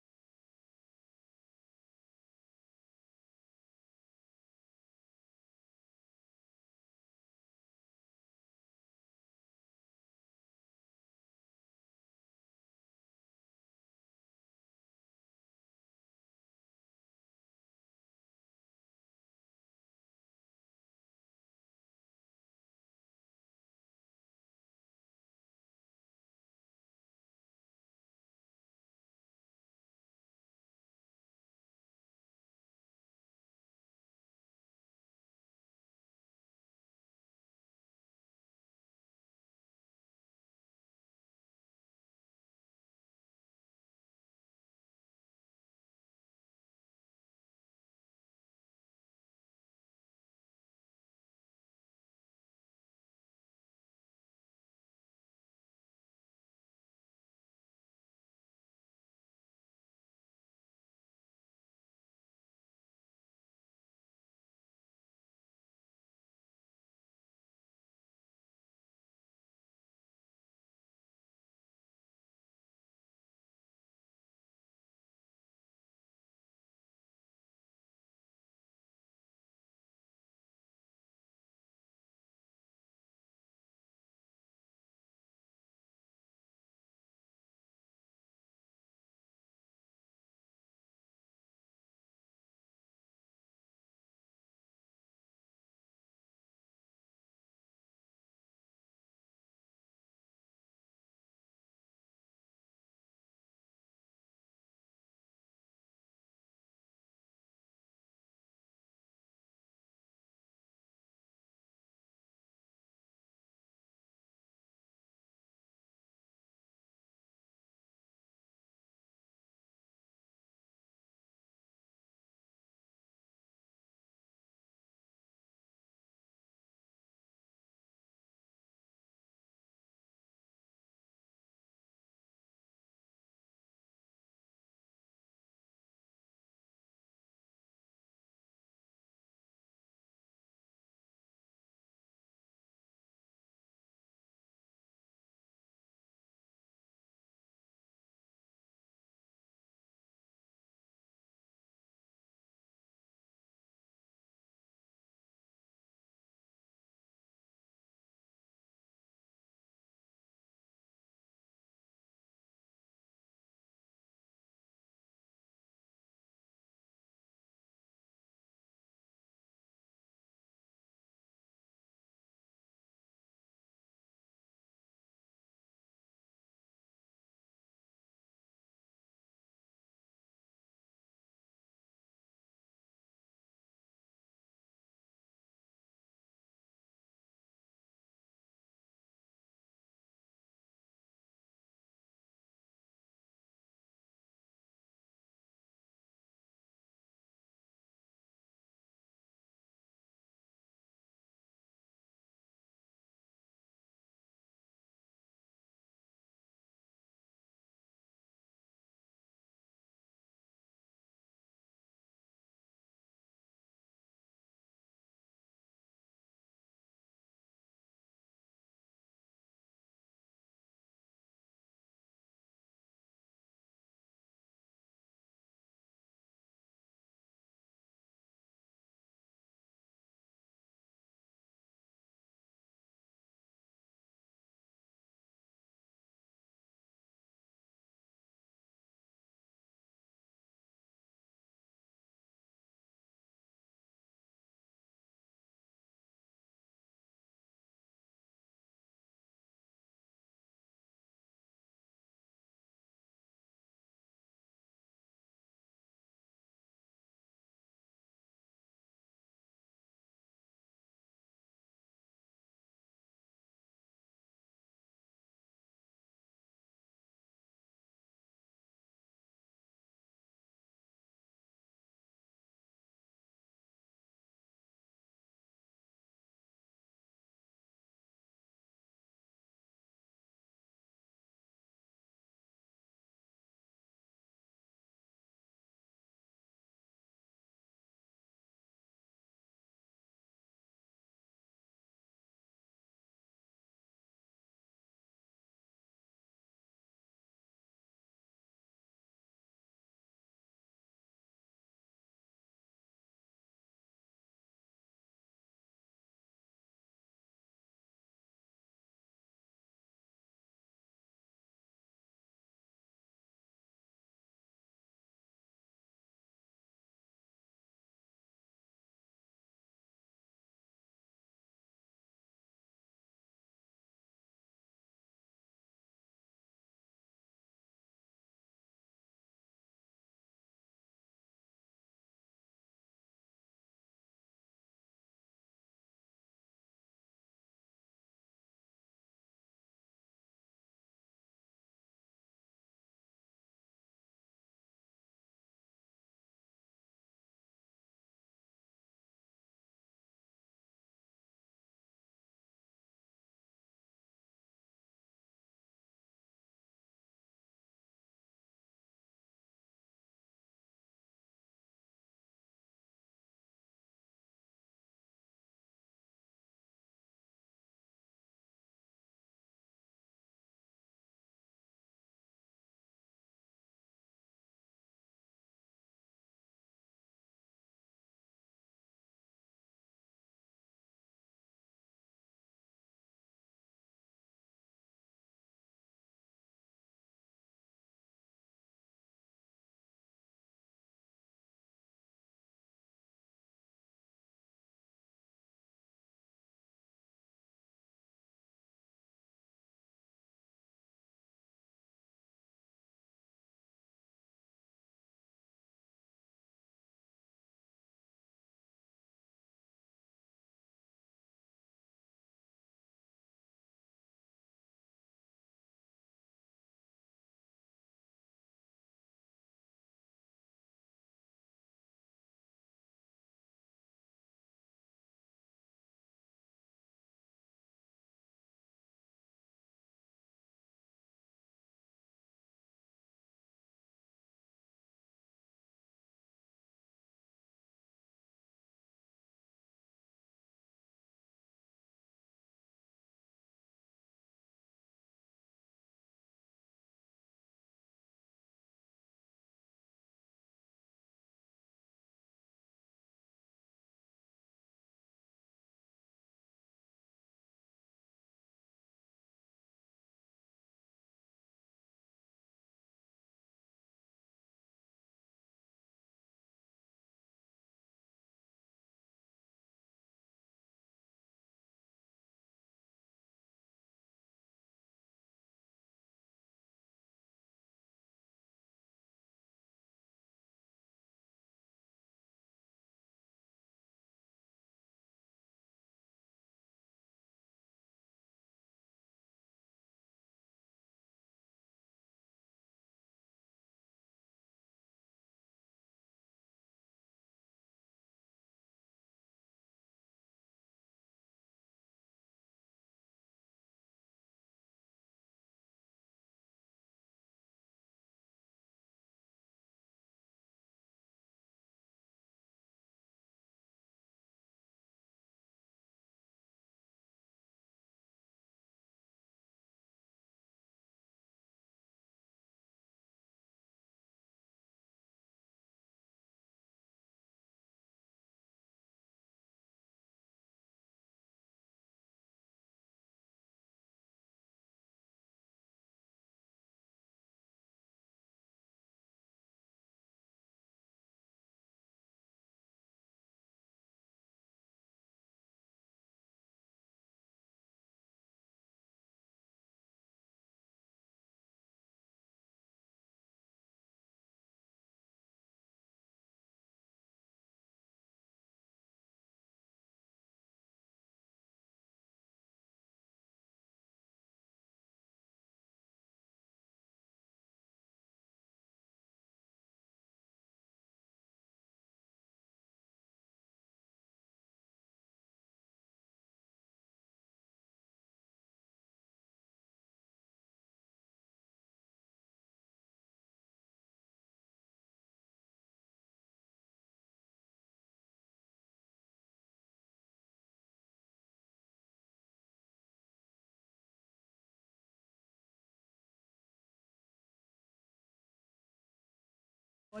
So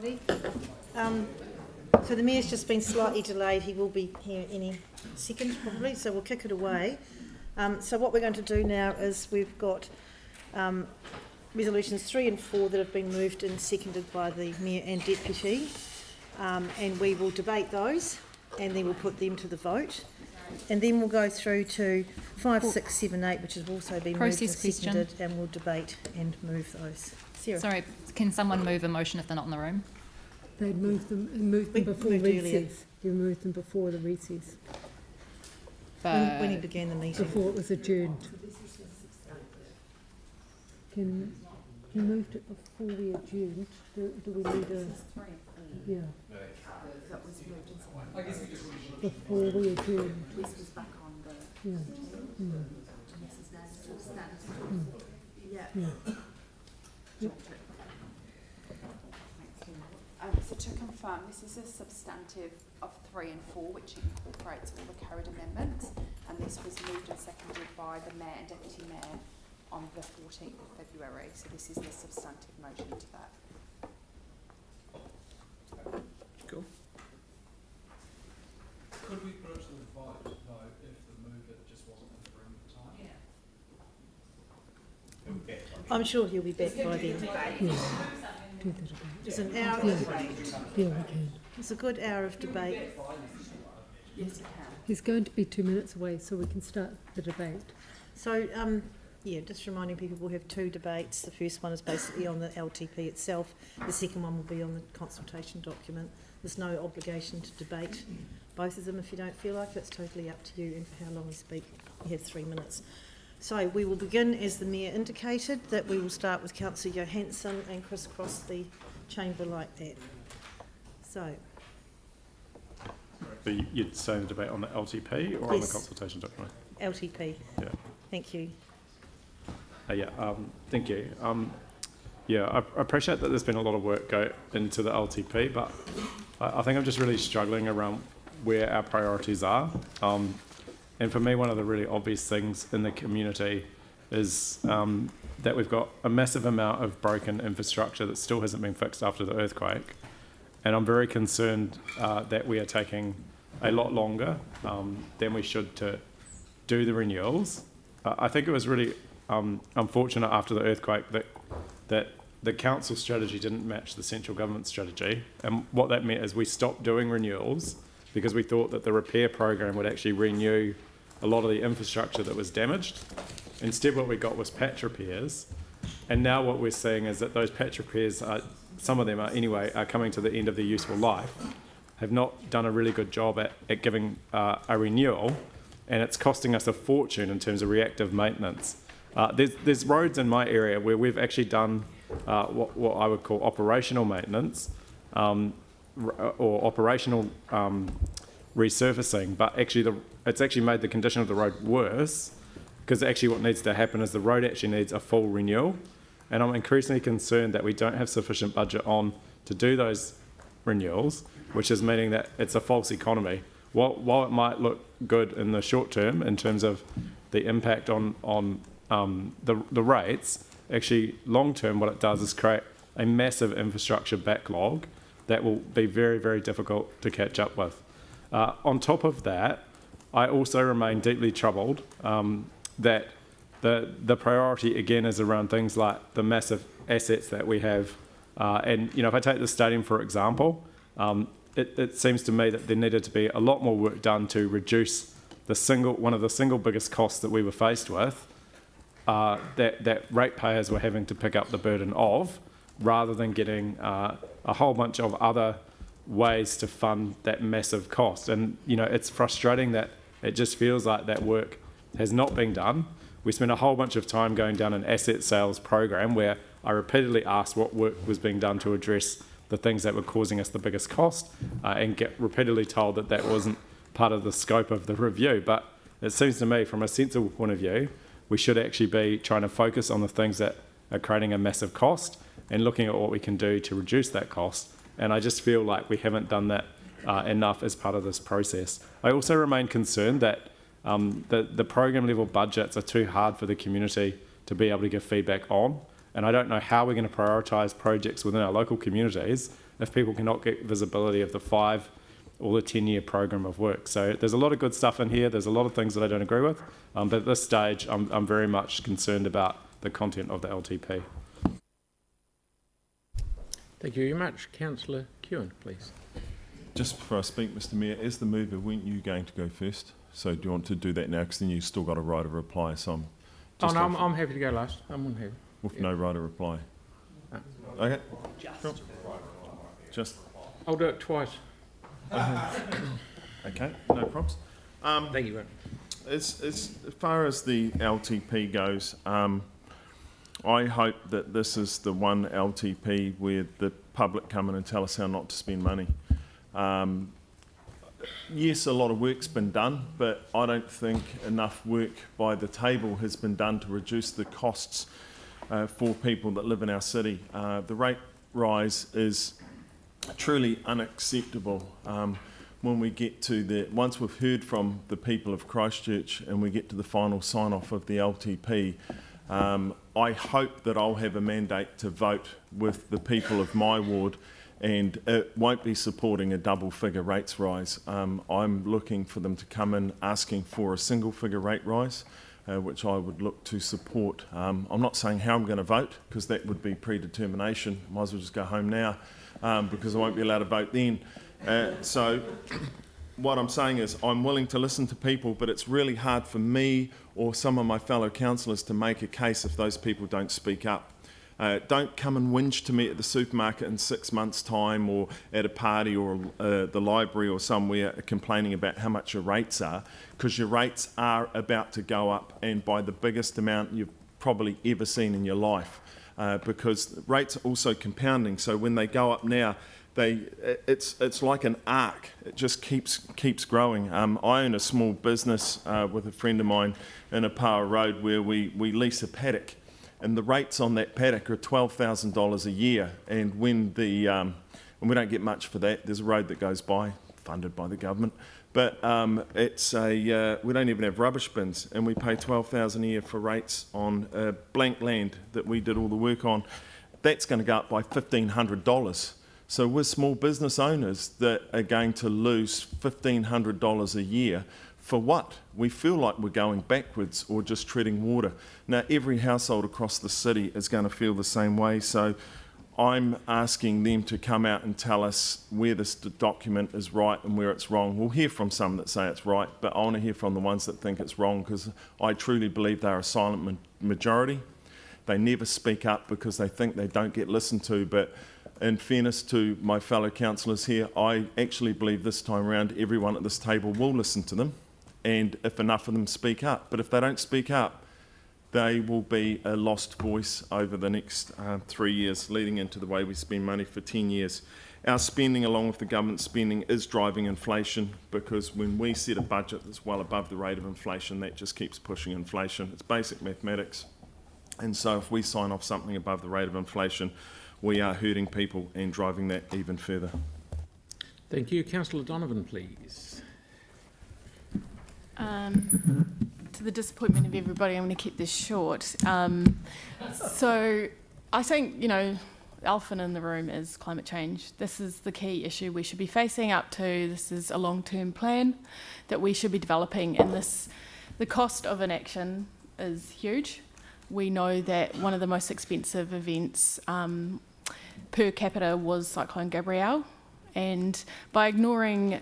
the Mayor's just been slightly delayed. He will be here any second probably, so we'll kick it away. So what we're going to do now is we've got resolutions 3 and 4 that have been moved and seconded by the Mayor and Deputy, and we will debate those and then we'll put them to the vote. And then we'll go through to 5, 6, 7, 8, which has also been moved and seconded, and we'll debate and move those. Sarah. Sorry, can someone move a motion if they're not in the room? They'd moved them before recess. You moved them before the recess. When he began the meeting. Before it was adjourned. You moved it before we adjourned. Do we need a... Yeah. Before we adjourned. This was back on the... Yeah. This is now substantive. Yeah. So to confirm, this is a substantive of 3 and 4, which incorporates all the carried amendments, and this was moved and seconded by the Mayor and Deputy Mayor on the 14th of February. So this is the substantive motion to that. Cool. Could we put it to the vote, though, if the mover just wasn't in the room at the time? Yeah. I'm sure he'll be back by then. It's an hour of debate. Yeah, we can. It's a good hour of debate. Yes, you can. He's going to be 2 minutes away, so we can start the debate. So, yeah, just reminding people we'll have 2 debates. The first one is basically on the LTP itself. The second one will be on the consultation document. There's no obligation to debate both of them if you don't feel like it. It's totally up to you and for how long you speak. You have 3 minutes. So we will begin, as the Mayor indicated, that we will start with Councillor Johansson and crisscross the chamber like that. So. But you'd say the debate on the LTP or on the consultation document? LTP. Yeah. Thank you. Thank you. I appreciate that there's been a lot of work go into the LTP, but I think I'm just really struggling around where our priorities are. And for me, one of the really obvious things in the community is that we've got a massive amount of broken infrastructure that still hasn't been fixed after the earthquake. And I'm very concerned that we are taking a lot longer than we should to do the renewals. I think it was really unfortunate after the earthquake that the council strategy didn't match the central government strategy. And what that meant is we stopped doing renewals because we thought that the repair program would actually renew a lot of the infrastructure that was damaged. Instead, what we got was patch repairs. And now what we're seeing is that those patch repairs, some of them are coming to the end of their useful life, have not done a really good job at giving a renewal, and it's costing us a fortune in terms of reactive maintenance. There's roads in my area where we've actually done what I would call operational maintenance, or operational resurfacing, but actually it's actually made the condition of the road worse, because actually what needs to happen is the road actually needs a full renewal, and I'm increasingly concerned that we don't have sufficient budget on to do those renewals, which is meaning that it's a false economy. While it might look good in the short term in terms of the impact on the rates, actually long term what it does is create a massive infrastructure backlog that will be very, very difficult to catch up with. On top of that, I also remain deeply troubled that the priority again is around things like the massive assets that we have. And if I take the stadium for example, it seems to me that there needed to be a lot more work done to reduce one of the single biggest costs that we were faced with, that ratepayers were having to pick up the burden of, rather than getting a whole bunch of other ways to fund that massive cost. And it's frustrating that it just feels like that work has not been done. We spent a whole bunch of time going down an asset sales program where I repeatedly asked what work was being done to address the things that were causing us the biggest cost, and get repeatedly told that that wasn't part of the scope of the review. But it seems to me, from a sensible point of view, we should actually be trying to focus on the things that are creating a massive cost and looking at what we can do to reduce that cost. And I just feel like we haven't done that enough as part of this process. I also remain concerned that the program level budgets are too hard for the community to be able to give feedback on. And I don't know how we're going to prioritise projects within our local communities if people cannot get visibility of the 5 or the 10-year program of work. So there's a lot of good stuff in here. There's a lot of things that I don't agree with, but at this stage, I'm very much concerned about the content of the LTP. Thank you very much. Councillor Kewen, please. Just before I speak, Mr Mayor, as the mover, weren't you going to go first? So do you want to do that now? Because then you've still got a right of reply. So I'm happy to go last. I'm happy. With no right of reply. Okay. Just. I'll do it twice. Okay, no problems. Thank you very much. As far as the LTP goes, I hope that this is the one LTP where the public come in and tell us how not to spend money. Yes, a lot of work's been done, but I don't think enough work by the table has been done to reduce the costs for people that live in our city. The rate rise is truly unacceptable. When we get to once we've heard from the people of Christchurch and we get to the final sign-off of the LTP, I hope that I'll have a mandate to vote with the people of my ward, and it won't be supporting a double figure rates rise. I'm looking for them to come in asking for a single figure rate rise, which I would look to support. I'm not saying how I'm going to vote, because that would be predetermination. Might as well just go home now, because I won't be allowed to vote then. So what I'm saying is I'm willing to listen to people, but it's really hard for me or some of my fellow councillors to make a case if those people don't speak up. Don't come and whinge to me at the supermarket in 6 months' time, or at a party, or the library or somewhere, complaining about how much your rates are, because your rates are about to go up, and by the biggest amount you've probably ever seen in your life, because rates are also compounding. So when they go up now, it's like an arc. It just keeps growing. I own a small business with a friend of mine in Apawa Road, where we lease a paddock, and the rates on that paddock are $12,000 a year. And when and we don't get much for that. There's a road that goes by, funded by the government, but we don't even have rubbish bins, and we pay $12,000 a year for rates on blank land that we did all the work on. That's going to go up by $1,500. So we're small business owners that are going to lose $1,500 a year. For what? We feel like we're going backwards or just treading water. Now, every household across the city is going to feel the same way. So I'm asking them to come out and tell us where this document is right and where it's wrong. We'll hear from some that say it's right, but I want to hear from the ones that think it's wrong, because I truly believe they're a silent majority. They never speak up because they think they don't get listened to. But in fairness to my fellow councillors here, I actually believe this time around everyone at this table will listen to them, and if enough of them speak up. But if they don't speak up, they will be a lost voice over the next 3 years, leading into the way we spend money for 10 years. Our spending, along with the government spending, is driving inflation, because when we set a budget that's well above the rate of inflation, that just keeps pushing inflation. It's basic mathematics. And so if we sign off something above the rate of inflation, we are hurting people and driving that even further. Thank you. Councillor Donovan, please. To the disappointment of everybody, I'm going to keep this short. So I think, the elephant in the room is climate change. This is the key issue we should be facing up to. This is a long-term plan that we should be developing, and the cost of inaction is huge. We know that one of the most expensive events per capita was Cyclone Gabrielle, and by ignoring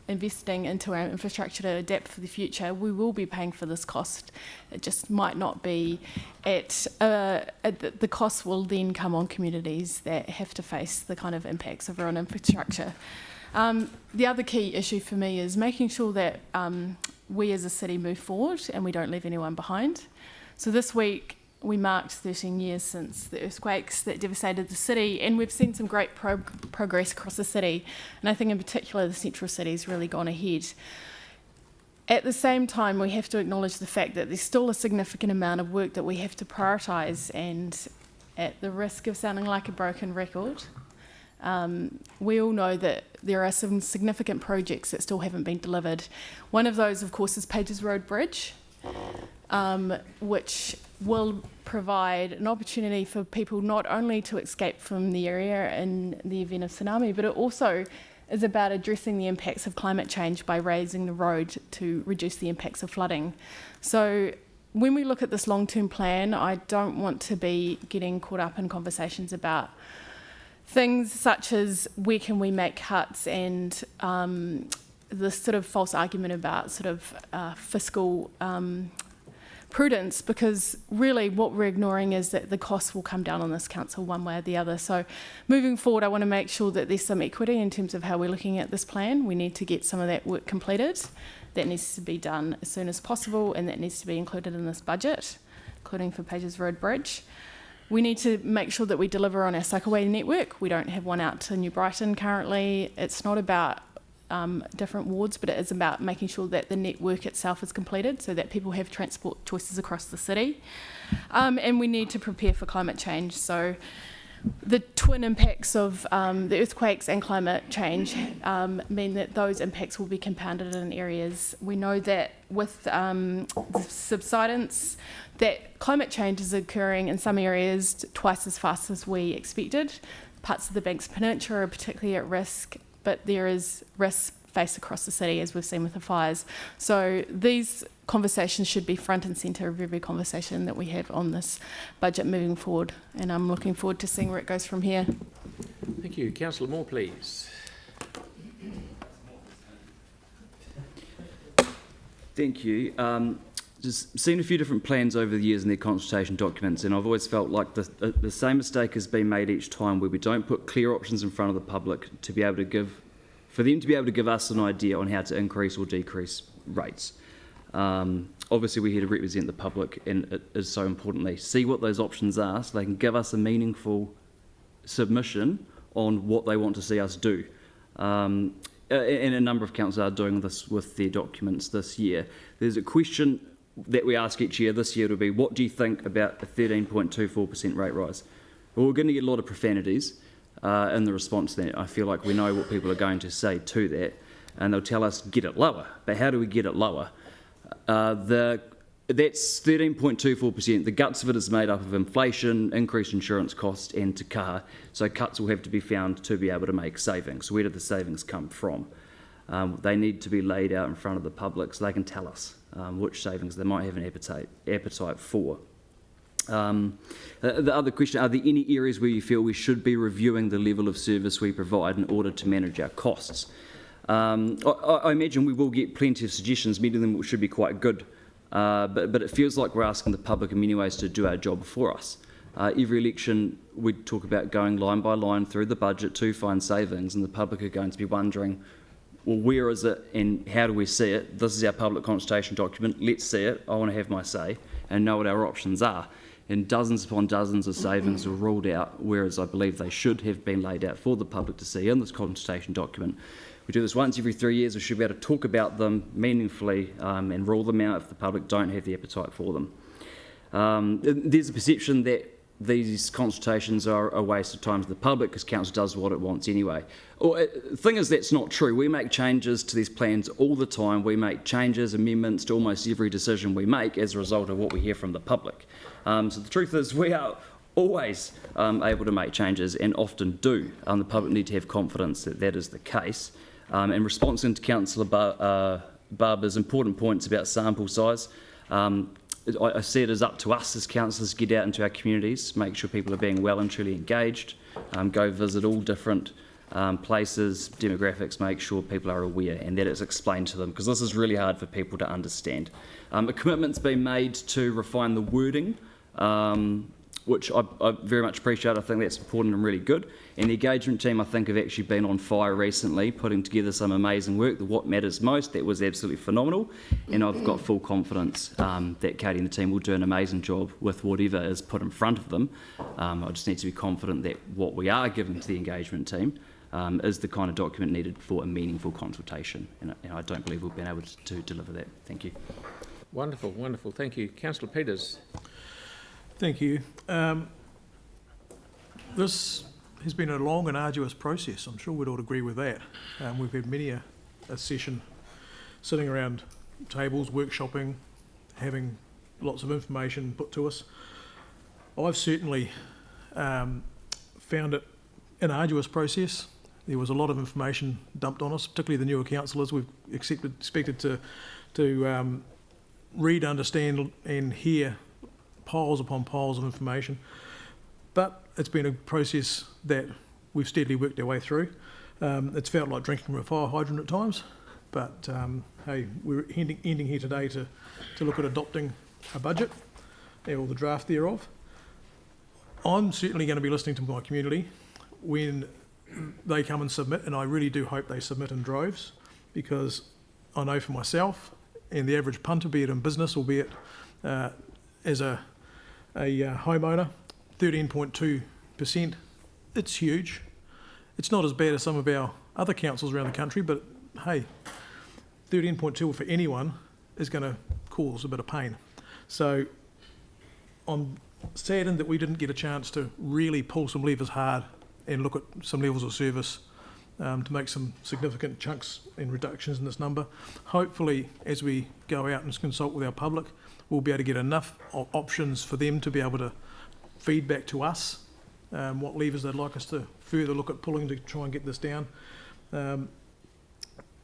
investing into our infrastructure to adapt for the future, we will be paying for this cost. It just might not be the cost will then come on communities that have to face the kind of impacts of our own infrastructure. The other key issue for me is making sure that we as a city move forward and we don't leave anyone behind. So this week we marked 13 years since the earthquakes that devastated the city, and we've seen some great progress across the city, and I think in particular the central city's really gone ahead. At the same time, we have to acknowledge the fact that there's still a significant amount of work that we have to prioritise, and at the risk of sounding like a broken record, we all know that there are some significant projects that still haven't been delivered. One of those, of course, is Pages Road Bridge, which will provide an opportunity for people not only to escape from the area in the event of tsunami, but it also is about addressing the impacts of climate change by raising the road to reduce the impacts of flooding. So when we look at this long-term plan, I don't want to be getting caught up in conversations about things such as where can we make cuts and this sort of false argument about sort of fiscal prudence, because really what we're ignoring is that the costs will come down on this council one way or the other. So moving forward, I want to make sure that there's some equity in terms of how we're looking at this plan. We need to get some of that work completed. That needs to be done as soon as possible, and that needs to be included in this budget, including for Pages Road Bridge. We need to make sure that we deliver on our cycleway network. We don't have one out to New Brighton currently. It's not about different wards, but it is about making sure that the network itself is completed so that people have transport choices across the city. And we need to prepare for climate change. So the twin impacts of the earthquakes and climate change mean that those impacts will be compounded in areas. We know that with the subsidence, that climate change is occurring in some areas twice as fast as we expected. Parts of the Banks Peninsula are particularly at risk, but there is risk faced across the city, as we've seen with the fires. So these conversations should be front and centre of every conversation that we have on this budget moving forward, and I'm looking forward to seeing where it goes from here. Thank you. Councillor Moore, please. Thank you. Just seen a few different plans over the years in their consultation documents, and I've always felt like the same mistake has been made each time, where we don't put clear options in front of the public to be able to give us an idea on how to increase or decrease rates. Obviously, we're here to represent the public, and it is so important they see what those options are so they can give us a meaningful submission on what they want to see us do. And a number of councils are doing this with their documents this year. There's a question that we ask each year. This year it'll be, what do you think about a 13.24% rate rise? Well, we're going to get a lot of profanities in the response to that. I feel like we know what people are going to say to that, and they'll tell us, get it lower. But how do we get it lower? That's 13.24%. The guts of it is made up of inflation, increased insurance costs, and te kaha. So cuts will have to be found to be able to make savings. Where do the savings come from? They need to be laid out in front of the public so they can tell us which savings they might have an appetite for. The other question, are there any areas where you feel we should be reviewing the level of service we provide in order to manage our costs? I imagine we will get plenty of suggestions, many of them should be quite good, but it feels like we're asking the public in many ways to do our job for us. Every election we talk about going line by line through the budget to find savings, and the public are going to be wondering, well, where is it and how do we see it? This is our public consultation document, let's see it, I want to have my say and know what our options are. And dozens upon dozens of savings were ruled out, whereas I believe they should have been laid out for the public to see in this consultation document. We do this once every 3 years. We should be able to talk about them meaningfully and rule them out if the public don't have the appetite for them. There's a perception that these consultations are a waste of time to the public because council does what it wants anyway. The thing is, that's not true. We make changes to these plans all the time. We make changes, amendments to almost every decision we make as a result of what we hear from the public. So the truth is, we are always able to make changes and often do. The public need to have confidence that that is the case. In response to Councillor Barber's important points about sample size, I see it as up to us as councillors to get out into our communities, make sure people are being well and truly engaged, go visit all different places, demographics, make sure people are aware and that it's explained to them, because this is really hard for people to understand. A commitment's been made to refine the wording, which I very much appreciate. I think that's important and really good. And the engagement team, I think, have actually been on fire recently, putting together some amazing work. The What Matters Most, that was absolutely phenomenal. And I've got full confidence that Katie and the team will do an amazing job with whatever is put in front of them. I just need to be confident that what we are giving to the engagement team is the kind of document needed for a meaningful consultation. And I don't believe we've been able to deliver that. Thank you. Wonderful, wonderful. Thank you. Councillor Peters. Thank you. This has been a long and arduous process. I'm sure we'd all agree with that. We've had many a session sitting around tables, workshopping, having lots of information put to us. I've certainly found it an arduous process. There was a lot of information dumped on us, particularly the newer councillors. We've expected to read, understand and hear piles upon piles of information. But it's been a process that we've steadily worked our way through. It's felt like drinking from a fire hydrant at times, but hey, we're ending here today to look at adopting a budget, or the draft thereof. I'm certainly going to be listening to my community when they come and submit, and I really do hope they submit in droves, because I know for myself and the average punter, be it in business or be it as a homeowner, 13.2%, it's huge. It's not as bad as some of our other councils around the country, but hey, 13.2 for anyone is going to cause a bit of pain. So I'm saddened that we didn't get a chance to really pull some levers hard and look at some levels of service to make some significant chunks and reductions in this number. Hopefully, as we go out and consult with our public, we'll be able to get enough options for them to be able to feed back to us what levers they'd like us to further look at pulling to try and get this down.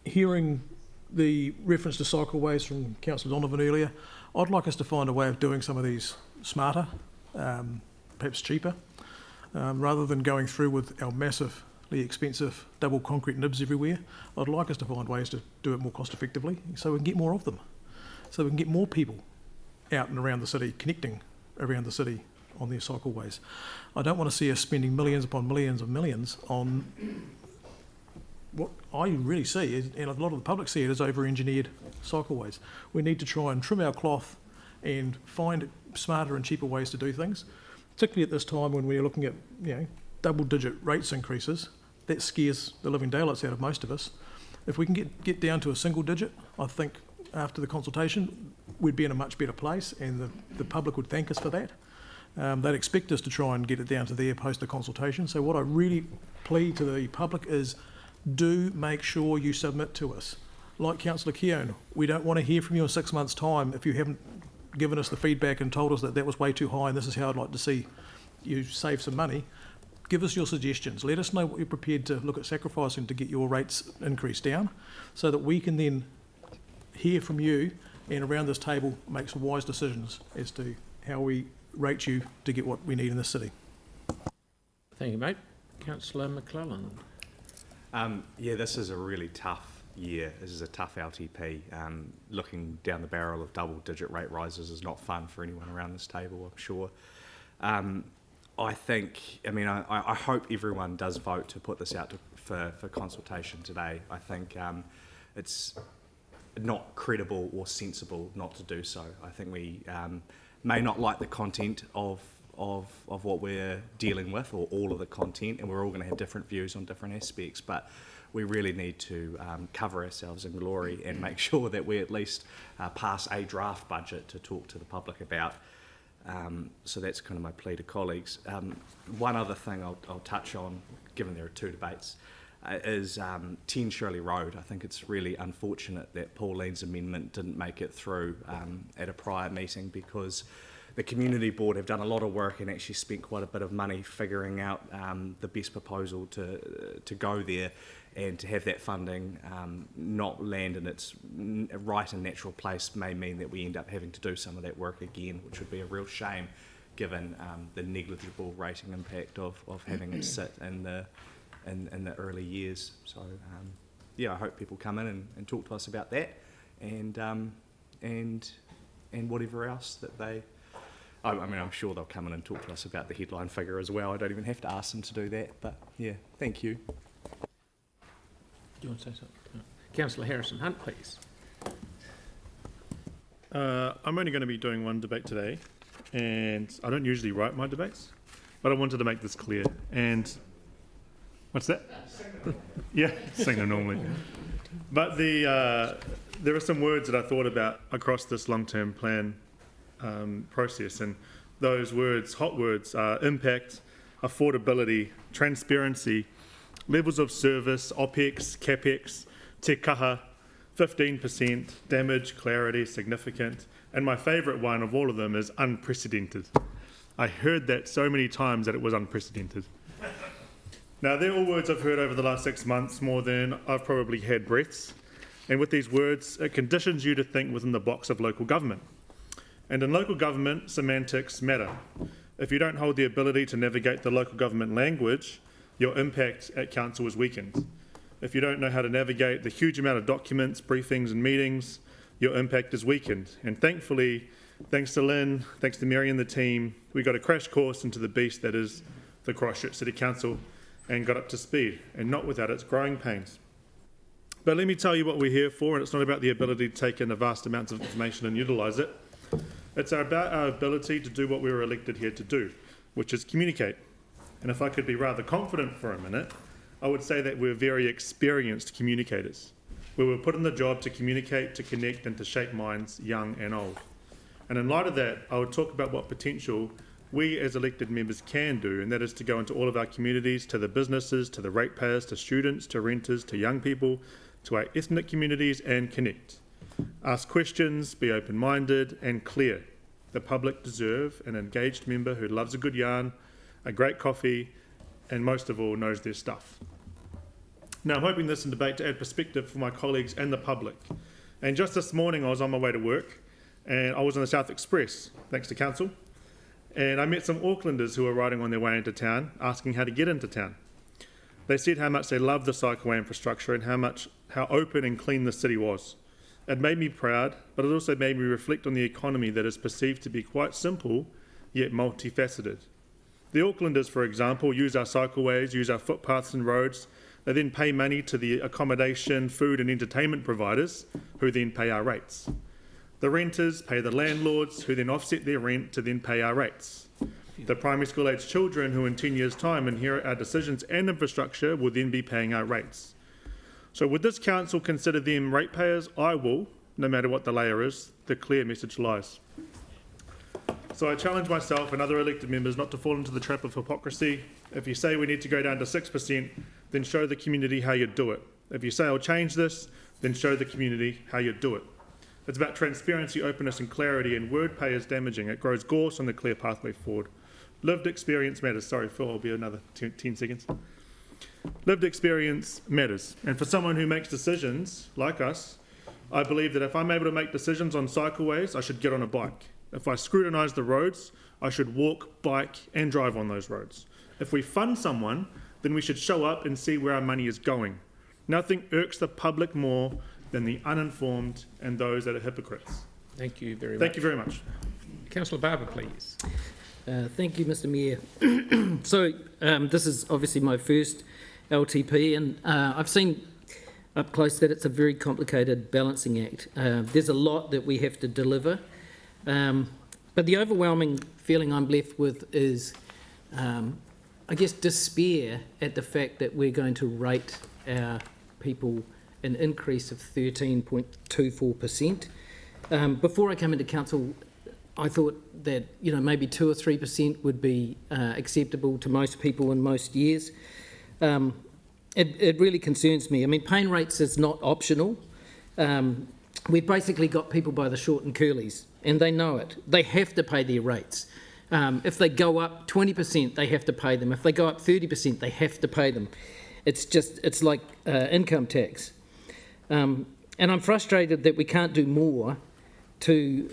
Hearing the reference to cycleways from Councillor Donovan earlier, I'd like us to find a way of doing some of these smarter, perhaps cheaper, rather than going through with our massively expensive double concrete nibs everywhere. I'd like us to find ways to do it more cost effectively so we can get more of them, so we can get more people out and around the city, connecting around the city on their cycleways. I don't want to see us spending millions upon millions of millions on what I really see, and a lot of the public see it as over-engineered cycleways. We need to try and trim our cloth and find smarter and cheaper ways to do things, particularly at this time when we're looking at, you know, double-digit rates increases. That scares the living daylights out of most of us. If we can get down to a single digit, I think after the consultation we'd be in a much better place, and the public would thank us for that. They'd expect us to try and get it down to there post the consultation. So what I really plead to the public is, do make sure you submit to us. Like Councillor Keown, we don't want to hear from you in 6 months' time if you haven't given us the feedback and told us that was way too high and this is how I'd like to see you save some money. Give us your suggestions. Let us know what you're prepared to look at sacrificing to get your rates increased down, so that we can then hear from you and around this table make some wise decisions as to how we rate you to get what we need in this city. Thank you, mate. Councillor McClellan. Yeah, this is a really tough year. This is a tough LTP. Looking down the barrel of double-digit rate rises is not fun for anyone around this table, I'm sure. I hope everyone does vote to put this out for consultation today. I think it's not credible or sensible not to do so. I think we may not like the content of what we're dealing with, or all of the content, and we're all going to have different views on different aspects, but we really need to cover ourselves in glory and make sure that we at least pass a draft budget to talk to the public about. So that's kind of my plea to colleagues. One other thing I'll touch on, given there are two debates, is 10 Shirley Road. I think it's really unfortunate that Pauline's amendment didn't make it through at a prior meeting, because the community board have done a lot of work and actually spent quite a bit of money figuring out the best proposal to go there, and to have that funding not land in its right and natural place may mean that we end up having to do some of that work again, which would be a real shame given the negligible rating impact of having it sit in the early years. So yeah, I hope people come in and talk to us about that, and whatever else that they. I'm sure they'll come in and talk to us about the headline figure as well. I don't even have to ask them to do that, but yeah, thank you. Do you want to say something? Councillor Harrison Hunt, please. I'm only going to be doing one debate today, and I don't usually write my debates, but I wanted to make this clear. And what's that? Yeah, singer normally. But there are some words that I thought about across this long-term plan process, and those words, hot words, are impact, affordability, transparency, levels of service, OPEX, CAPEX, te kaha, 15%, damage, clarity, significant, And my favourite one of all of them is unprecedented. I heard that so many times that it was unprecedented. Now, they're all words I've heard over the last 6 months, more than I've probably had breaths. And with these words, it conditions you to think within the box of local government. And in local government, semantics matter. If you don't hold the ability to navigate the local government language, your impact at council is weakened. If you don't know how to navigate the huge amount of documents, briefings and meetings, your impact is weakened. And thankfully, thanks to Lynn, thanks to Mary and the team, we got a crash course into the beast that is the Christchurch City Council and got up to speed, and not without its growing pains. But let me tell you what we're here for, and it's not about the ability to take in a vast amounts of information and utilise it. It's about our ability to do what we were elected here to do, which is communicate. And if I could be rather confident for a minute, I would say that we're very experienced communicators. We were put in the job to communicate, to connect, and to shape minds, young and old. And in light of that, I would talk about what potential we as elected members can do, and that is to go into all of our communities, to the businesses, to the ratepayers, to students, to renters, to young people, to our ethnic communities, and connect. Ask questions, be open-minded and clear. The public deserve an engaged member who loves a good yarn, a great coffee, and most of all knows their stuff. Now, I'm hoping this in debate to add perspective for my colleagues and the public. And just this morning I was on my way to work and I was on the South Express, thanks to council, and I met some Aucklanders who were riding on their way into town, asking how to get into town. They said how much they loved the cycleway infrastructure and how open and clean the city was. It made me proud, but it also made me reflect on the economy that is perceived to be quite simple, yet multifaceted. The Aucklanders, for example, use our cycleways, use our footpaths and roads. They then pay money to the accommodation, food and entertainment providers, who then pay our rates. The renters pay the landlords, who then offset their rent to then pay our rates. The primary school aged children, who in 10 years' time inherit our decisions and infrastructure, will then be paying our rates. So would this council consider them ratepayers? I will, no matter what the layer is. The clear message lies. So I challenge myself and other elected members not to fall into the trap of hypocrisy. If you say we need to go down to 6%, then show the community how you do it. If you say I'll change this, then show the community how you do it. It's about transparency, openness and clarity, and word pay is damaging. It grows gorse on the clear pathway forward. Lived experience matters. Sorry, Phil, I'll be another 10 seconds. Lived experience matters. And for someone who makes decisions like us, I believe that if I'm able to make decisions on cycleways, I should get on a bike. If I scrutinise the roads, I should walk, bike and drive on those roads. If we fund someone, then we should show up and see where our money is going. Nothing irks the public more than the uninformed and those that are hypocrites. Thank you very much. Thank you very much. Councillor Barber, please. Thank you, Mr Mayor. So this is obviously my first LTP, and I've seen up close that it's a very complicated balancing act. There's a lot that we have to deliver, but the overwhelming feeling I'm left with is, I guess, despair at the fact that we're going to rate our people an increase of 13.24%. Before I came into council, I thought that maybe 2 or 3% would be acceptable to most people in most years. It really concerns me. I mean, paying rates is not optional. We've basically got people by the short and curlies, and they know it. They have to pay their rates. If they go up 20%, they have to pay them. If they go up 30%, they have to pay them. It's like income tax. And I'm frustrated that we can't do more to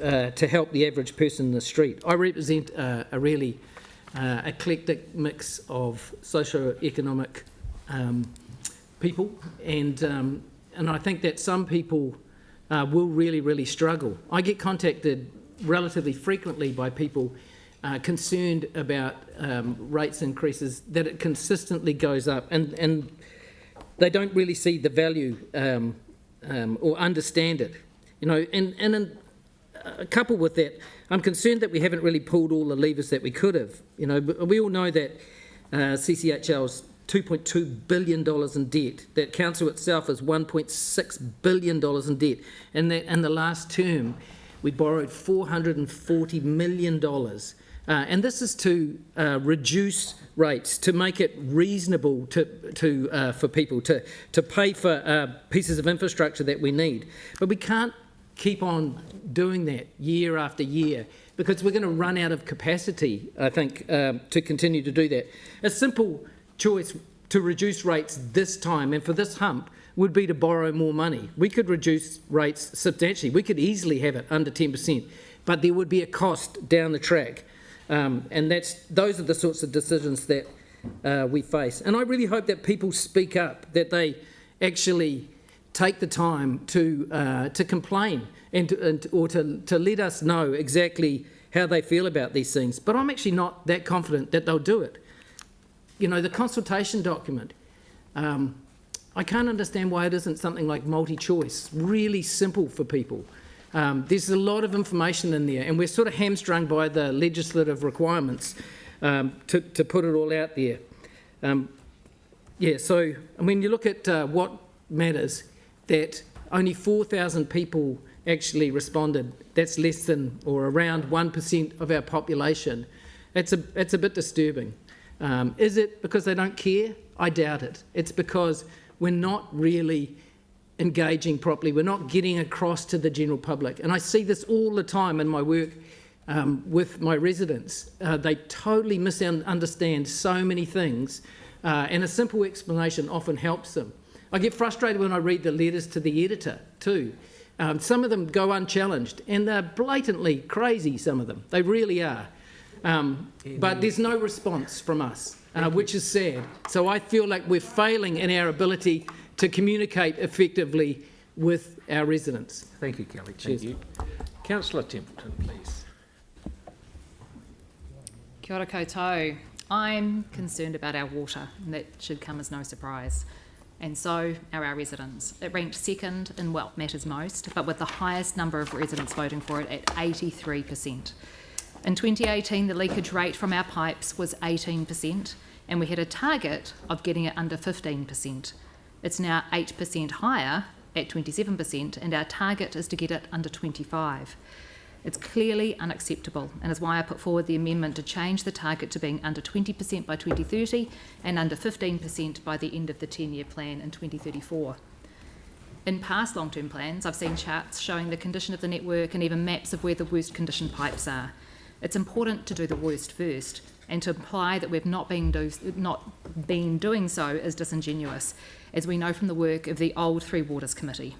help the average person in the street. I represent a really eclectic mix of socio-economic people, and I think that some people will really, really struggle. I get contacted relatively frequently by people concerned about rates increases, that it consistently goes up, and they don't really see the value or understand it. And coupled with that, I'm concerned that we haven't really pulled all the levers that we could have. We all know that CCHL's $2.2 billion in debt, that council itself is $1.6 billion in debt, and that in the last term we borrowed $440 million. And this is to reduce rates, to make it reasonable for people to pay for pieces of infrastructure that we need. But we can't keep on doing that year after year, because we're going to run out of capacity, I think, to continue to do that. A simple choice to reduce rates this time and for this hump would be to borrow more money. We could reduce rates substantially. We could easily have it under 10%, but there would be a cost down the track. And those are the sorts of decisions that we face. And I really hope that people speak up, that they actually take the time to complain or to let us know exactly how they feel about these things. But I'm actually not that confident that they'll do it. You know, the consultation document, I can't understand why it isn't something like multi-choice, really simple for people. There's a lot of information in there, and we're sort of hamstrung by the legislative requirements to put it all out there. So when you look at what matters, that only 4,000 people actually responded. That's less than or around 1% of our population. It's a bit disturbing. Is it because they don't care? I doubt it. It's because we're not really engaging properly. We're not getting across to the general public. And I see this all the time in my work with my residents. They totally misunderstand so many things, and a simple explanation often helps them. I get frustrated when I read the letters to the editor too. Some of them go unchallenged, and they're blatantly crazy, some of them. They really are. But there's no response from us, which is sad. So I feel like we're failing in our ability to communicate effectively with our residents. Thank you, Kelly. Thank you. Councillor Templeton, please. Kia ora koutou. I'm concerned about our water, and that should come as no surprise. And so are our residents. It ranked second in what matters most, but with the highest number of residents voting for it at 83%. In 2018, the leakage rate from our pipes was 18%, and we had a target of getting it under 15%. It's now 8% higher at 27%, and our target is to get it under 25%. It's clearly unacceptable, and is why I put forward the amendment to change the target to being under 20% by 2030 and under 15% by the end of the 10-year plan in 2034. In past long-term plans, I've seen charts showing the condition of the network and even maps of where the worst conditioned pipes are. It's important to do the worst first, and to imply that we've not been doing so is disingenuous, as we know from the work of the old Three Waters Committee.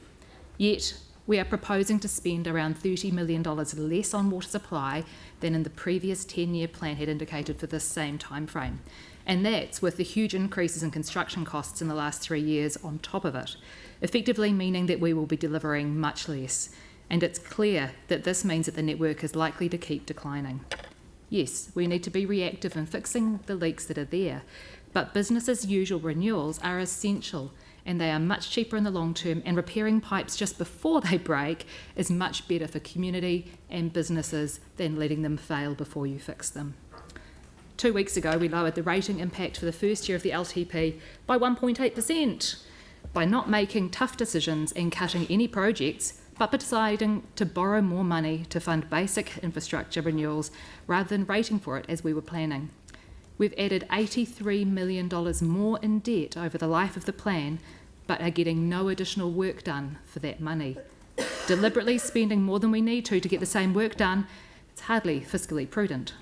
Yet, we are proposing to spend around $30 million less on water supply than in the previous 10-year plan had indicated for this same time frame. And that's with the huge increases in construction costs in the last 3 years on top of it, effectively meaning that we will be delivering much less. And it's clear that this means that the network is likely to keep declining. Yes, we need to be reactive in fixing the leaks that are there, but business as usual renewals are essential, and they are much cheaper in the long term, and repairing pipes just before they break is much better for community and businesses than letting them fail before you fix them. 2 weeks ago, we lowered the rating impact for the first year of the LTP by 1.8%. By not making tough decisions and cutting any projects, but by deciding to borrow more money to fund basic infrastructure renewals rather than rating for it as we were planning. We've added $83 million more in debt over the life of the plan, but are getting no additional work done for that money. Deliberately spending more than we need to get the same work done, it's hardly fiscally prudent.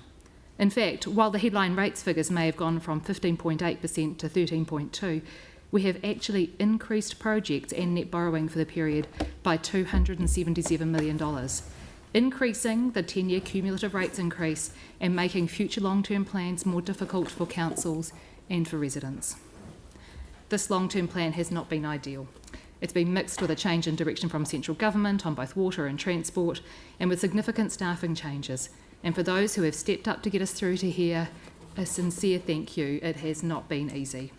In fact, while the headline rates figures may have gone from 15.8% to 13.2%, we have actually increased projects and net borrowing for the period by $277 million, increasing the 10-year cumulative rates increase and making future long-term plans more difficult for councils and for residents. This long-term plan has not been ideal. It's been mixed with a change in direction from central government on both water and transport, and with significant staffing changes. And for those who have stepped up to get us through to here, a sincere thank you. It has not been easy.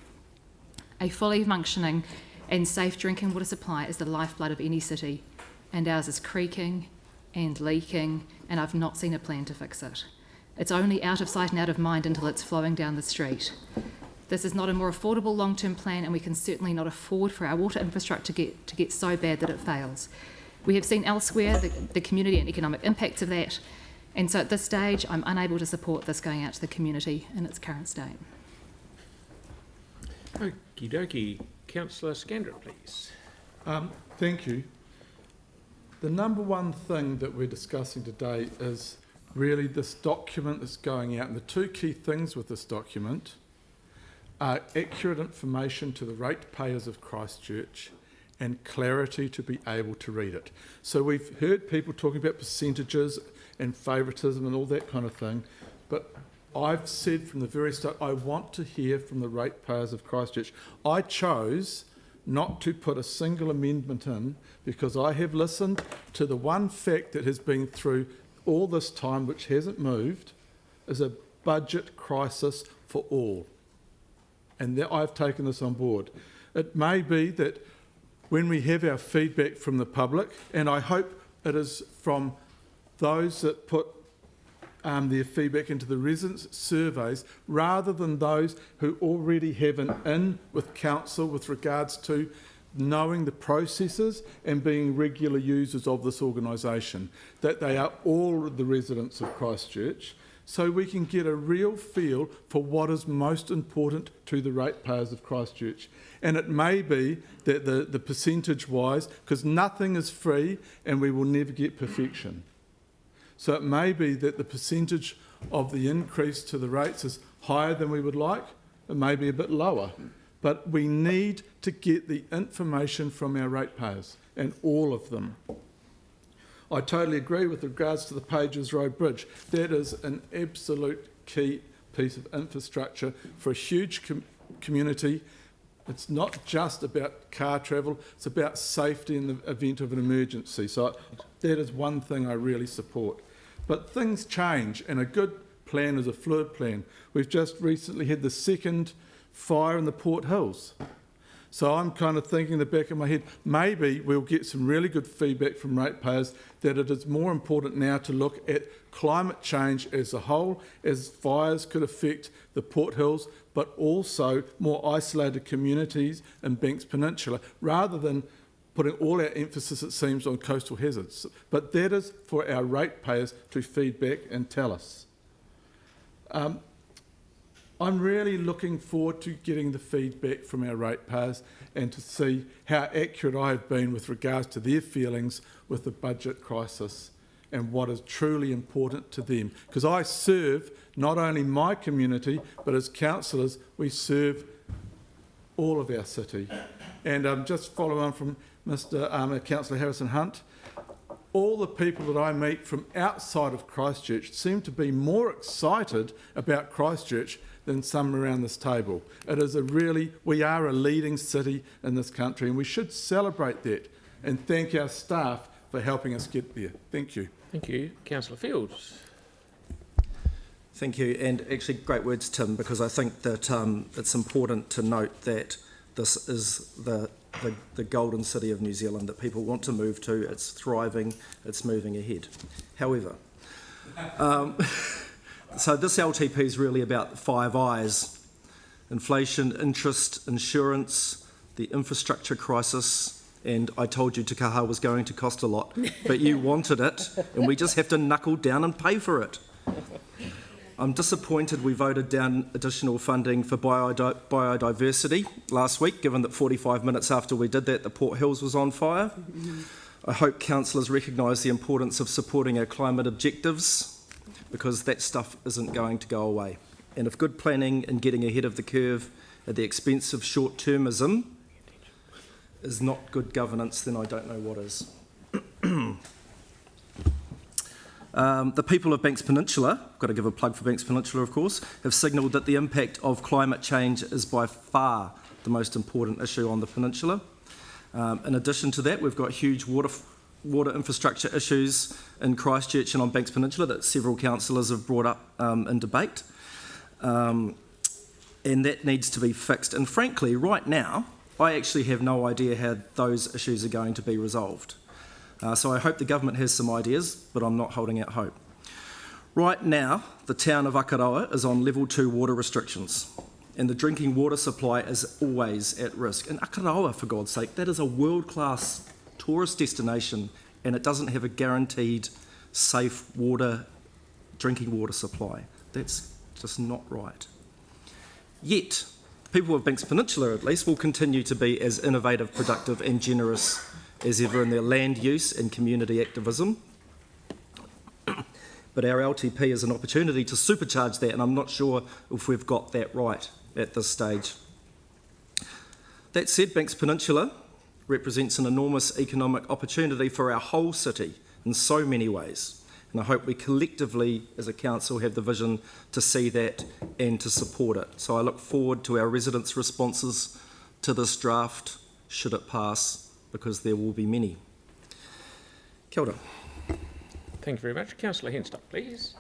A fully functioning and safe drinking water supply is the lifeblood of any city, and ours is creaking and leaking, and I've not seen a plan to fix it. It's only out of sight and out of mind until it's flowing down the street. This is not a more affordable long-term plan, and we can certainly not afford for our water infrastructure to get so bad that it fails. We have seen elsewhere the community and economic impacts of that, and so at this stage I'm unable to support this going out to the community in its current state. Okie dokie. Councillor Scandra, please. Thank you. the number one thing that we're discussing today is really this document that's going out, and the two key things with this document are accurate information to the ratepayers of Christchurch and clarity to be able to read it. So we've heard people talking about percentages and favouritism and all that kind of thing, but I've said from the very start, I want to hear from the ratepayers of Christchurch. I chose not to put a single amendment in because I have listened to the one fact that has been through all this time, which hasn't moved, is a budget crisis for all. And that I've taken this on board. It may be that when we have our feedback from the public, and I hope it is from those that put their feedback into the residents' surveys, rather than those who already have an in with council with regards to knowing the processes and being regular users of this organisation, that they are all the residents of Christchurch, so we can get a real feel for what is most important to the ratepayers of Christchurch. And it may be that the percentage-wise, because nothing is free and we will never get perfection. So it may be that the percentage of the increase to the rates is higher than we would like, it may be a bit lower. But we need to get the information from our ratepayers, and all of them. I totally agree with regards to the Pages Road Bridge. That is an absolute key piece of infrastructure for a huge community. It's not just about car travel, it's about safety in the event of an emergency. So that is one thing I really support. But things change, and a good plan is a fluid plan. We've just recently had the second fire in the Port Hills. So I'm kind of thinking in the back of my head, maybe we'll get some really good feedback from ratepayers that it is more important now to look at climate change as a whole, as fires could affect the Port Hills, but also more isolated communities in Banks Peninsula, rather than putting all our emphasis, it seems, on coastal hazards. But that is for our ratepayers to feedback and tell us. I'm really looking forward to getting the feedback from our ratepayers and to see how accurate I have been with regards to their feelings with the budget crisis and what is truly important to them. Because I serve not only my community, but as councillors, we serve all of our city. And just following on from Mr. Councillor Harrison Hunt, all the people that I meet from outside of Christchurch seem to be more excited about Christchurch than some around this table. It is we are a leading city in this country, and we should celebrate that and thank our staff for helping us get there. Thank you. Thank you. Councillor Fields. Thank you, and actually great words, Tim, because I think that it's important to note that this is the golden city of New Zealand that people want to move to. It's thriving, it's moving ahead. However, so this LTP is really about the 5 I's: inflation, interest, insurance, the infrastructure crisis, and I told you Te Kaha was going to cost a lot, but you wanted it, and we just have to knuckle down and pay for it. I'm disappointed we voted down additional funding for biodiversity last week, given that 45 minutes after we did that, the Port Hills was on fire. I hope councillors recognise the importance of supporting our climate objectives, because that stuff isn't going to go away. And if good planning and getting ahead of the curve at the expense of short-termism is not good governance, then I don't know what is. The people of Banks Peninsula, got to give a plug for Banks Peninsula of course, have signalled that the impact of climate change is by far the most important issue on the peninsula. In addition to that, we've got huge water infrastructure issues in Christchurch and on Banks Peninsula that several councillors have brought up in debate. And that needs to be fixed. And frankly, right now, I actually have no idea how those issues are going to be resolved. So I hope the government has some ideas, but I'm not holding out hope. Right now, the town of Akaroa is on level 2 water restrictions, and the drinking water supply is always at risk. And Akaroa, for God's sake, that is a world-class tourist destination, and it doesn't have a guaranteed safe drinking water supply. That's just not right. Yet, people of Banks Peninsula at least will continue to be as innovative, productive and generous as ever in their land use and community activism. But our LTP is an opportunity to supercharge that, and I'm not sure if we've got that right at this stage. That said, Banks Peninsula represents an enormous economic opportunity for our whole city in so many ways. And I hope we collectively as a council have the vision to see that and to support it. So I look forward to our residents' responses to this draft, should it pass, because there will be many. Kia ora. Thank you very much. Councillor Henstock, please.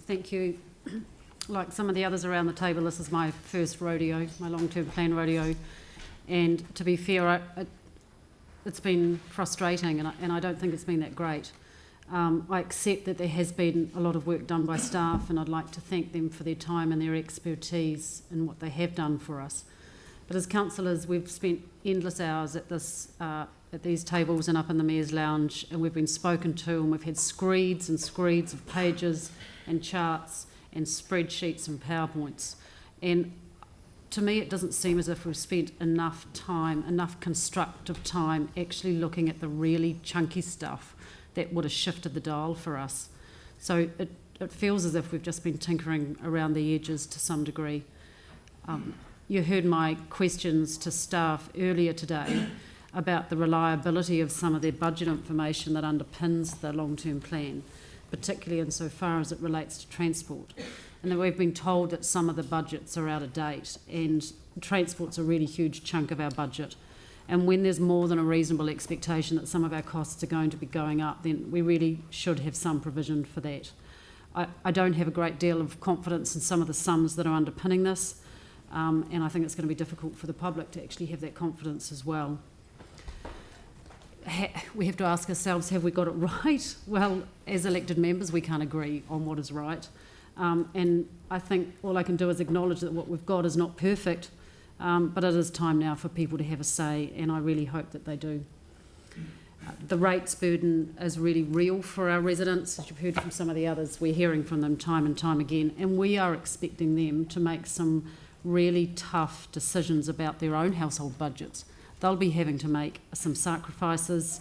Thank you. Like some of the others around the table, this is my first rodeo, my long-term plan rodeo. And to be fair, it's been frustrating, and I don't think it's been that great. I accept that there has been a lot of work done by staff, and I'd like to thank them for their time and their expertise and what they have done for us. But as councillors, we've spent endless hours at these tables and up in the Mayor's Lounge, and we've been spoken to, and we've had screeds and screeds of pages and charts and spreadsheets and PowerPoints. And to me, it doesn't seem as if we've spent enough time, enough constructive time, actually looking at the really chunky stuff that would have shifted the dial for us. So it feels as if we've just been tinkering around the edges to some degree. You heard my questions to staff earlier today about the reliability of some of their budget information that underpins the long-term plan, particularly insofar as it relates to transport. And then we've been told that some of the budgets are out of date, and transport's a really huge chunk of our budget. And when there's more than a reasonable expectation that some of our costs are going to be going up, then we really should have some provision for that. I don't have a great deal of confidence in some of the sums that are underpinning this, and I think it's going to be difficult for the public to actually have that confidence as well. We have to ask ourselves, have we got it right? Well, as elected members, we can't agree on what is right. And I think all I can do is acknowledge that what we've got is not perfect, but it is time now for people to have a say, and I really hope that they do. The rates burden is really real for our residents. As you've heard from some of the others, we're hearing from them time and time again, and we are expecting them to make some really tough decisions about their own household budgets. They'll be having to make some sacrifices,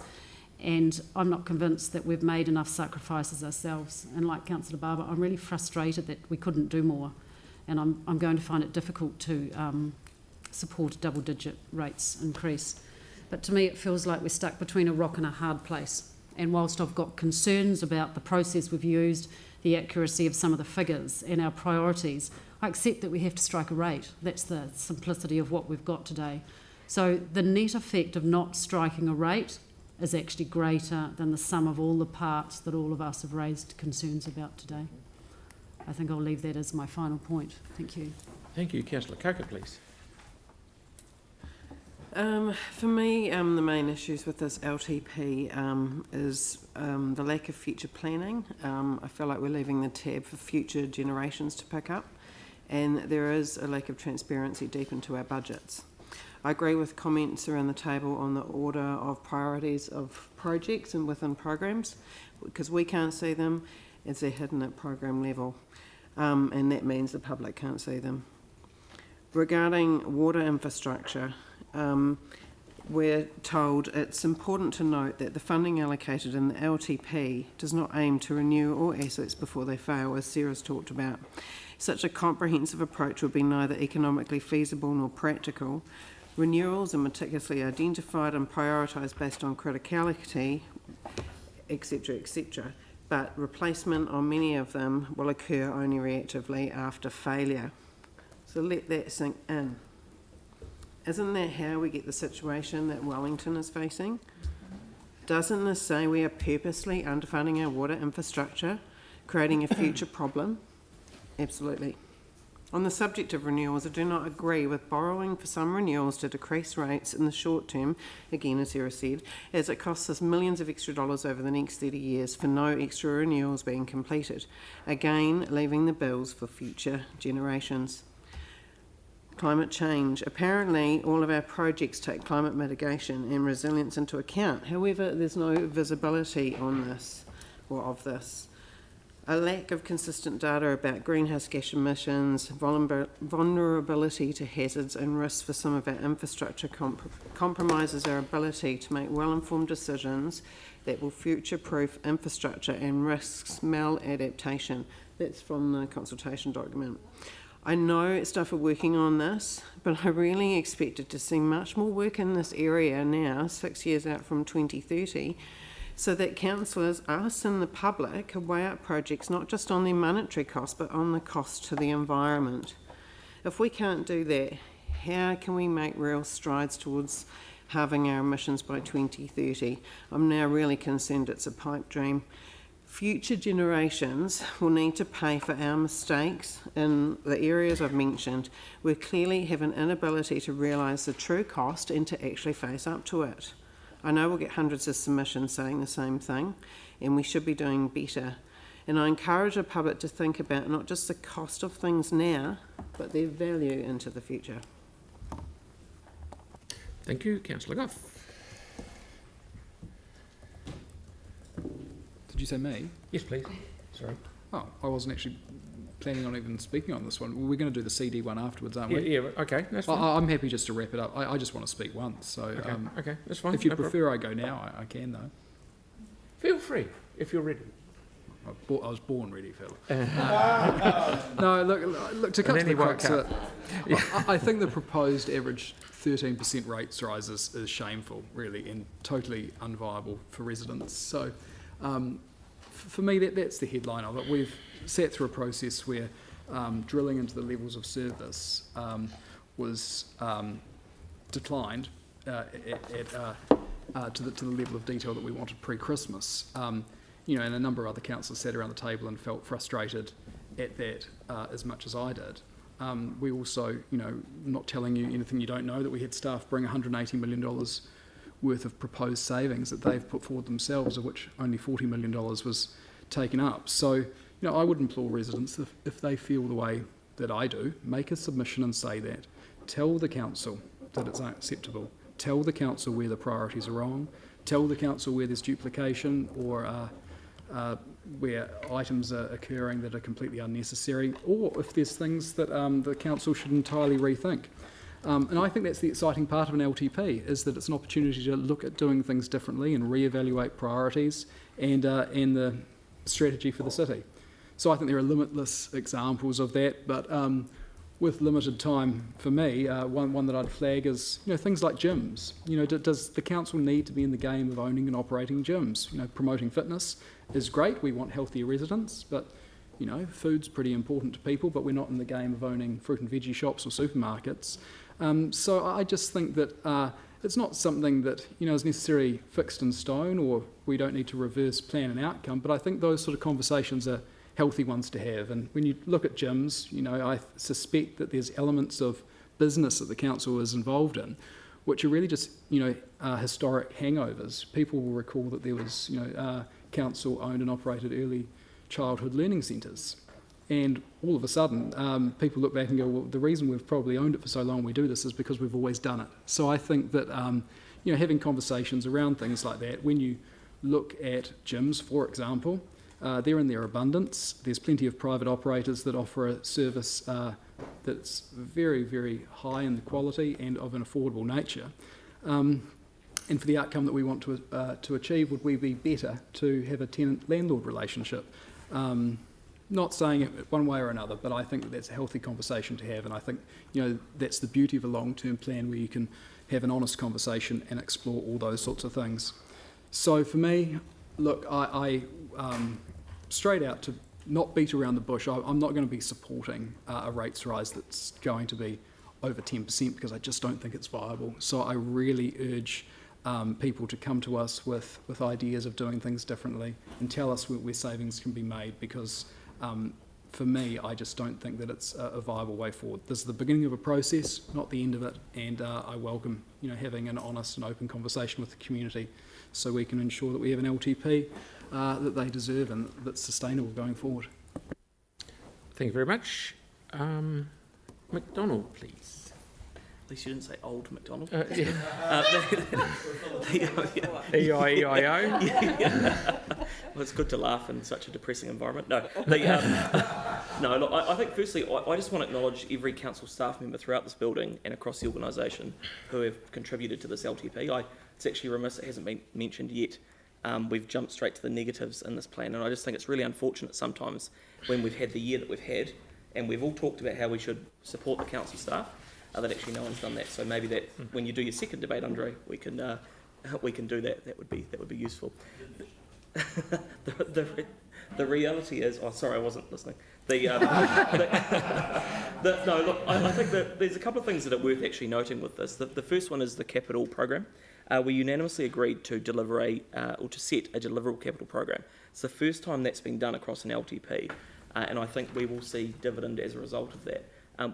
and I'm not convinced that we've made enough sacrifices ourselves. And like Councillor Barber, I'm really frustrated that we couldn't do more, and I'm going to find it difficult to support a double-digit rates increase. But to me, it feels like we're stuck between a rock and a hard place. And whilst I've got concerns about the process we've used, the accuracy of some of the figures and our priorities, I accept that we have to strike a rate. That's the simplicity of what we've got today. So the net effect of not striking a rate is actually greater than the sum of all the parts that all of us have raised concerns about today. I think I'll leave that as my final point. Thank you. Thank you. Councillor Coker, please. For me, the main issues with this LTP is the lack of future planning. I feel like we're leaving the tab for future generations to pick up, and there is a lack of transparency deep into our budgets. I agree with comments around the table on the order of priorities of projects and within programs, because we can't see them as they're hidden at program level, and that means the public can't see them. Regarding water infrastructure, we're told it's important to note that the funding allocated in the LTP does not aim to renew all assets before they fail, as Sarah's talked about. Such a comprehensive approach would be neither economically feasible nor practical. Renewals are meticulously identified and prioritised based on criticality, etc., but replacement on many of them will occur only reactively after failure. So let that sink in. Isn't that how we get the situation that Wellington is facing? Doesn't this say we are purposely underfunding our water infrastructure, creating a future problem? Absolutely. On the subject of renewals, I do not agree with borrowing for some renewals to decrease rates in the short term, again as Sarah said, as it costs us millions of extra dollars over the next 30 years for no extra renewals being completed, again leaving the bills for future generations. Climate change. Apparently, all of our projects take climate mitigation and resilience into account. However, there's no visibility on this or of this. a lack of consistent data about greenhouse gas emissions, vulnerability to hazards and risks for some of our infrastructure compromises our ability to make well-informed decisions that will future-proof infrastructure and risks maladaptation. That's from the consultation document. I know staff are working on this, but I really expected to see much more work in this area now, 6 years out from 2030, so that councillors, us and the public, can weigh up projects not just on their monetary cost, but on the cost to the environment. If we can't do that, how can we make real strides towards halving our emissions by 2030? I'm now really concerned it's a pipe dream. Future generations will need to pay for our mistakes in the areas I've mentioned. We clearly have an inability to realise the true cost and to actually face up to it. I know we'll get hundreds of submissions saying the same thing, and we should be doing better. And I encourage the public to think about not just the cost of things now, but their value into the future. Thank you, Councillor Goff. Did you say me? Yes, please. Sorry. Oh, I wasn't actually planning on even speaking on this one. We're going to do the CD one afterwards, aren't we? Yeah, okay, that's fine. I'm happy just to wrap it up. I just want to speak once. So, Okay, okay, that's fine. If you No prefer I go now, I can though. Feel free, if you're ready. I was born ready, Phil. No, look. To cut to the crux of it, I think the proposed average 13% rates rise is shameful, really, and totally unviable for residents. So, for me, that's the headline of it. We've sat through a process where drilling into the levels of service was declined to the level of detail that we wanted pre-Christmas. And a number of other councillors sat around the table and felt frustrated at that as much as I did. We also, not telling you anything you don't know, that we had staff bring $180 million worth of proposed savings that they've put forward themselves, of which only $40 million was taken up. So, I would implore residents, if they feel the way that I do, make a submission and say that. Tell the council that it's unacceptable. Tell the council where the priorities are wrong. Tell the council where there's duplication or where items are occurring that are completely unnecessary, or if there's things that the council should entirely rethink. And I think that's the exciting part of an LTP, is that it's an opportunity to look at doing things differently and re-evaluate priorities and the strategy for the city. So I think there are limitless examples of that, but with limited time for me, one that I'd flag is things like gyms. Does the council need to be in the game of owning and operating gyms? Promoting fitness is great. We want healthier residents, but food's pretty important to people. But we're not in the game of owning fruit and veggie shops or supermarkets. So I just think that it's not something that is necessarily fixed in stone, or we don't need to reverse plan an outcome. But I think those sort of conversations are healthy ones to have. And when you look at gyms, I suspect that there's elements of business that the council is involved in, which are really just, historic hangovers. People will recall that there was, council-owned and operated early childhood learning centres. And all of a sudden, people look back and go, well, the reason we've probably owned it for so long we do this is because we've always done it. So I think that, having conversations around things like that, when you look at gyms, for example, they're in their abundance. There's plenty of private operators that offer a service that's very, very high in the quality and of an affordable nature. And for the outcome that we want to achieve, would we be better to have a tenant-landlord relationship? Not saying it one way or another, but I think that that's a healthy conversation to have, and I think that's the beauty of a long-term plan, where you can have an honest conversation and explore all those sorts of things. So for me, look, I straight out, to not beat around the bush, I'm not going to be supporting a rates rise that's going to be over 10%, because I just don't think it's viable. So I really urge people to come to us with ideas of doing things differently and tell us where savings can be made, because for me, I just don't think that it's a viable way forward. This is the beginning of a process, not the end of it, and I welcome having an honest and open conversation with the community, so we can ensure that we have an LTP that they deserve and that's sustainable going forward. Thank you very much. McDonald, please. At least you didn't say old McDonald. Yeah. EIEIO. Well, it's good to laugh in such a depressing environment. No, no. Look, I think firstly, I just want to acknowledge every council staff member throughout this building and across the organisation who have contributed to this LTP. It's actually remiss it hasn't been mentioned yet. We've jumped straight to the negatives in this plan, and I just think it's really unfortunate sometimes when we've had the year that we've had, and we've all talked about how we should support the council staff. That actually no one's done that. So maybe that when you do your second debate, Andre, we can do that. That would be useful. The reality is, oh sorry, I wasn't listening. No, look, I think that there's a couple of things that are worth actually noting with this. The first one is the capital program. We unanimously agreed to deliver or to set a deliverable capital program. It's the first time that's been done across an LTP, and I think we will see dividend as a result of that.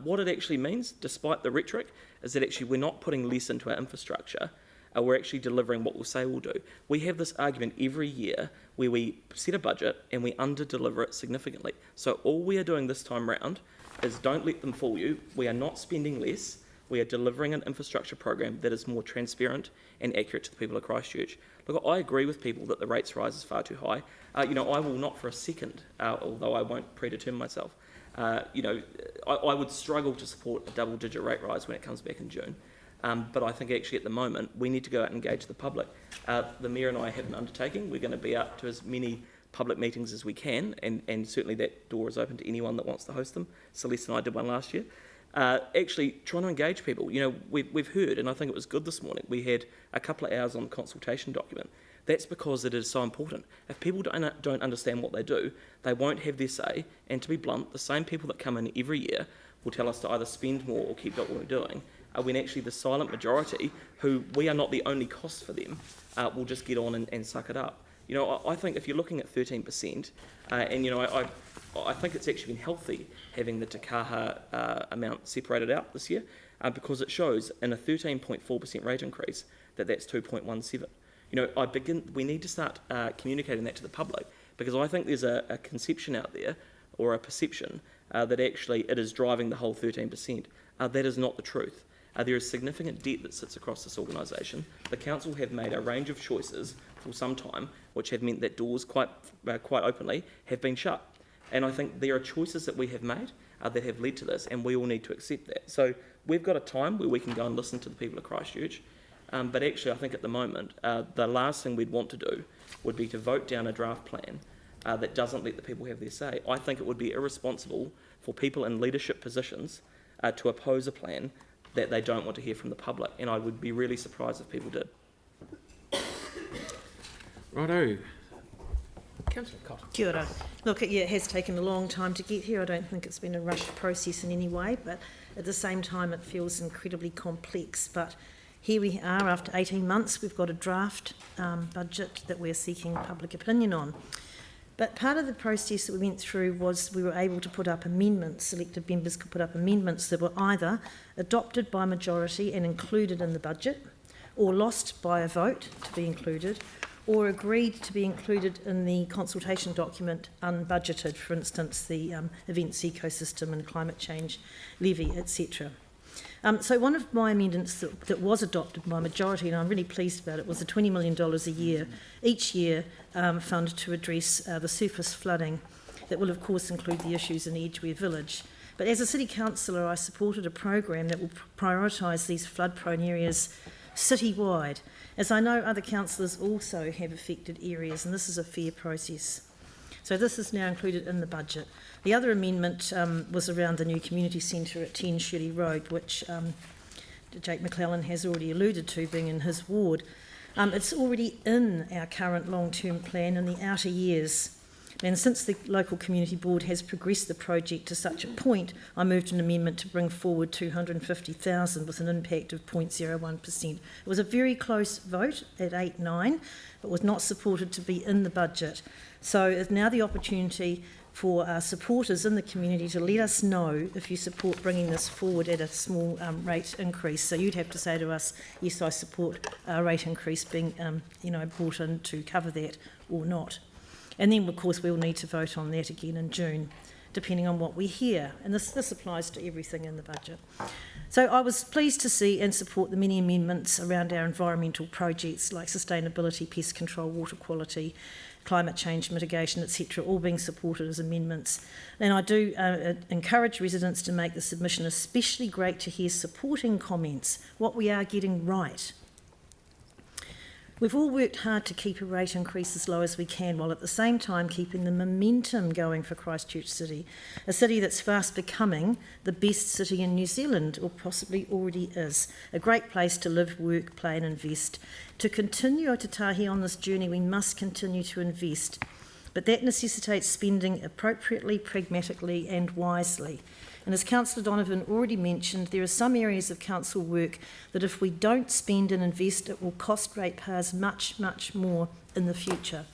What it actually means, despite the rhetoric, is that actually we're not putting less into our infrastructure. We're actually delivering what we'll say we'll do. We have this argument every year where we set a budget and we under-deliver it significantly. So all we are doing this time round is don't let them fool you. We are not spending less. We are delivering an infrastructure program that is more transparent and accurate to the people of Christchurch. Look, I agree with people that the rates rise is far too high. I will not for a second, although I won't predetermine myself, I would struggle to support a double-digit rate rise when it comes back in June. But I think actually at the moment we need to go out and engage the public. The Mayor and I have an undertaking. We're going to be out to as many public meetings as we can, and certainly that door is open to anyone that wants to host them. Celeste and I did one last year. Actually trying to engage people. We've heard, and I think it was good this morning, we had a couple of hours on the consultation document. That's because it is so important. If people don't understand what they do, they won't have their say, and to be blunt, the same people that come in every year will tell us to either spend more or keep what we're doing, when actually the silent majority, who we are not the only cost for them, will just get on and suck it up. I think if you're looking at 13%, I think it's actually been healthy having the Te Kaha amount separated out this year, because it shows in a 13.4% rate increase that's 2.17. We need to start communicating that to the public, because I think there's a conception out there, or a perception, that actually it is driving the whole 13%. That is not the truth. There is significant debt that sits across this organisation. The council have made a range of choices for some time, which have meant that doors quite openly have been shut. And I think there are choices that we have made that have led to this, and we all need to accept that. So we've got a time where we can go and listen to the people of Christchurch. But actually, I think at the moment, the last thing we'd want to do would be to vote down a draft plan that doesn't let the people have their say. I think it would be irresponsible for people in leadership positions to oppose a plan that they don't want to hear from the public, and I would be really surprised if people did. Righto. Councillor Cotton. Kia ora. Look, it has taken a long time to get here. I don't think it's been a rushed process in any way, but at the same time it feels incredibly complex. But here we are after 18 months. We've got a draft budget that we're seeking public opinion on. But part of the process that we went through was we were able to put up amendments. Selected members could put up amendments that were either adopted by majority and included in the budget, or lost by a vote to be included, or agreed to be included in the consultation document unbudgeted, for instance, the events ecosystem and climate change levy, etc. So one of my amendments that was adopted by majority, and I'm really pleased about it, was the $20 million a year, each year, fund to address the surface flooding that will of course include the issues in Edgware Village. But as a City Councillor, I supported a program that will prioritise these flood-prone areas citywide, as I know other councillors also have affected areas, and this is a fair process. So this is now included in the budget. The other amendment was around the new community centre at 10 Shirley Road, which Jake McClellan has already alluded to, being in his ward. It's already in our current long-term plan in the outer years. And since the local community board has progressed the project to such a point, I moved an amendment to bring forward $250,000 with an impact of 0.01%. It was a very close vote at 8-9, but was not supported to be in the budget. So it's now the opportunity for our supporters in the community to let us know if you support bringing this forward at a small rate increase. So you'd have to say to us, yes, I support a rate increase being brought in to cover that, or not. And then, of course, we'll need to vote on that again in June. depending on what we hear. And this applies to everything in the budget. So I was pleased to see and support the many amendments around our environmental projects like sustainability, pest control, water quality, climate change mitigation, etc., all being supported as amendments. And I do encourage residents to make the submission especially great to hear supporting comments, what we are getting right. We've all worked hard to keep a rate increase as low as we can, while at the same time keeping the momentum going for Christchurch City, a city that's fast becoming the best city in New Zealand, or possibly already is. A great place to live, work, play and invest. To continue Aotahi on this journey, we must continue to invest, but that necessitates spending appropriately, pragmatically and wisely. And as Councillor Donovan already mentioned, there are some areas of council work that if we don't spend and invest, it will cost ratepayers much, much more in the future.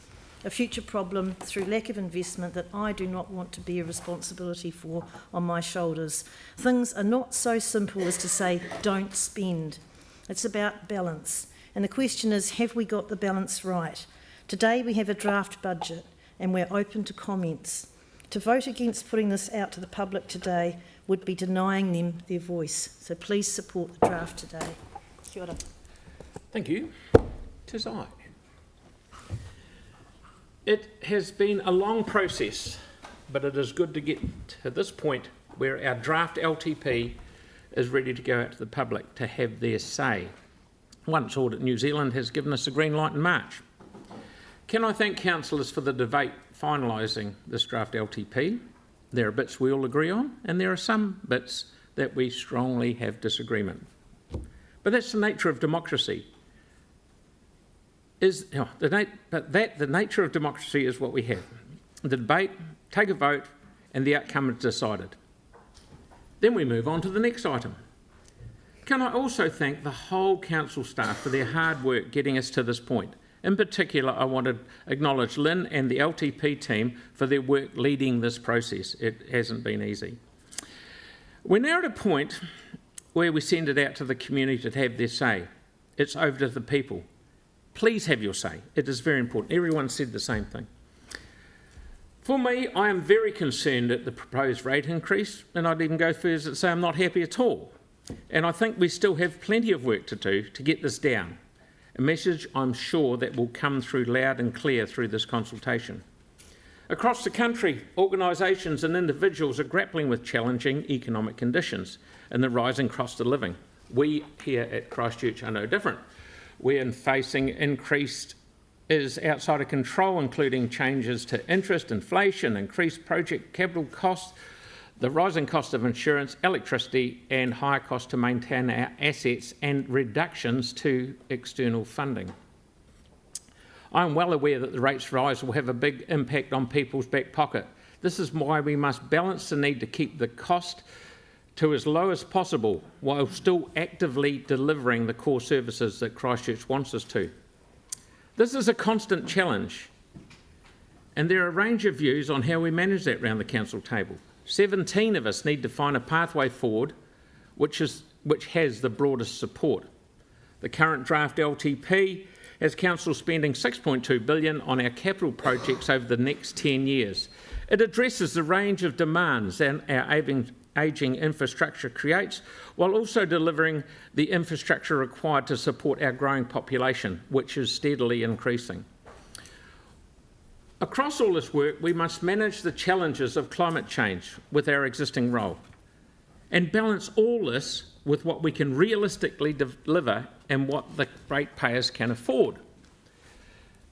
A future problem through lack of investment that I do not want to be a responsibility for on my shoulders. Things are not so simple as to say, don't spend. It's about balance. And the question is, have we got the balance right? Today we have a draft budget and we're open to comments. To vote against putting this out to the public today would be denying them their voice. So please support the draft today. Kia ora. Thank you. 'Tis I. It has been a long process, but it is good to get to this point where our draft LTP is ready to go out to the public to have their say. Once Audit New Zealand has given us a green light in March. Can I thank councillors for the debate finalising this draft LTP? There are bits we all agree on, and there are some bits that we strongly have disagreement. But that's the nature of democracy. The nature of democracy is what we have. The debate, take a vote, and the outcome is decided. Then we move on to the next item. Can I also thank the whole council staff for their hard work getting us to this point? In particular, I want to acknowledge Lynn and the LTP team for their work leading this process. It hasn't been easy. We're now at a point where we send it out to the community to have their say. It's over to the people. Please have your say. It is very important. Everyone said the same thing. For me, I am very concerned at the proposed rate increase, and I'd even go further to say I'm not happy at all. And I think we still have plenty of work to do to get this down. A message I'm sure that will come through loud and clear through this consultation. Across the country, organisations and individuals are grappling with challenging economic conditions and the rising cost of living. We here at Christchurch are no different. We're facing increased is outside of control, including changes to interest, inflation, increased project capital costs, the rising cost of insurance, electricity and higher cost to maintain our assets and reductions to external funding. I'm well aware that the rates rise will have a big impact on people's back pocket. This is why we must balance the need to keep the cost to as low as possible while still actively delivering the core services that Christchurch wants us to. This is a constant challenge, and there are a range of views on how we manage that around the council table. 17 of us need to find a pathway forward which has the broadest support. The current draft LTP has council spending $6.2 billion on our capital projects over the next 10 years. It addresses the range of demands that our ageing infrastructure creates, while also delivering the infrastructure required to support our growing population, which is steadily increasing. Across all this work, we must manage the challenges of climate change with our existing role and balance all this with what we can realistically deliver and what the ratepayers can afford.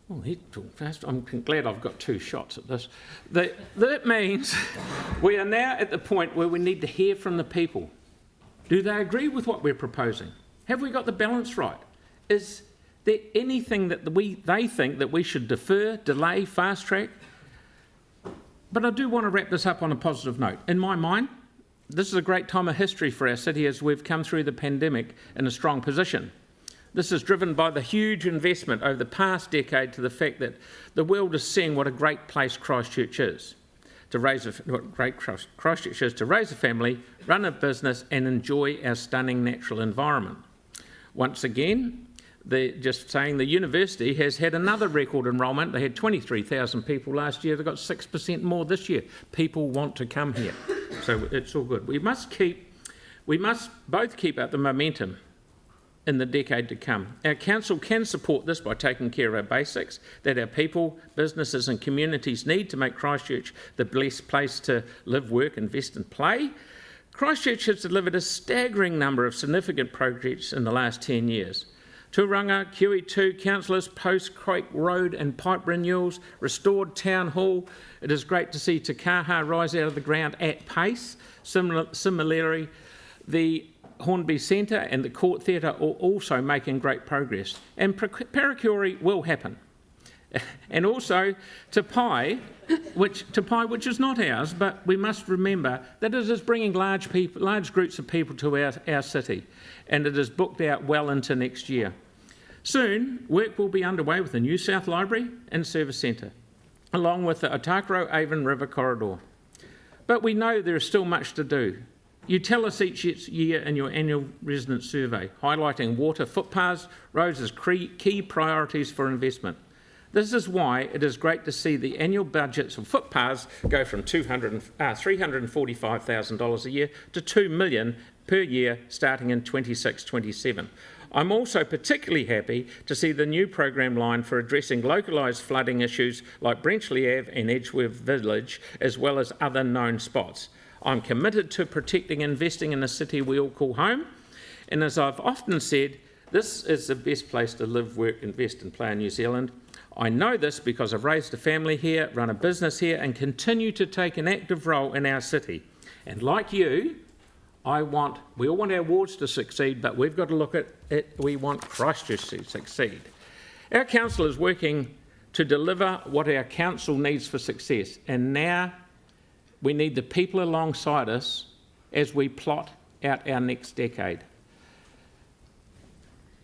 Oh, he's talking fast. I'm glad I've got 2 shots at this. That means we are now at the point where we need to hear from the people. Do they agree with what we're proposing? Have we got the balance right? Is there anything that they think that we should defer, delay, fast track? But I do want to wrap this up on a positive note. In my mind, this is a great time of history for our city as we've come through the pandemic in a strong position. This is driven by the huge investment over the past decade to the fact that the world is seeing what a great place Christchurch is to raise a family, run a business and enjoy our stunning natural environment. Once again, just saying the university has had another record enrolment. They had 23,000 people last year. They've got 6% more this year. People want to come here. So it's all good. We must both keep up the momentum in the decade to come. Our council can support this by taking care of our basics that our people, businesses and communities need to make Christchurch the best place to live, work, invest and play. Christchurch has delivered a staggering number of significant projects in the last 10 years. Turanga, QE2, councillors, Post Creek Road and pipe renewals, restored Town Hall. It is great to see Te Kaha rise out of the ground at pace. Similarly, the Hornby Centre and the Court Theatre are also making great progress. And Parakiori will happen. And also Te Pai, which is not ours, but we must remember that it is bringing large groups of people to our city, and it is booked out well into next year. Soon, work will be underway with the New South Library and Service Centre, along with the Otakaro Avon River Corridor. But we know there is still much to do. You tell us each year in your annual resident survey, highlighting water, footpaths, roads as key priorities for investment. This is why it is great to see the annual budgets of footpaths go from $345,000 a year to $2 million per year starting in 26-27. I'm also particularly happy to see the new program line for addressing localised flooding issues like Brenchley Ave and Edgeworth Village, as well as other known spots. I'm committed to protecting and investing in the city we all call home, and as I've often said, this is the best place to live, work, invest and play in New Zealand. I know this because I've raised a family here, run a business here and continue to take an active role in our city. And like you, we all want our wards to succeed, but we've got to look at it, we want Christchurch to succeed. Our council is working to deliver what our council needs for success, and now we need the people alongside us as we plot out our next decade.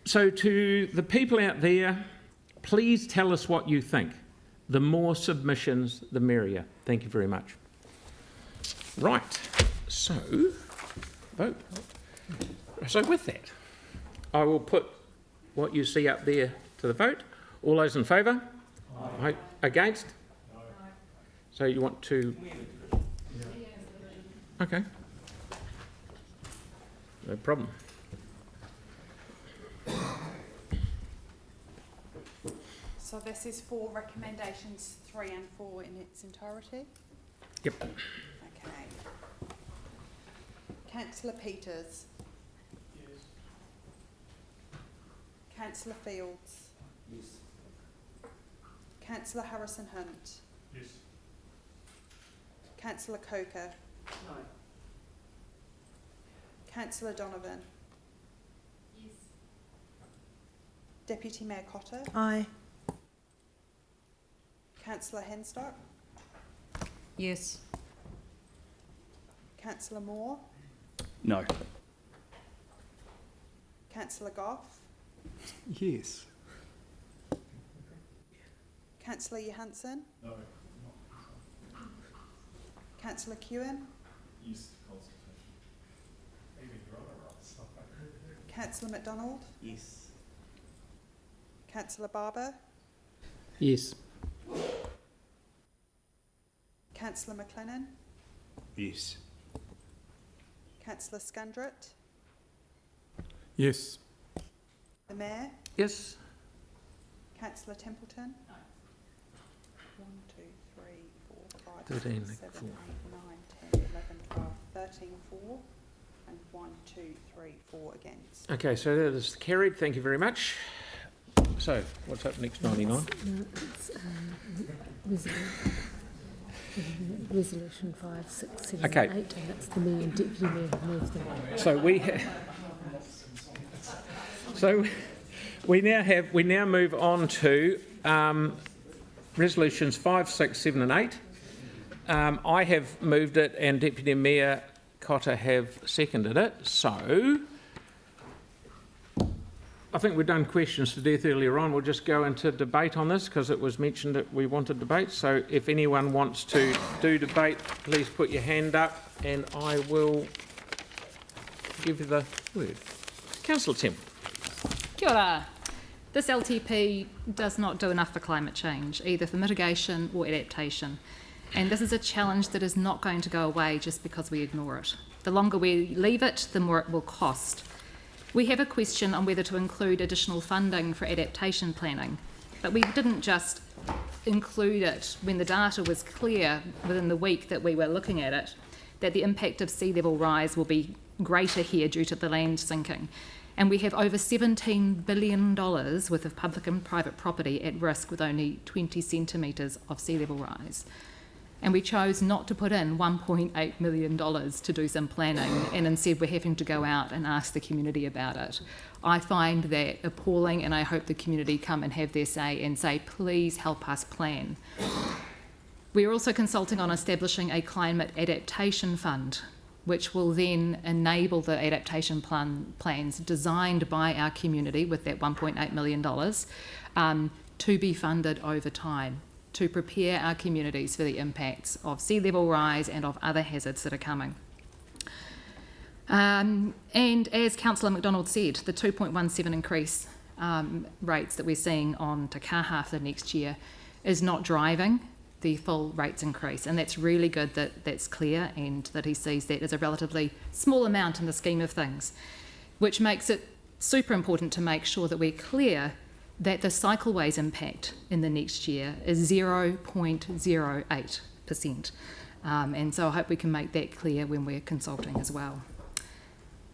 So to the people out there, please tell us what you think. The more submissions, the merrier. Thank you very much. Right, so vote. So with that, I will put what you see up there to the vote. All those in favour? Aye. Against? No. So you want to... Okay. No problem. So this is for recommendations 3 and 4 in its entirety? Yep. Okay. Councillor Peters? Yes. Councillor Fields? Yes. Councillor Harrison Hunt? Yes. Councillor Coker? No. Councillor Donovan? Yes. Deputy Mayor Cotter? Aye. Councillor Henstock? Yes. Councillor Moore? No. Councillor Goff? Yes. Councillor Johansson? No. Councillor Kewen? Yes, consultation. Even your other rights. Councillor McDonald? Yes. Councillor Barber? Yes. Councillor McLennan? Yes. Councillor Scundrett? Yes. The Mayor? Yes. Councillor Templeton? No. 1, 2, 3, 4, 5, 13, 6, 7, 8, 4. 9, 10, 11, 12, 13, 4, and 1, 2, 3, 4 against. Okay, so that is carried. Thank you very much. So, what's up next, 99? No, it's resolution 5, 6, 7, Okay. 8, and that's the mayor and deputy mayor who moved them. So we now move on to resolutions 5, 6, 7 and 8. I have moved it and Deputy Mayor Cotter have seconded it. So I think we've done questions to death earlier on. We'll just go into debate on this because it was mentioned that we wanted debate. So if anyone wants to do debate, please put your hand up and I will give you the word. Councillor Tim. Kia ora. This LTP does not do enough for climate change, either for mitigation or adaptation. And this is a challenge that is not going to go away just because we ignore it. The longer we leave it, the more it will cost. We have a question on whether to include additional funding for adaptation planning, but we didn't just include it when the data was clear within the week that we were looking at it, that the impact of sea level rise will be greater here due to the land sinking. And we have over $17 billion worth of public and private property at risk with only 20 centimetres of sea level rise. And we chose not to put in $1.8 million to do some planning, and instead we're having to go out and ask the community about it. I find that appalling, and I hope the community come and have their say and say, please help us plan. We are also consulting on establishing a climate adaptation fund, which will then enable the adaptation plans designed by our community with that $1.8 million to be funded over time, to prepare our communities for the impacts of sea level rise and of other hazards that are coming. And as Councillor McDonald said, the 2.17 increase rates that we're seeing on Te Kaha for next year is not driving the full rates increase, and that's really good that that's clear and that he sees that as a relatively small amount in the scheme of things, which makes it super important to make sure that we're clear that the cycleways impact in the next year is 0.08%. And so I hope we can make that clear when we're consulting as well.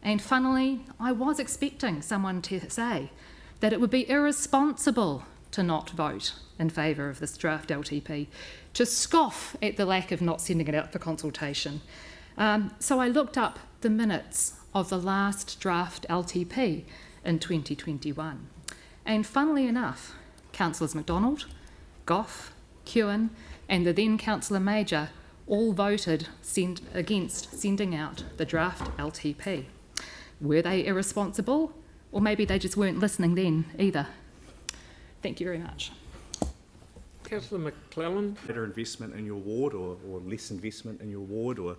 And finally, I was expecting someone to say that it would be irresponsible to not vote in favour of this draft LTP, to scoff at the lack of not sending it out for consultation. So I looked up the minutes of the last draft LTP in 2021. And funnily enough, Councillors McDonald, Gough, Kewen and the then Councillor Major all voted against sending out the draft LTP. Were they irresponsible? Or maybe they just weren't listening then either. Thank you very much. Councillor McClellan. Better investment in your ward or less investment in your ward or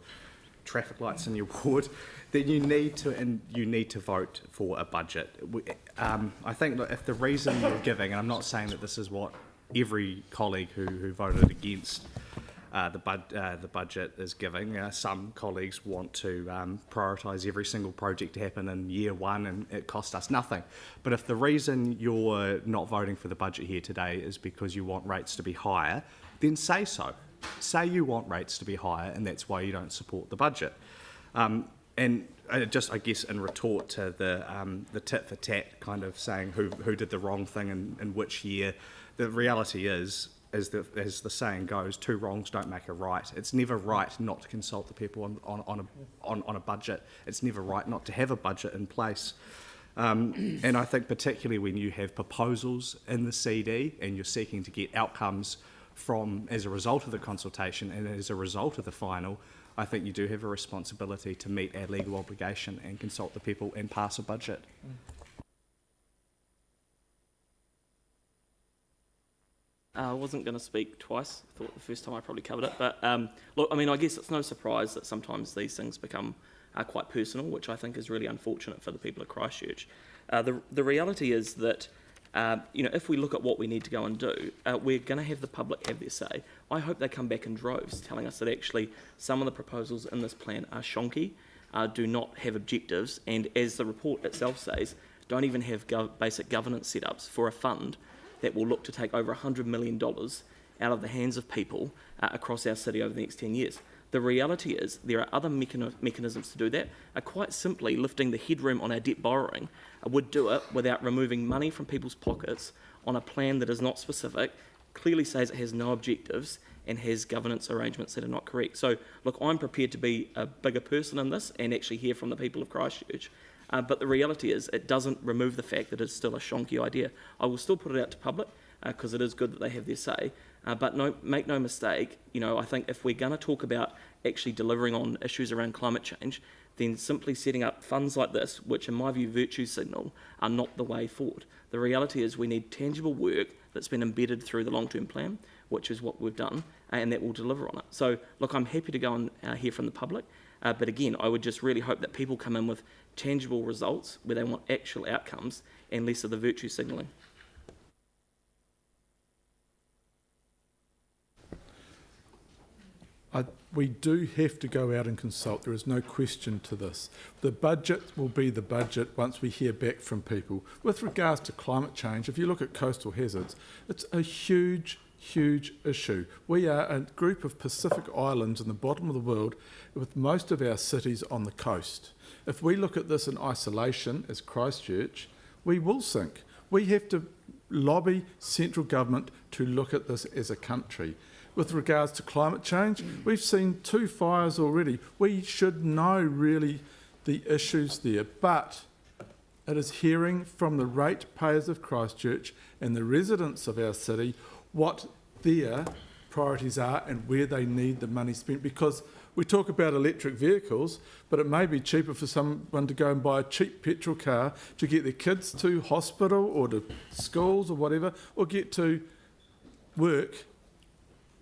traffic lights in your ward, then you need to vote for a budget. I think that if the reason you're giving, and I'm not saying that this is what every colleague who voted against the budget is giving. Some colleagues want to prioritise every single project to happen in year one and it cost us nothing. But if the reason you're not voting for the budget here today is because you want rates to be higher, then say so. Say you want rates to be higher and that's why you don't support the budget. And just, I guess, in retort to the tit for tat kind of saying who did the wrong thing in which year, the reality is, as the saying goes, two wrongs don't make a right. It's never right not to consult the people on a budget. It's never right not to have a budget in place. And I think particularly when you have proposals in the CD and you're seeking to get outcomes as a result of the consultation and as a result of the final, I think you do have a responsibility to meet our legal obligation and consult the people and pass a budget. I wasn't going to speak twice. I thought the first time I probably covered it. But look, I mean, I guess it's no surprise that sometimes these things become quite personal, which I think is really unfortunate for the people of Christchurch. The reality is that, if we look at what we need to go and do, we're going to have the public have their say. I hope they come back in droves telling us that actually some of the proposals in this plan are shonky, do not have objectives, and as the report itself says, don't even have basic governance setups for a fund that will look to take over $100 million out of the hands of people across our city over the next 10 years. The reality is there are other mechanisms to do that. Quite simply, lifting the headroom on our debt borrowing would do it without removing money from people's pockets on a plan that is not specific, clearly says it has no objectives and has governance arrangements that are not correct. So, look, I'm prepared to be a bigger person in this and actually hear from the people of Christchurch. But the reality is it doesn't remove the fact that it's still a shonky idea. I will still put it out to public because it is good that they have their say. But make no mistake, I think if we're going to talk about actually delivering on issues around climate change, then simply setting up funds like this, which in my view virtue signal, are not the way forward. The reality is we need tangible work that's been embedded through the long-term plan, which is what we've done, and that will deliver on it. So, look, I'm happy to go and hear from the public. But again, I would just really hope that people come in with tangible results where they want actual outcomes and less of the virtue signalling. We do have to go out and consult. There is no question to this. The budget will be the budget once we hear back from people. With regards to climate change, if you look at coastal hazards, it's a huge issue. We are a group of Pacific islands in the bottom of the world with most of our cities on the coast. If we look at this in isolation as Christchurch, we will sink. We have to lobby central government to look at this as a country. With regards to climate change, we've seen 2 fires already. We should know really the issues there, but it is hearing from the ratepayers of Christchurch and the residents of our city what their priorities are and where they need the money spent, because we talk about electric vehicles, but it may be cheaper for someone to go and buy a cheap petrol car to get their kids to hospital or to schools or whatever, or get to work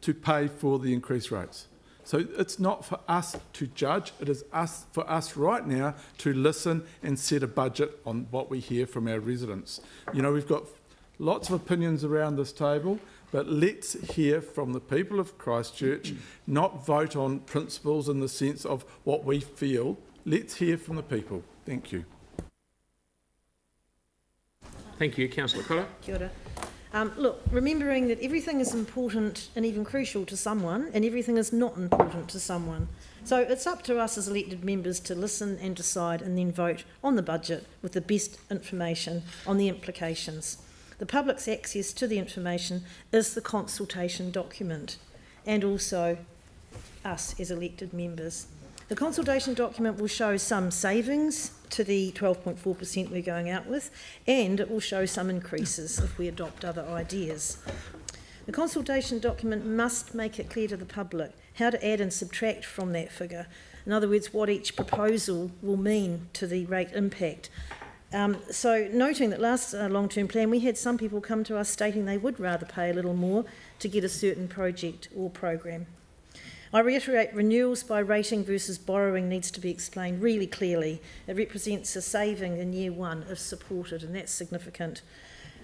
to pay for the increased rates. So it's not for us to judge, it is for us right now to listen and set a budget on what we hear from our residents. You know, we've got lots of opinions around this table, but let's hear from the people of Christchurch, not vote on principles in the sense of what we feel. Let's hear from the people. Thank you. Thank you, Councillor Cotter. Kia ora. Look, remembering that everything is important and even crucial to someone, and everything is not important to someone. So it's up to us as elected members to listen and decide and then vote on the budget with the best information on the implications. The public's access to the information is the consultation document, and also us as elected members. The consultation document will show some savings to the 12.4% we're going out with, and it will show some increases if we adopt other ideas. The consultation document must make it clear to the public how to add and subtract from that figure. In other words, what each proposal will mean to the rate impact. So noting that last long-term plan, we had some people come to us stating they would rather pay a little more to get a certain project or program. I reiterate, renewals by rating versus borrowing needs to be explained really clearly. It represents a saving in year 1 if supported, and that's significant.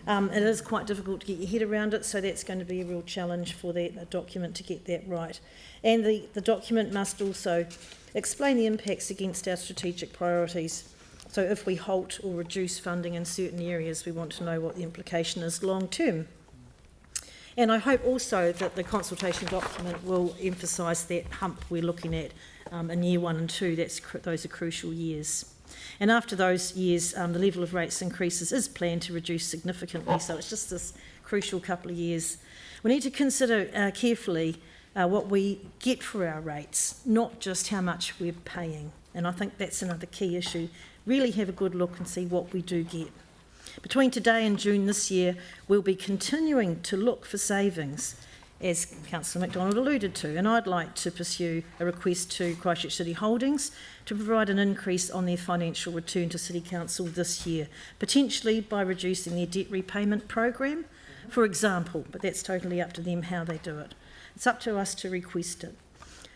It is quite difficult to get your head around it, so that's going to be a real challenge for that document to get that right. And the document must also explain the impacts against our strategic priorities. So if we halt or reduce funding in certain areas, we want to know what the implication is long term. And I hope also that the consultation document will emphasise that hump we're looking at in year 1 and 2. Those are crucial years. And after those years, the level of rates increases is planned to reduce significantly. So it's just this crucial couple of years. We need to consider carefully what we get for our rates, not just how much we're paying. And I think that's another key issue. Really have a good look and see what we do get. Between today and June this year, we'll be continuing to look for savings, as Councillor MacDonald alluded to, and I'd like to pursue a request to Christchurch City Holdings to provide an increase on their financial return to City Council this year, potentially by reducing their debt repayment program, for example, but that's totally up to them how they do it. It's up to us to request it.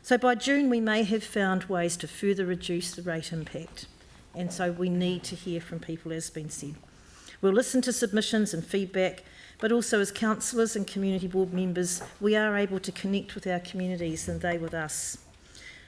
So by June, we may have found ways to further reduce the rate impact, and so we need to hear from people, as has been said. We'll listen to submissions and feedback, but also as councillors and community board members, we are able to connect with our communities and they with us.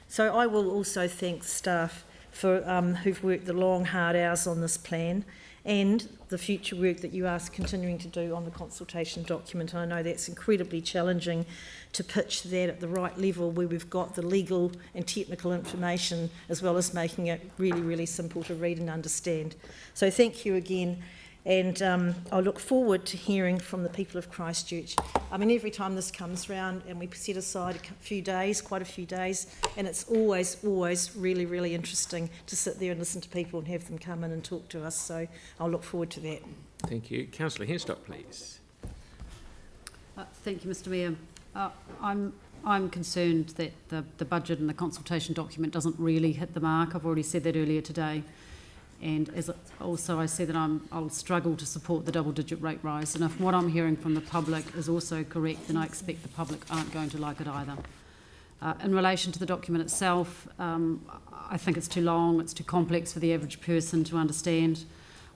So I will also thank staff for who've worked the long, hard hours on this plan and the future work that you are continuing to do on the consultation document. And I know that's incredibly challenging to pitch that at the right level where we've got the legal and technical information as well as making it really, really simple to read and understand. So thank you again. And I look forward to hearing from the people of Christchurch. I mean, every time this comes round and we set aside quite a few days, and it's always really, really interesting to sit there and listen to people and have them come in and talk to us. So I'll look forward to that. Thank you. Councillor Henstock, please. Thank you, Mr Mayor. I'm concerned that the budget and the consultation document doesn't really hit the mark. I've already said that earlier today. And as also I said that I'll struggle to support the double-digit rate rise. And if what I'm hearing from the public is also correct, then I expect the public aren't going to like it either. In relation to the document itself, I think it's too long, it's too complex for the average person to understand.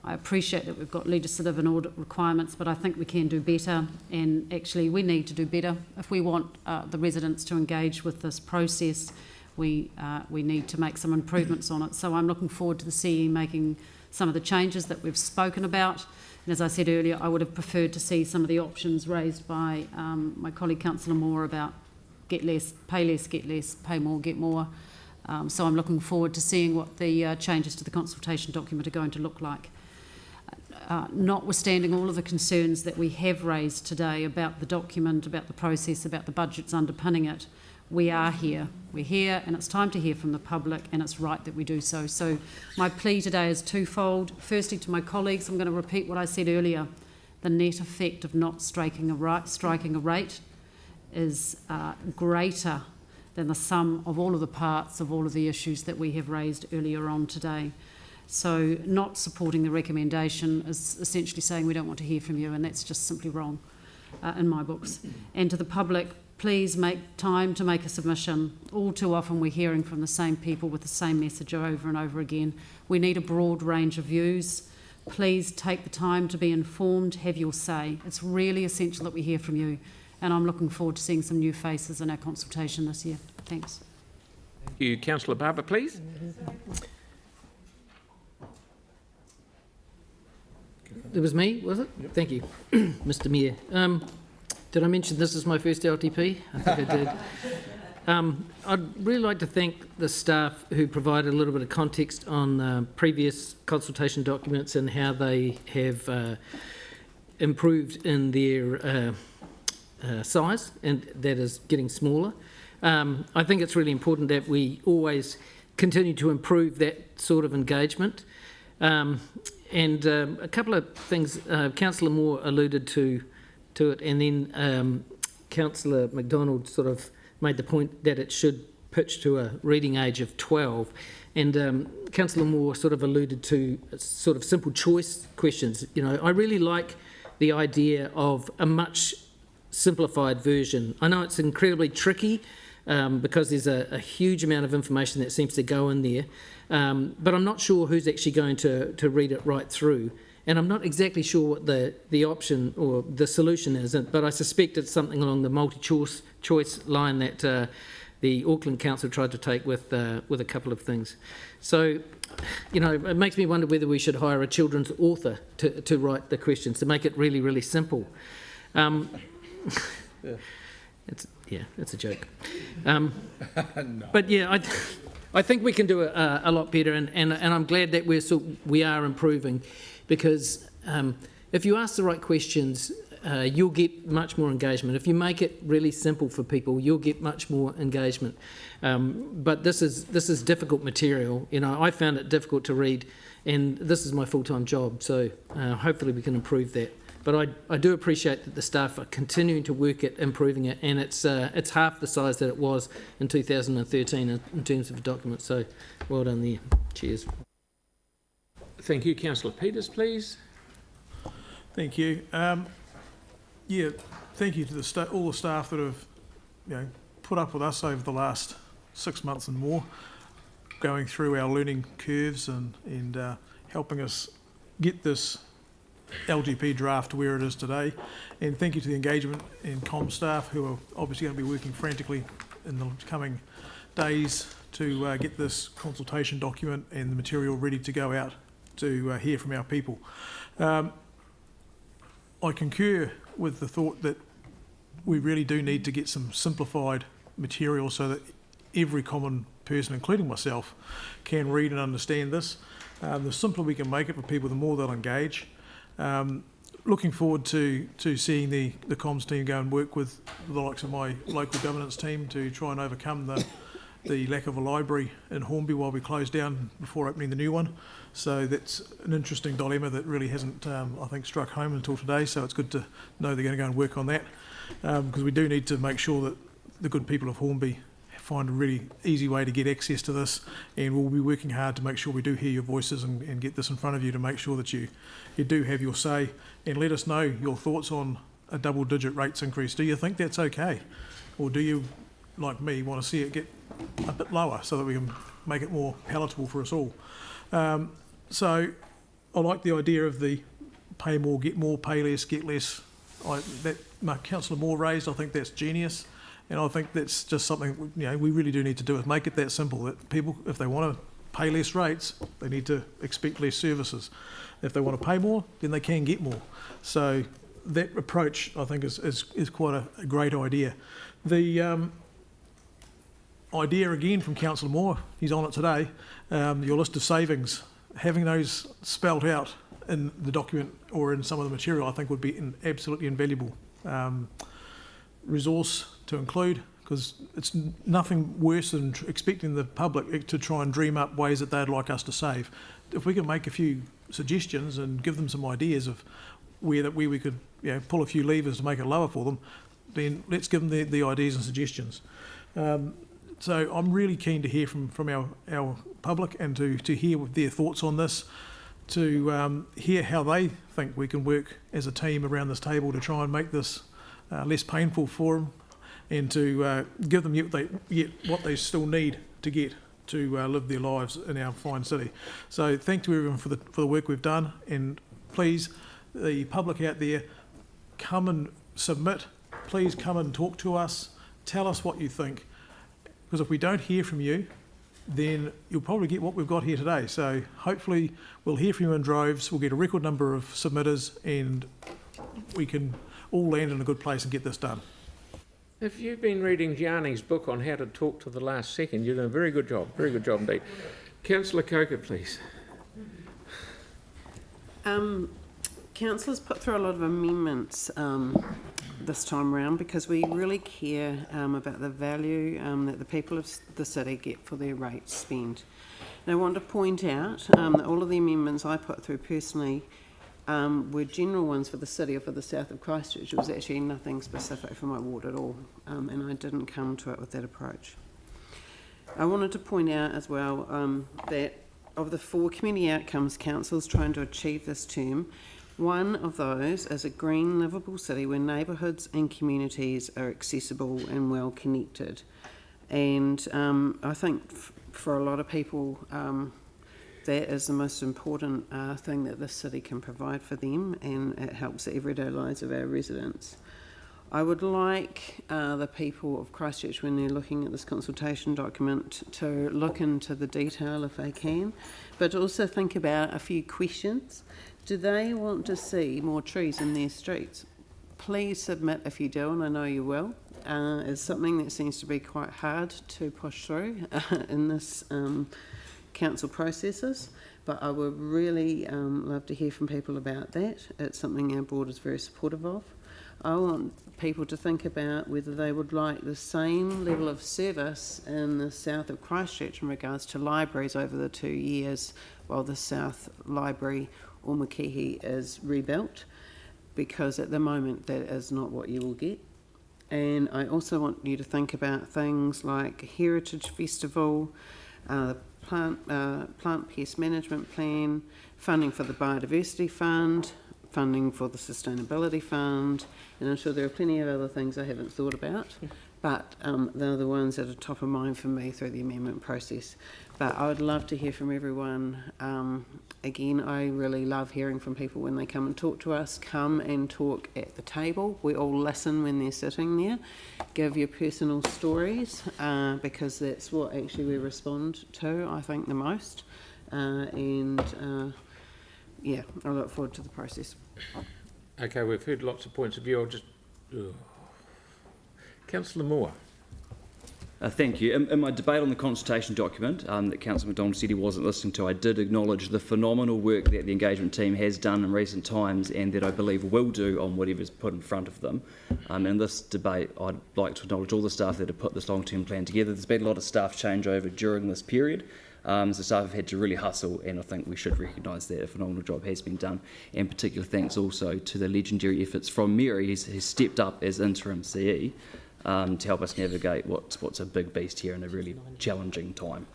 I appreciate that we've got legislative and audit requirements, but I think we can do better, and actually we need to do better. If we want the residents to engage with this process, we need to make some improvements on it. So I'm looking forward to the CE making some of the changes that we've spoken about. And as I said earlier, I would have preferred to see some of the options raised by my colleague Councillor Moore about get less, get less, pay more, get more. So I'm looking forward to seeing what the changes to the consultation document are going to look like. Notwithstanding all of the concerns that we have raised today about the document, about the process, about the budgets underpinning it, we are here. We're here, and it's time to hear from the public, and it's right that we do so. So my plea today is twofold. Firstly, to my colleagues, I'm going to repeat what I said earlier. The net effect of not striking a rate is greater than the sum of all of the parts of all of the issues that we have raised earlier on today. So not supporting the recommendation is essentially saying we don't want to hear from you, and that's just simply wrong in my books. And to the public, please make time to make a submission. All too often we're hearing from the same people with the same message over and over again. We need a broad range of views. Please take the time to be informed, have your say. It's really essential that we hear from you, and I'm looking forward to seeing some new faces in our consultation this year. Thanks. Thank you. Councillor Barber, please. It was me, was it? Yep. Thank you, Mr. Mayor. Did I mention this is my first LTP? I think I did. I'd really like to thank the staff who provided a little bit of context on previous consultation documents and how they have improved in their size, and that is getting smaller. I think it's really important that we always continue to improve that sort of engagement. And a couple of things, Councillor Moore alluded to it, and then Councillor MacDonald sort of made the point that it should pitch to a reading age of 12. And Councillor Moore sort of alluded to sort of simple choice questions. You know, I really like the idea of a much simplified version. I know it's incredibly tricky because there's a huge amount of information that seems to go in there. But I'm not sure who's actually going to read it right through. And I'm not exactly sure what the option or the solution is, but I suspect it's something along the multi-choice line that the Auckland Council tried to take with a couple of things. So, you know, it makes me wonder whether we should hire a children's author to write the questions, to make it really, really simple. It's a joke. No. But yeah, I think we can do a lot better, and I'm glad that we are improving, because if you ask the right questions, you'll get much more engagement. If you make it really simple for people, you'll get much more engagement. But this is difficult material. You know, I found it difficult to read, and this is my full-time job. So hopefully we can improve that. But I do appreciate that the staff are continuing to work at improving it, and it's half the size that it was in 2013 in terms of documents. So well done there. Cheers. Thank you. Councillor Peters, please. Thank you. Yeah, thank you to all the staff that have put up with us over the last 6 months and more, going through our learning curves and helping us get this LGP draft to where it is today. And thank you to the engagement and comm staff who are obviously going to be working frantically in the coming days to get this consultation document and the material ready to go out to hear from our people. I concur with the thought that we really do need to get some simplified material so that every common person, including myself, can read and understand this. The simpler we can make it for people, the more they'll engage. Looking forward to seeing the comms team go and work with the likes of my local governance team to try and overcome the lack of a library in Hornby while we close down before opening the new one. So that's an interesting dilemma that really hasn't, I think, struck home until today. So it's good to know they're going to go and work on that, because we do need to make sure that the good people of Hornby find a really easy way to get access to this, and we'll be working hard to make sure we do hear your voices and get this in front of you to make sure that you do have your say, and let us know your thoughts on a double-digit rates increase. Do you think that's okay, or do you, like me, want to see it get a bit lower so that we can make it more palatable for us all? So I like the idea of the pay more, pay less, get less. That Councillor Moore raised, I think that's genius. And I think that's just something, we really do need to do, is make it that simple, that people, if they want to pay less rates, they need to expect less services. If they want to pay more, then they can get more. So that approach, I think, is quite a great idea. The idea, again, from Councillor Moore, he's on it today, your list of savings, having those spelt out in the document or in some of the material, I think would be an absolutely invaluable resource to include, because it's nothing worse than expecting the public to try and dream up ways that they'd like us to save. If we can make a few suggestions and give them some ideas of where we could pull a few levers to make it lower for them, then let's give them the ideas and suggestions. So I'm really keen to hear from our public and to hear their thoughts on this, to hear how they think we can work as a team around this table to try and make this less painful for them, and to give them what they still need to get to live their lives in our fine city. So thank you everyone for the work we've done, and please, the public out there, come and submit. Please come and talk to us. Tell us what you think, because if we don't hear from you, then you'll probably get what we've got here today. So hopefully we'll hear from you in droves, we'll get a record number of submitters, and we can all land in a good place and get this done. If you've been reading Gianni's book on how to talk to the last second, you're doing a very good job indeed. Councillor Coker, please. Councillors put through a lot of amendments this time round because we really care about the value that the people of the city get for their rates spent. And I want to point out that all of the amendments I put through personally were general ones for the city or for the south of Christchurch. It was actually nothing specific for my ward at all, and I didn't come to it with that approach. I wanted to point out as well that of the 4 community outcomes councils trying to achieve this term, one of those is a green, livable city where neighbourhoods and communities are accessible and well connected. And I think for a lot of people, that is the most important thing that this city can provide for them, and it helps the everyday lives of our residents. I would like the people of Christchurch, when they're looking at this consultation document, to look into the detail if they can, but also think about a few questions. Do they want to see more trees in their streets? Please submit if you do, and I know you will. It's something that seems to be quite hard to push through in this council processes, but I would really love to hear from people about that. It's something our board is very supportive of. I want people to think about whether they would like the same level of service in the south of Christchurch in regards to libraries over the 2 years while the South Library or Makihi is rebuilt, because at the moment that is not what you will get. And I also want you to think about things like Heritage Festival, the Plant Pest Management Plan, funding for the Biodiversity Fund, funding for the Sustainability Fund, and I'm sure there are plenty of other things I haven't thought about, but they're the ones that are top of mind for me through the amendment process. But I would love to hear from everyone. Again, I really love hearing from people when they come and talk to us. Come and talk at the table. We all listen when they're sitting there. Give your personal stories, because that's what actually we respond to, I think, the most. Yeah, I look forward to the process. Okay, we've heard lots of points of view. I'll just... Councillor Moore. Thank you. In my debate on the consultation document that Councillor McDonald said he wasn't listening to, I did acknowledge the phenomenal work that the engagement team has done in recent times and that I believe will do on whatever's put in front of them. In this debate, I'd like to acknowledge all the staff that have put this long-term plan together. There's been a lot of staff changeover during this period. So staff have had to really hustle, and I think we should recognise that a phenomenal job has been done. And particular thanks also to the legendary efforts from Mary, who's stepped up as interim CE to help us navigate what's a big beast here in a really challenging time.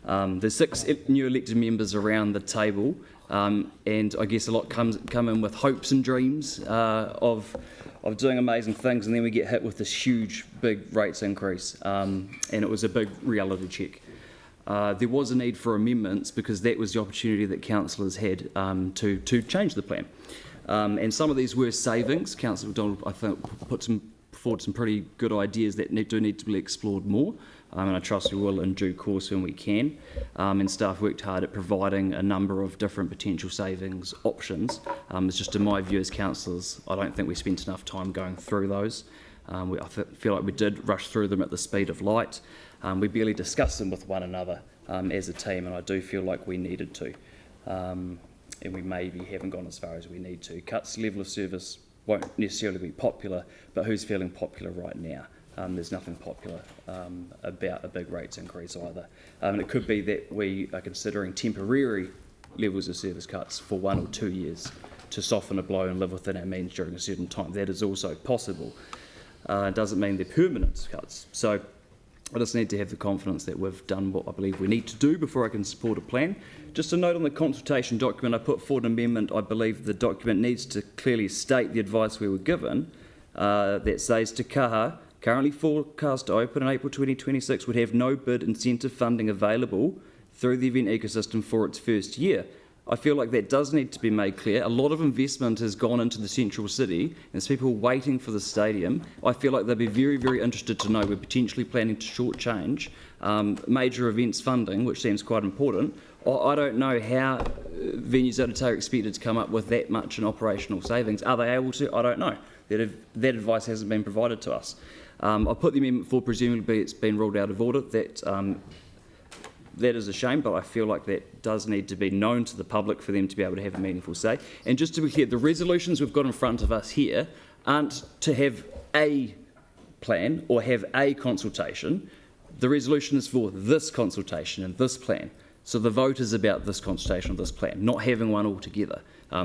There's 6 new elected members around the table, and I guess a lot come in with hopes and dreams of doing amazing things, and then we get hit with this huge, big rates increase, and it was a big reality check. there was a need for amendments because that was the opportunity that councillors had to change the plan. And some of these were savings. Councillor McDonald, I think, put forward some pretty good ideas that do need to be explored more. And I trust we will in due course when we can. And staff worked hard at providing a number of different potential savings options. It's just in my view as councillors, I don't think we spent enough time going through those. I feel like we did rush through them at the speed of light. We barely discussed them with one another as a team, and I do feel like we needed to. And we maybe haven't gone as far as we need to. Cuts level of service won't necessarily be popular, but who's feeling popular right now? There's nothing popular about a big rates increase either. And it could be that we are considering temporary levels of service cuts for 1 or 2 years to soften a blow and live within our means during a certain time. That is also possible. It doesn't mean they're permanent cuts. So I just need to have the confidence that we've done what I believe we need to do before I can support a plan. Just a note on the consultation document, I put forward an amendment. I believe the document needs to clearly state the advice we were given that says Te Kaha, currently forecast to open in April 2026, would have no bid incentive funding available through the event ecosystem for its first year. I feel like that does need to be made clear. A lot of investment has gone into the central city, and there's people waiting for the stadium. I feel like they'd be very, very interested to know we're potentially planning to shortchange major events funding, which seems quite important. I don't know how venues out of are expected to come up with that much in operational savings. Are they able to? I don't know. That advice hasn't been provided to us. I put the amendment forward, presumably it's been ruled out of order. That is a shame, but I feel like that does need to be known to the public for them to be able to have a meaningful say. And just to be clear, the resolutions we've got in front of us here aren't to have a plan or have a consultation. The resolution is for this consultation and this plan. So the vote is about this consultation or this plan, not having one altogether.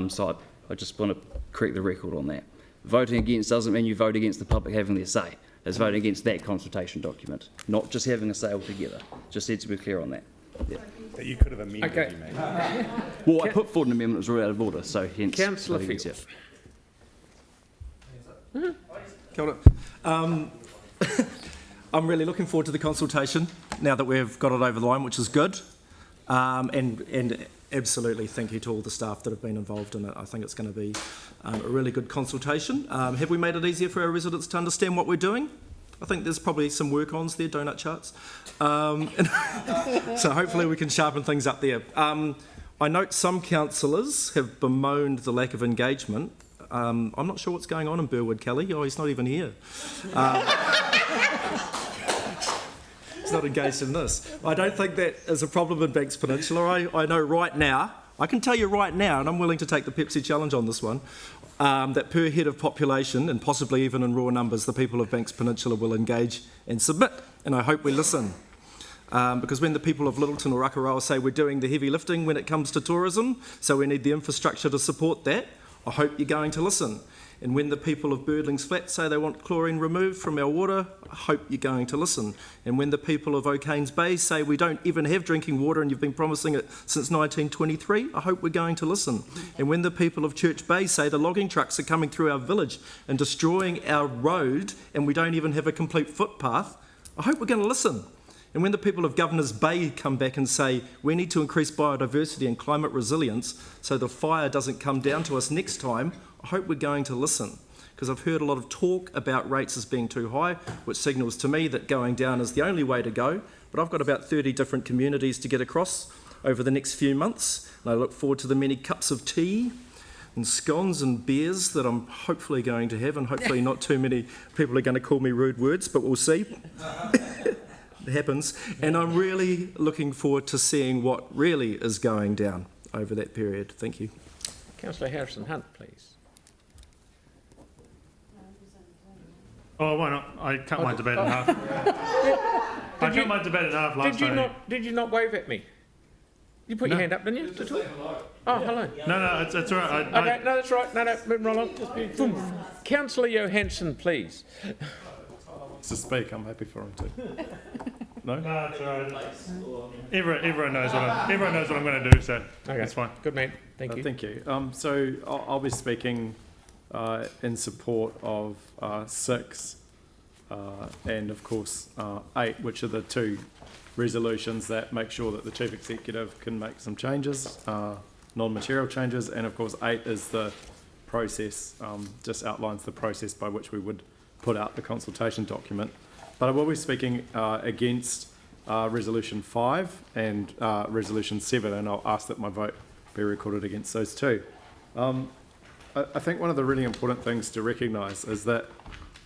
So I just want to correct the record on that. Voting against doesn't mean you vote against the public having their say. It's voting against that consultation document, not just having a say altogether. Just need to be clear on that. Yeah. That you could have amended, Okay. you mean? Well, I put forward an amendment that was ruled out of order, so hence... Councillor voting Field. against Kia ora. I'm really looking forward to the consultation now that we've got it over the line, which is good. And absolutely thank you to all the staff that have been involved in it. I think it's going to be a really good consultation. Have we made it easier for our residents to understand what we're doing? I think there's probably some work-ons there, donut charts. So hopefully we can sharpen things up there. I note some councillors have bemoaned the lack of engagement. I'm not sure what's going on in Burwood, Kelly. Oh, he's not even here. He's not engaged in this. I don't think that is a problem in Banks Peninsula. I know right now, I can tell you right now, and I'm willing to take the Pepsi challenge on this one, that per head of population, and possibly even in raw numbers, the people of Banks Peninsula will engage and submit, and I hope we listen. Because when the people of Littleton or Akaroa say we're doing the heavy lifting when it comes to tourism, so we need the infrastructure to support that, I hope you're going to listen. And when the people of Birdlings Flat say they want chlorine removed from our water, I hope you're going to listen. And when the people of O'Kane's Bay say we don't even have drinking water and you've been promising it since 1923, I hope we're going to listen. And when the people of Church Bay say the logging trucks are coming through our village and destroying our road and we don't even have a complete footpath, I hope we're going to listen. And when the people of Governor's Bay come back and say we need to increase biodiversity and climate resilience so the fire doesn't come down to us next time, I hope we're going to listen. Because I've heard a lot of talk about rates as being too high, which signals to me that going down is the only way to go. But I've got about 30 different communities to get across over the next few months. And I look forward to the many cups of tea and scones and beers that I'm hopefully going to have. And hopefully not too many people are going to call me rude words, but we'll see. It happens. And I'm really looking forward to seeing what really is going down over that period. Thank you. Councillor Harrison-Hunt, please. Oh, why not? I cut my debate in half. I cut my debate in half last time. Did you not wave at me? You put your hand up, didn't you? To talk? Oh, hello. No, it's all right. Okay, no, that's right. No, move along. Councillor Johansson, please. To speak, I'm happy for him to. No? No, it's all right. Everyone knows what I'm going to do, so okay. That's fine. Good man. Thank you. Thank you. So I'll be speaking in support of 6 and of course 8, which are the 2 resolutions that make sure that the Chief Executive can make some changes, non-material changes, and of course 8 is the process, just outlines the process by which we would put out the consultation document. But I will be speaking against Resolution 5 and Resolution 7, and I'll ask that my vote be recorded against those 2. I think one of the really important things to recognise is that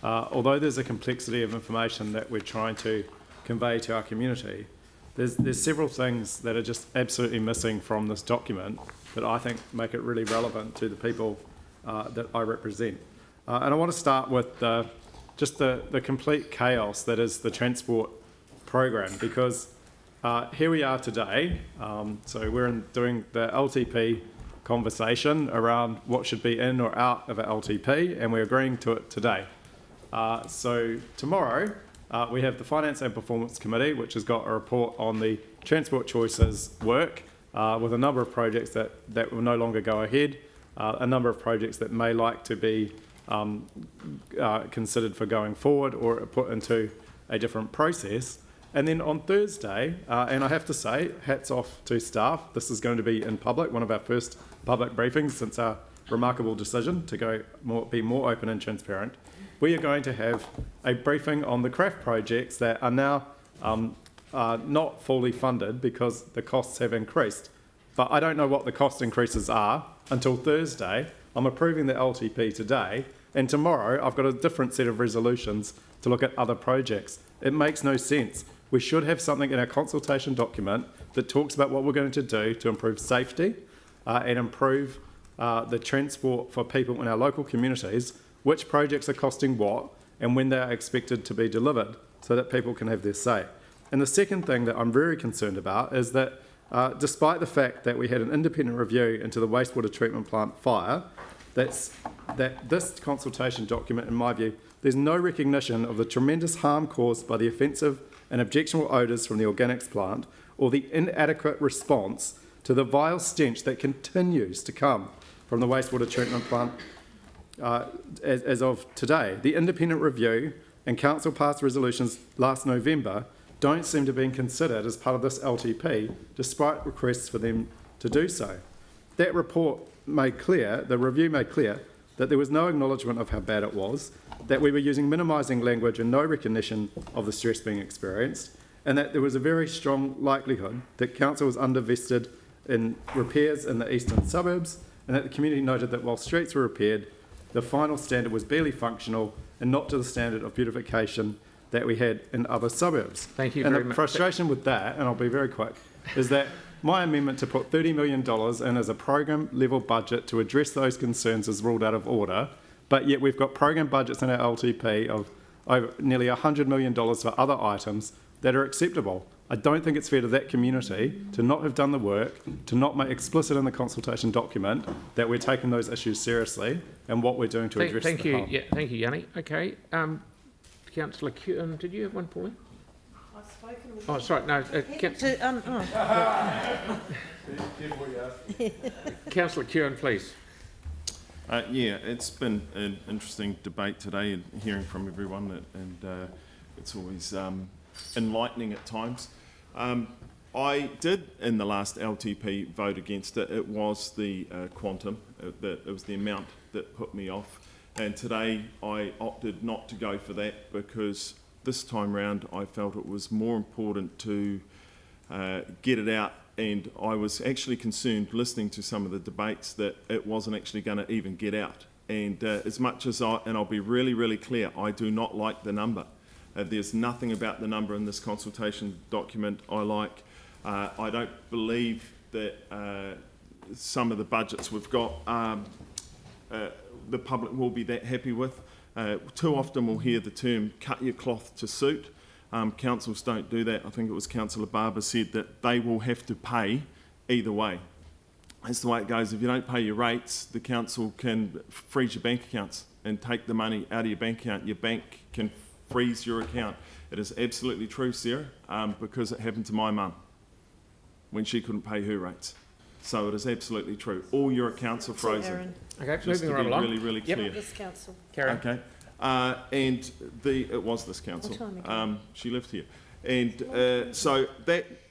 although there's a complexity of information that we're trying to convey to our community, there's several things that are just absolutely missing from this document that I think make it really relevant to the people that I represent. And I want to start with just the complete chaos that is the transport program, because here we are today. So we're doing the LTP conversation around what should be in or out of a LTP, and we're agreeing to it today. So tomorrow we have the Finance and Performance Committee, which has got a report on the transport choices work with a number of projects that will no longer go ahead, a number of projects that may like to be considered for going forward or put into a different process. And then on Thursday, and I have to say, hats off to staff, this is going to be in public, one of our first public briefings since our remarkable decision to be more open and transparent. We are going to have a briefing on the craft projects that are now not fully funded because the costs have increased. But I don't know what the cost increases are until Thursday. I'm approving the LTP today, and tomorrow I've got a different set of resolutions to look at other projects. It makes no sense. We should have something in our consultation document that talks about what we're going to do to improve safety and improve the transport for people in our local communities, which projects are costing what, and when they are expected to be delivered, so that people can have their say. And the second thing that I'm very concerned about is that despite the fact that we had an independent review into the wastewater treatment plant fire, that this consultation document, in my view, there's no recognition of the tremendous harm caused by the offensive and objectionable odours from the organics plant, or the inadequate response to the vile stench that continues to come from the wastewater treatment plant as of today. The independent review and council passed resolutions last November don't seem to be considered as part of this LTP, despite requests for them to do so. That report made clear, the review made clear, that there was no acknowledgement of how bad it was, that we were using minimising language and no recognition of the stress being experienced, and that there was a very strong likelihood that council was undervested in repairs in the eastern suburbs, and that the community noted that while streets were repaired, the final standard was barely functional and not to the standard of beautification that we had in other suburbs. Thank you very much. And the frustration with that, and I'll be very quick, is that my amendment to put $30 million in as a program level budget to address those concerns is ruled out of order, but yet we've got program budgets in our LTP of over nearly $100 million for other items that are acceptable. I don't think it's fair to that community to not have done the work, to not make explicit in the consultation document that we're taking those issues seriously and what we're doing to address Thank the you. harm. Yeah, thank you, Yanni. Okay, Councillor Kewen, did you have one, Pauline? I've spoken with Oh, sorry, no. Councillor Kewen, please. Yeah, it's been an interesting debate today and hearing from everyone, and it's always enlightening at times. I did, in the last LTP, vote against it. It was the quantum, it was the amount that put me off. And today I opted not to go for that because this time round I felt it was more important to get it out, and I was actually concerned listening to some of the debates that it wasn't actually going to even get out. And as much as I'll be really, really clear, I do not like the number. There's nothing about the number in this consultation document I like. I don't believe that some of the budgets we've got the public will be that happy with. Too often we'll hear the term cut your cloth to suit. Councils don't do that. I think it was Councillor Barber said that they will have to pay either way. That's the way it goes. If you don't pay your rates, the council can freeze your bank accounts and take the money out of your bank account. Your bank can freeze your account. It is absolutely true, Sarah, because it happened to my mum when she couldn't pay her rates. So it is absolutely true. All your accounts are frozen. Okay, just moving to right be along. really, really clear. This council. Karen. Okay. and it was this council. What time ago? She lived here. And so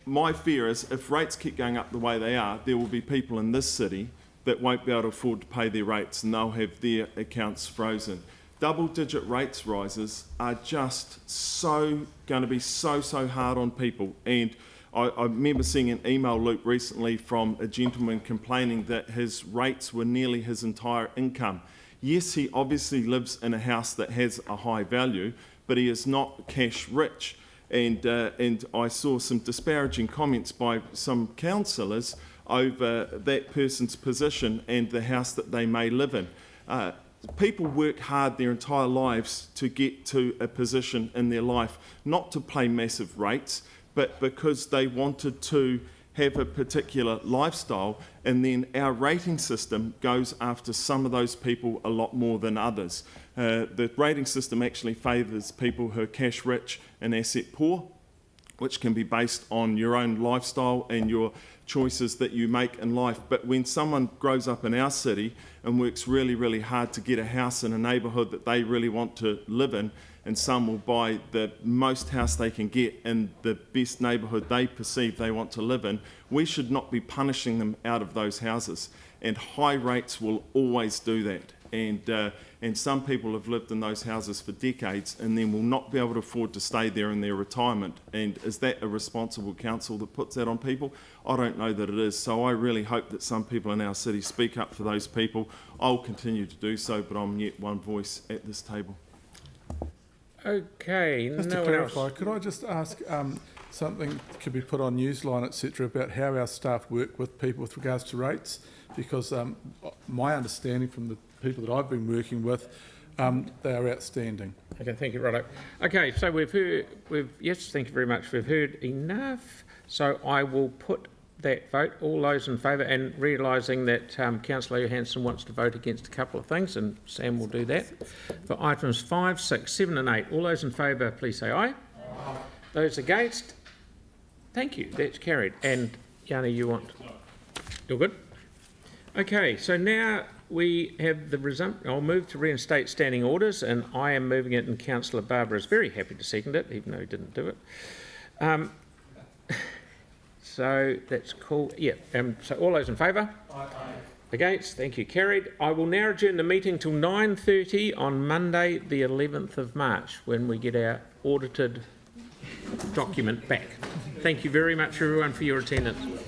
my fear is if rates keep going up the way they are, there will be people in this city that won't be able to afford to pay their rates, and they'll have their accounts frozen. Double-digit rates rises are just going to be so hard on people. And I remember seeing an email loop recently from a gentleman complaining that his rates were nearly his entire income. Yes, he obviously lives in a house that has a high value, but he is not cash rich. And I saw some disparaging comments by some councillors over that person's position and the house that they may live in. People work hard their entire lives to get to a position in their life, not to pay massive rates, but because they wanted to have a particular lifestyle, and then our rating system goes after some of those people a lot more than others. The rating system actually favours people who are cash rich and asset poor, which can be based on your own lifestyle and your choices that you make in life. But when someone grows up in our city and works really hard to get a house in a neighbourhood that they really want to live in, and some will buy the most house they can get in the best neighbourhood they perceive they want to live in, we should not be punishing them out of those houses. And high rates will always do that. And some people have lived in those houses for decades and then will not be able to afford to stay there in their retirement. And is that a responsible council that puts that on people? I don't know that it is. So I really hope that some people in our city speak up for those people. I'll continue to do so, but I'm yet one voice at this table. Okay, just to clarify, could I just ask something could be put on Newsline, etc., about how our staff work with people with regards to rates? Because my understanding from the people that I've been working with, they are outstanding. Okay, thank you, Righto. Okay, so yes, thank you very much. We've heard enough. So I will put that vote. All those in favour, and realising that Councillor Johansson wants to vote against a couple of things, and Sam will do that. For items 5, 6, 7 and 8, all those in favour, please say aye. Aye. Those against? Thank you, that's carried. And Yanni, you want? You're good? Okay, so now we have the I'll move to reinstate standing orders, and I am moving it, and Councillor Barber is very happy to second it, even though he didn't do it. So that's cool. Yeah. So all those in favour? Aye. Against? Thank you. Carried. I will now adjourn the meeting till 9:30 on Monday, the 11th of March, when we get our audited document back. Thank you very much, everyone, for your attendance.